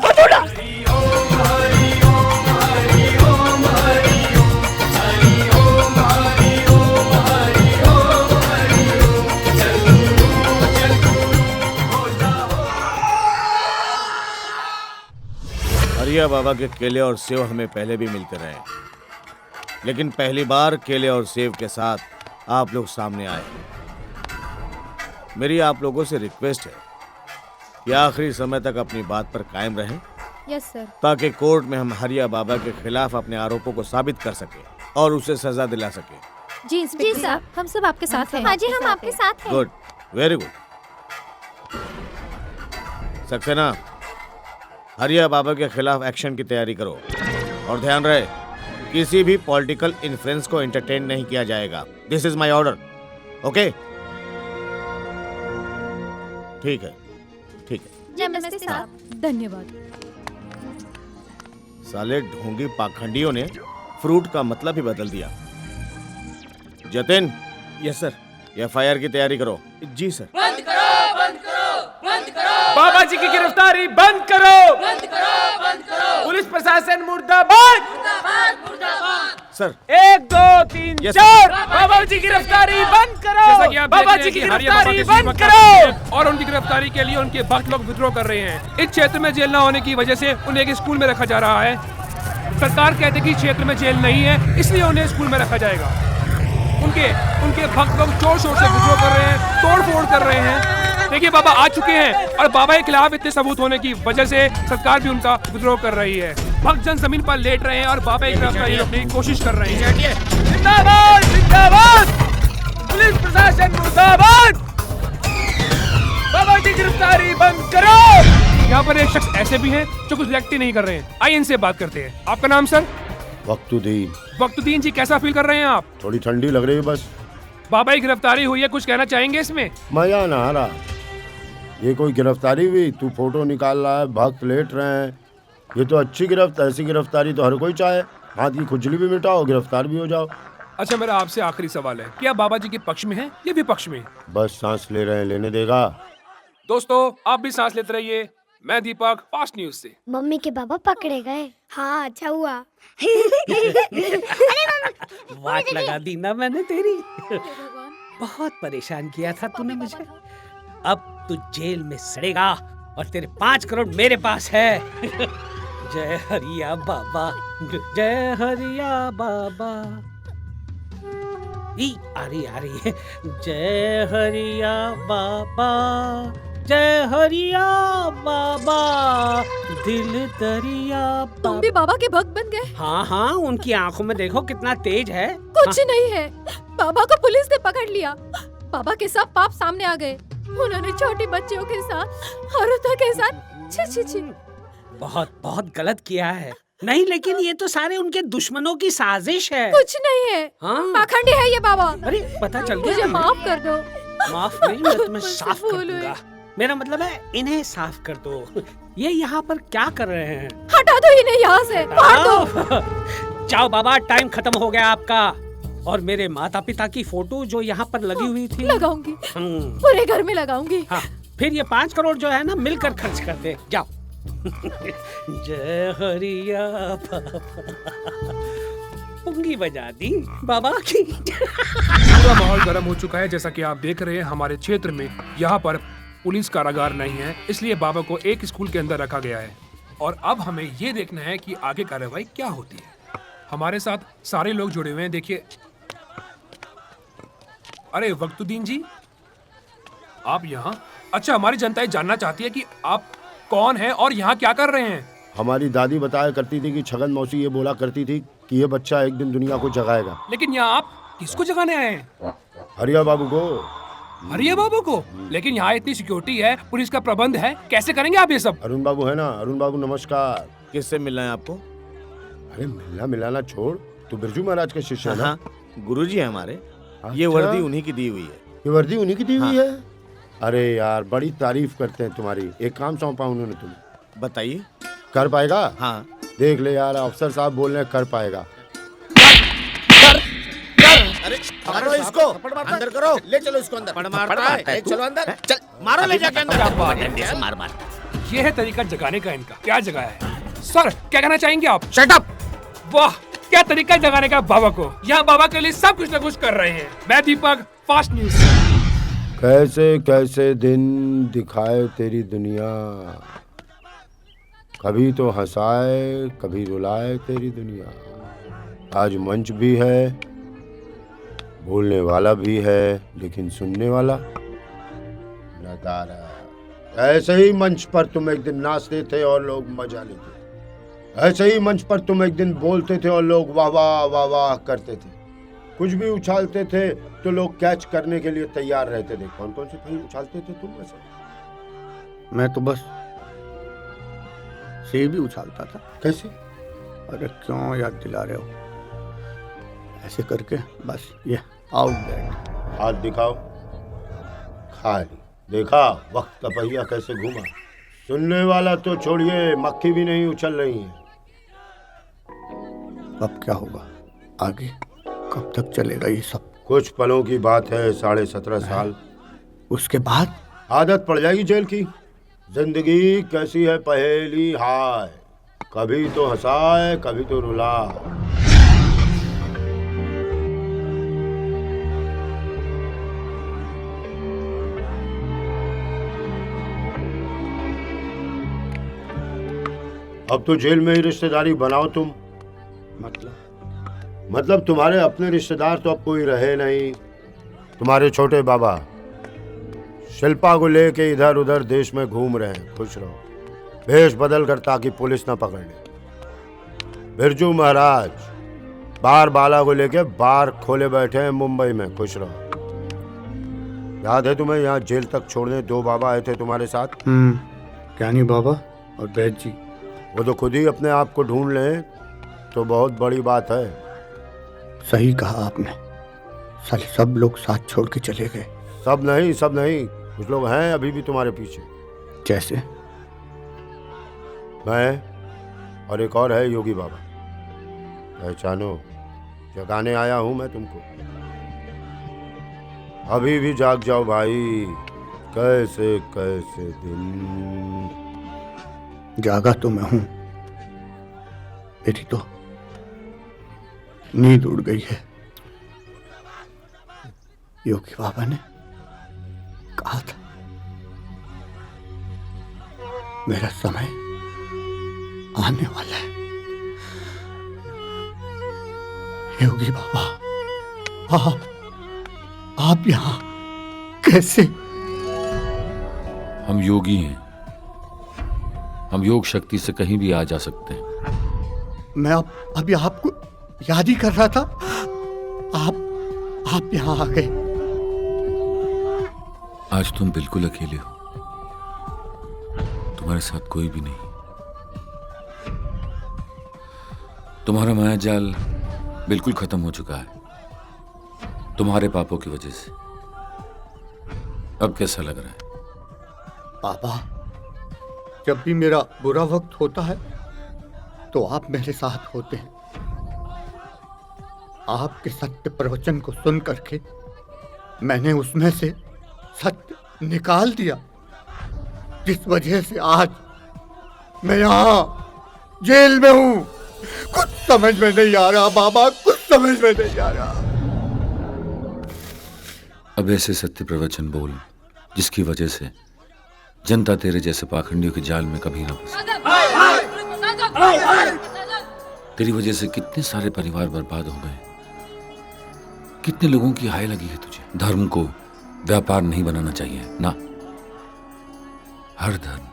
हरिया बाबा के केले और सेव हमें पहले भी मिलते रहे, लेकिन पहली बार केले और सेव के साथ आप लोग सामने आए। मेरी आप लोगों से रिक्वेस्ट है कि आखिरी समय तक अपनी बात पर कायम रहें, यस सर। ताकि कोर्ट में हम हरिया बाबा के खिलाफ अपने आरोपों को साबित कर सके और उसे सजा दिला सके। जी इंस्पेक्टर साहब, हम सब आपके साथ हैं। हाँ जी, हम आपके साथ हैं। Good, very good. सक्सेना, हरिया बाबा के खिलाफ एक्शन की तैयारी करो और ध्यान रहे किसी भी पॉलिटिकल इन्फ्लुएंस को एंटरटेन नहीं किया जाएगा। This is my order, okay? ठीक है। नमस्ते साहब। धन्यवाद। साले ढोंगी पाखंडियों ने फ्रूट का मतलब ही बदल दिया। जतिन, यस सर, एफआईआर की तैयारी करो। जी सर। बंद करो, बंद करो, बंद करो। बाबा जी की गिरफ्तारी बंद करो, बंद करो, बंद करो। पुलिस प्रशासन मुर्दाबाद, मुर्दाबाद, मुर्दाबाद। सर 1 2 3 4 बाबा जी की गिरफ्तारी बंद करो। जैसा कि आप बाबा जी की गिरफ्तारी बंद करो। और उनकी गिरफ्तारी के लिए उनके भक्त लोग विद्रोह कर रहे हैं। इस क्षेत्र में जेल न होने की वजह से उन्हें एक स्कूल में रखा जा रहा है। सरकार कहती है कि क्षेत्र में जेल नहीं है, इसलिए उन्हें स्कूल में रखा जाएगा। उनके भक्त लोग जोर शोर से विद्रोह कर रहे हैं, तोड़ फोड़ कर रहे हैं। देखिए बाबा आ चुके हैं और बाबा के खिलाफ इतने सबूत होने की वजह से सरकार भी उनका विद्रोह कर रही है। भक्त जन जमीन पर लेट रहे हैं और बाबा की गिरफ्तारी रोकने की कोशिश कर रहे हैं। जिंदाबाद, जिंदाबाद, पुलिस प्रशासन मुर्दाबाद। बाबा की गिरफ्तारी बंद करो। यहाँ पर एक शख्स ऐसे भी हैं जो कुछ रिएक्ट ही नहीं कर रहे हैं। आइए इनसे बात करते हैं। आपका नाम सर? वक्तुद्दीन। वक्तुद्दीन जी, कैसा फील कर रहे हैं आप? थोड़ी ठंडी लग रही है बस। बाबा की गिरफ्तारी हुई है, कुछ कहना चाहेंगे इसमें? मजा ना आ रहा। ये कोई गिरफ्तारी हुई? तू फोटो निकाल रहा है, भक्त लेट रहे हैं। ये तो अच्छी ऐसी गिरफ्तारी तो हर कोई चाहे। हाथ की खुजली भी मिटाओ, गिरफ्तार भी हो जाओ। अच्छा, मेरा आपसे आखिरी सवाल है, क्या बाबा जी के पक्ष में है या विपक्ष में? बस सांस ले रहे हैं, लेने देगा। दोस्तों, आप भी सांस लेते रहिए। मैं दीपक, फास्ट न्यूज से। मम्मी के बाबा पकड़े गए। हाँ, अच्छा हुआ। वाट लगा दी ना मैंने तेरी। बहुत परेशान किया था तूने मुझे। अब तू जेल में सड़ेगा और तेरे 5 करोड़ मेरे पास है। जय हरिया बाबा, जय हरिया बाबा। आ रही जय हरिया बाबा, जय हरिया बाबा, दिल दरिया तुम भी बाबा के भक्त बन गए? हाँ हाँ, उनकी आंखों में देखो कितना तेज है। कुछ नहीं है, बाबा को पुलिस ने पकड़ लिया। बाबा के सब पाप सामने आ गए। उन्होंने छोटी बच्चियों के साथ, औरतों के साथ छी छी छी। बहुत बहुत गलत किया है। नहीं, लेकिन ये तो सारे उनके दुश्मनों की साजिश है। कुछ नहीं है, पाखंडी है ये बाबा। अरे पता चल गया। मुझे माफ कर दो। माफ नहीं, मैं तुम्हें साफ कर दूंगा। मेरा मतलब है इन्हें साफ कर दो। ये यहाँ पर क्या कर रहे हैं? हटा दो इन्हें यहाँ से, मार दो। जाओ बाबा, टाइम खत्म हो गया आपका। और मेरे माता पिता की फोटो जो यहाँ पर लगी हुई थी, लगाऊंगी, पूरे घर में लगाऊंगी। हाँ, फिर ये 5 करोड़ जो है ना, मिलकर खर्च करते। जाओ। जय हरिया बाबा, पुंगी बजा दी बाबा की। पूरा माहौल गर्म हो चुका है। जैसा कि आप देख रहे हैं, हमारे क्षेत्र में यहाँ पर पुलिस कारागार नहीं है, इसलिए बाबा को एक स्कूल के अंदर रखा गया है। और अब हमें ये देखना है कि आगे कार्रवाई क्या होती है। हमारे साथ सारे लोग जुड़े हुए हैं। देखिए, अरे वक्तुद्दीन जी, आप यहाँ? अच्छा, हमारी जनता ये जानना चाहती है कि आप कौन हैं और यहाँ क्या कर रहे हैं? हमारी दादी बताया करती थी कि छगन मौसी ये बोला करती थी कि ये बच्चा एक दिन दुनिया को जगाएगा। लेकिन यहाँ आप किसको जगाने आए हैं? हरिया बाबू को। हरिया बाबू को? लेकिन यहाँ इतनी सिक्योरिटी है, पुलिस का प्रबंध है, कैसे करेंगे आप ये सब? अरुण बाबू है ना? अरुण बाबू नमस्कार। किससे मिलना है आपको? अरे मिलना मिलाना छोड़, तू बिरजू महाराज के शिष्य है ना? गुरुजी है हमारे। ये वर्दी उन्हीं की दी हुई है। ये वर्दी उन्हीं की दी हुई है? अरे यार, बड़ी तारीफ करते हैं तुम्हारी। एक काम सौंपा उन्होंने तुम्हें। बताइए। कर पाएगा? हाँ। देख ले यार, अफसर साहब बोल रहे हैं कर पाएगा। अरे मारो इसको, अंदर करो, ले चलो इसको अंदर। मारता है, चलो अंदर, चल मारो, ले जाके अंदर। मार मार। ये है तरीका जगाने का इनका। क्या जगाया है? सर, क्या कहना चाहेंगे आप? Shut up. वाह, क्या तरीका जगाने का बाबा को। यहाँ बाबा के लिए सब कुछ न कुछ कर रहे हैं। मैं दीपक, फास्ट न्यूज। कैसे कैसे दिन दिखाए तेरी दुनिया, कभी तो हंसाए कभी रुलाए तेरी दुनिया। आज मंच भी है, बोलने वाला भी है, लेकिन सुनने वाला नदारा। ऐसे ही मंच पर तुम एक दिन नाचते थे और लोग मजा लेते थे। ऐसे ही मंच पर तुम एक दिन बोलते थे और लोग वाह वाह वाह वाह करते थे। कुछ भी उछालते थे तो लोग कैच करने के लिए तैयार रहते थे। कौन कौन से फल उछालते थे तुम वैसे? मैं तो बस सेब भी उछालता था। कैसे? अरे क्यों याद दिला रहे हो? ऐसे करके बस ये आउट दैट। हाथ दिखाओ। खाली देखा वक्त का पहिया कैसे घूमा। सुनने वाला तो छोड़िए, मक्खी भी नहीं उछल रही है। अब क्या होगा आगे? कब तक चलेगा ये सब? कुछ पलों की बात है, 17.5 साल। उसके बाद आदत पड़ जाएगी जेल की। जिंदगी कैसी है पहेली, हाय, कभी तो हंसाए कभी तो रुला। अब तो जेल में ही रिश्तेदारी बनाओ तुम। मतलब तुम्हारे अपने रिश्तेदार तो अब कोई रहे नहीं। तुम्हारे छोटे बाबा शिल्पा को लेके इधर उधर देश में घूम रहे हैं। खुश रहो, भेष बदल कर, ताकि पुलिस ना पकड़ ले। बिरजू महाराज बार बाला को लेके बार खोले बैठे हैं मुंबई में। खुश रहो। याद है तुम्हें, यहाँ जेल तक छोड़ने 2 बाबा आए थे तुम्हारे साथ। ज्ञानी बाबा और वैद्य जी। वो तो खुद ही अपने आप को ढूंढ लें तो बहुत बड़ी बात है। सही कहा आपने। साले सब लोग साथ छोड़ के चले गए। सब नहीं, कुछ लोग हैं अभी भी तुम्हारे पीछे। जैसे? मैं और एक और है योगी बाबा। पहचानो, जगाने आया हूं मैं तुमको। अभी भी जाग जाओ भाई। कैसे कैसे दिन। जागा तो मैं हूं, मेरी तो नींद उड़ गई है। योगी बाबा ने कहा था मेरा समय आने वाला है। योगी बाबा आप यहाँ कैसे? हम योगी हैं, हम योग शक्ति से कहीं भी आ जा सकते हैं। मैं अभी आपको याद ही कर रहा था, आप यहाँ आ गए। आज तुम बिल्कुल अकेले हो, तुम्हारे साथ कोई भी नहीं। तुम्हारा माया जाल बिल्कुल खत्म हो चुका है, तुम्हारे पापों की वजह से। अब कैसा लग रहा है? पापा, जब भी मेरा बुरा वक्त होता है तो आप मेरे साथ होते हैं। आपके सत्य प्रवचन को सुन करके मैंने उसमें से सत्य निकाल दिया, जिस वजह से आज मैं यहाँ जेल में हूँ। कुछ समझ में नहीं आ रहा बाबा, कुछ समझ में नहीं आ रहा। अब ऐसे सत्य प्रवचन बोल जिसकी वजह से जनता तेरे जैसे पाखंडियों के जाल में कभी ना फंसे। तेरी वजह से कितने सारे परिवार बर्बाद हो गए, कितने लोगों की हाय लगी है तुझे। धर्म को व्यापार नहीं बनाना चाहिए ना। हर धर्म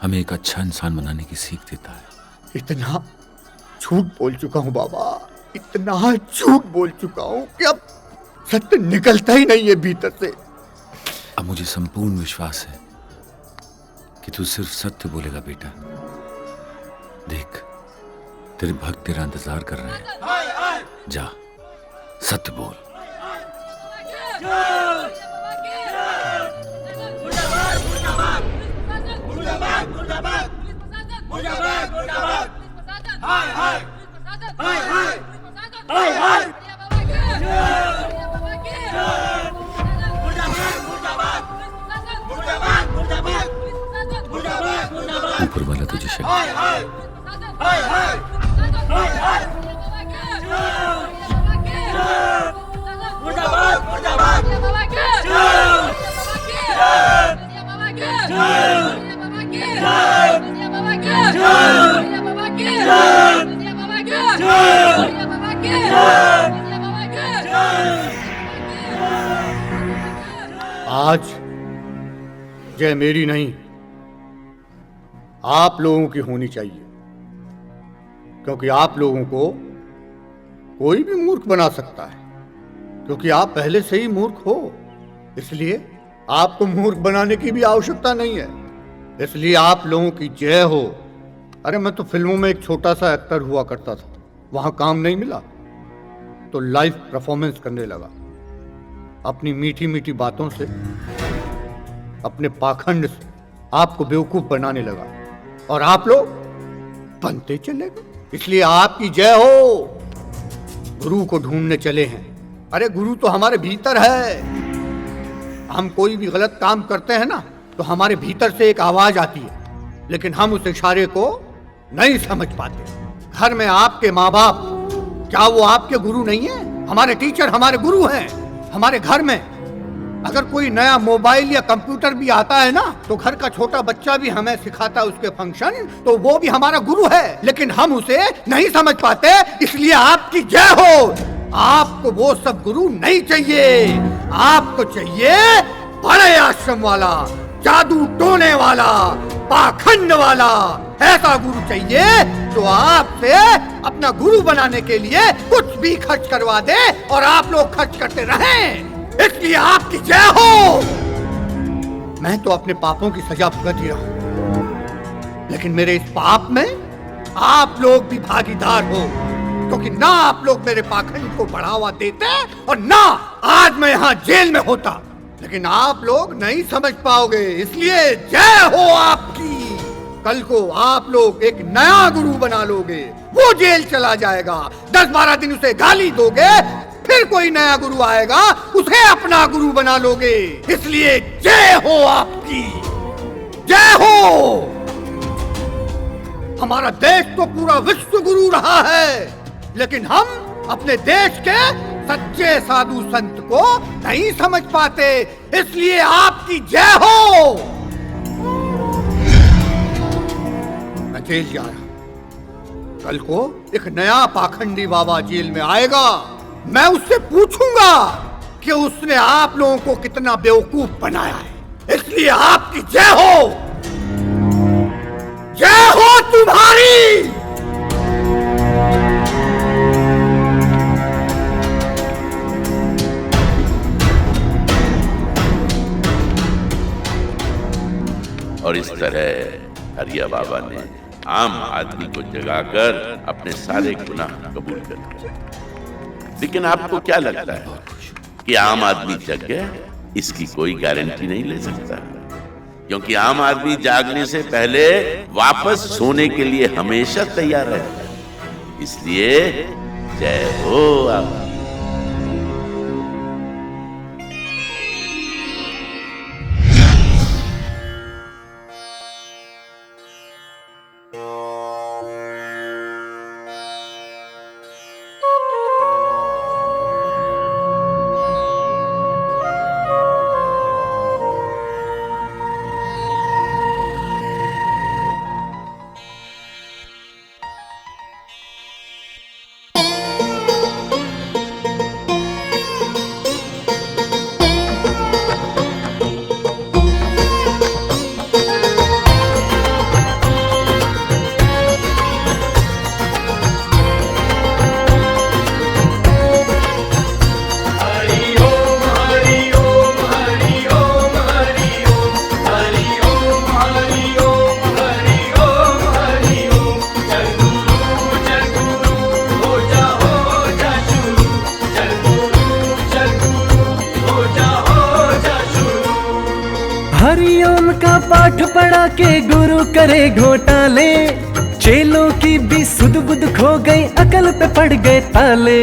हमें एक अच्छा इंसान बनाने की सीख देता है। इतना झूठ बोल चुका हूँ बाबा, इतना झूठ बोल चुका हूँ कि अब सत्य निकलता ही नहीं है भीतर से। अब मुझे संपूर्ण विश्वास है कि तू सिर्फ सत्य बोलेगा बेटा। देख, तेरे भक्त तेरा इंतजार कर रहे हैं। जा, सत्य बोल। ऊपर वाला तुझे आज जय मेरी नहीं, आप लोगों की होनी चाहिए, क्योंकि आप लोगों को कोई भी मूर्ख बना सकता है, क्योंकि आप पहले से ही मूर्ख हो। इसलिए आपको मूर्ख बनाने की भी आवश्यकता नहीं है। इसलिए आप लोगों की जय हो। अरे मैं तो फिल्मों में एक छोटा सा एक्टर हुआ करता था, वहां काम नहीं मिला तो लाइव परफॉर्मेंस करने लगा। अपनी मीठी मीठी बातों से, अपने पाखंड से आपको बेवकूफ बनाने लगा और आप लोग बनते चले गए। इसलिए आपकी जय हो। गुरु को ढूंढने चले हैं। अरे गुरु तो हमारे भीतर है। हम कोई भी गलत काम करते हैं ना तो हमारे भीतर से एक आवाज आती है, लेकिन हम उस इशारे को नहीं समझ पाते। घर में आपके माँ बाप, क्या वो आपके गुरु नहीं है? हमारे टीचर हमारे गुरु हैं। हमारे घर में अगर कोई नया मोबाइल या कंप्यूटर भी आता है ना तो घर का छोटा बच्चा भी हमें सिखाता है उसके फंक्शन, तो वो भी हमारा गुरु है, लेकिन हम उसे नहीं समझ पाते। इसलिए आपकी जय हो। आपको वो सब गुरु नहीं चाहिए। आपको चाहिए बड़े आश्रम वाला, जादू टोने वाला, पाखंड वाला। ऐसा गुरु चाहिए जो आपसे अपना गुरु बनाने के लिए कुछ भी खर्च करवा दे और आप लोग खर्च करते रहें। इसलिए आपकी जय हो। मैं तो अपने पापों की सजा भुगत ही रहा हूं, लेकिन मेरे इस पाप में आप लोग भी भागीदार हो, क्योंकि ना आप लोग मेरे पाखंड को बढ़ावा देते और ना आज मैं यहाँ जेल में होता। लेकिन आप लोग नहीं समझ पाओगे, इसलिए जय हो आपकी। कल को आप लोग एक नया गुरु बना लोगे, वो जेल चला जाएगा, 10-12 दिन उसे गाली दोगे, फिर कोई नया गुरु आएगा, उसे अपना गुरु बना लोगे। इसलिए जय हो आपकी, जय हो। हमारा देश तो पूरा विश्व गुरु रहा है, लेकिन हम अपने देश के सच्चे साधु संत को नहीं समझ पाते। इसलिए आपकी जय हो। मैं जेल जा रहा, कल को एक नया पाखंडी बाबा जेल में आएगा। मैं उससे पूछूंगा कि उसने आप लोगों को कितना बेवकूफ बनाया है। इसलिए आपकी जय हो, जय हो तुम्हारी। और इस तरह हरिया बाबा ने आम आदमी को जगाकर अपने सारे गुनाह कबूल कर लिया। लेकिन आपको क्या लगता है कि आम आदमी जग गया? इसकी कोई गारंटी नहीं ले सकता, क्योंकि आम आदमी जागने से पहले वापस सोने के लिए हमेशा तैयार रहता है। इसलिए जय हो आपकी। हरिओम का पाठ पढ़ा के गुरु करे घोटाले, चेलों की भी सुध बुध खो गई, अकल पे पड़ गए ताले।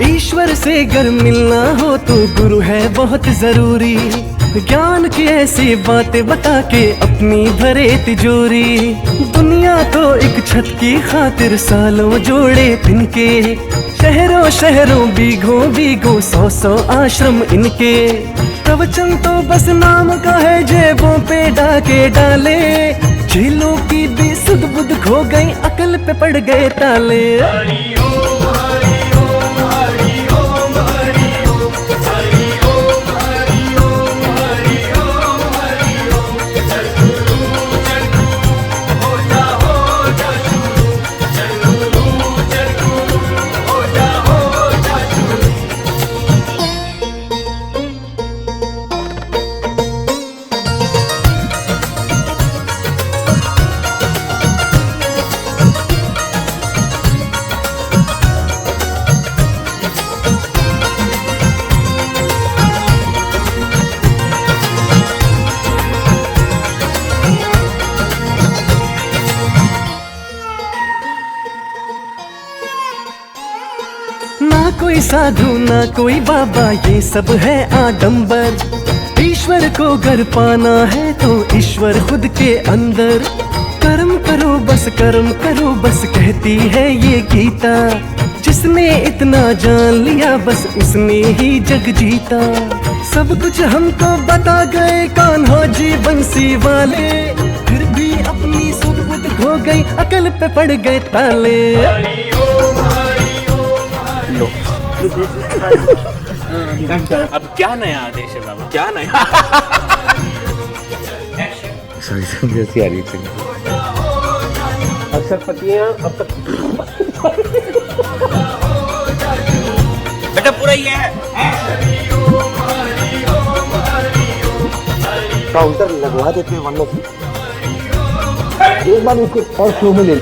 ईश्वर से अगर मिलना हो तो गुरु है बहुत जरूरी, ज्ञान की ऐसी बातें बता के अपनी भरे तिजोरी। दुनिया तो एक छत की खातिर सालों जोड़े तिनके, शहरों शहरों बीघों बीघों 100 आश्रम इनके। प्रवचन तो बस नाम का है, जेबों पे डाके डाले, झीलों की भी सुध बुध खो गई, अकल पे पड़ गए ताले। ना कोई साधु ना कोई बाबा, ये सब है आडंबर। ईश्वर को घर पाना है तो ईश्वर खुद के अंदर। कर्म करो बस कहती है ये गीता। जिसने इतना जान लिया बस उसने ही जग जीता। सब कुछ हमको बता गए कान्हा जी बंसी वाले, फिर भी अपनी सुध बुध खो गई, अकल पे पड़ गए ताले। अब क्या नया आदेश है बाबा, क्या नया? अक्सर पतियां अब तक बेटा पूरा ही है। काउंटर लगवा देते हैं वरना एक बार उसको और शो में ले लो।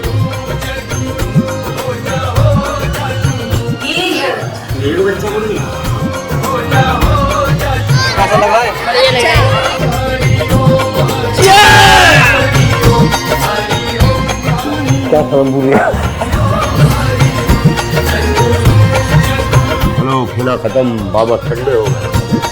कैसा लगा है? क्या काम हुआ? हेलो, खेला खत्म, बाबा ठंडे हो गए।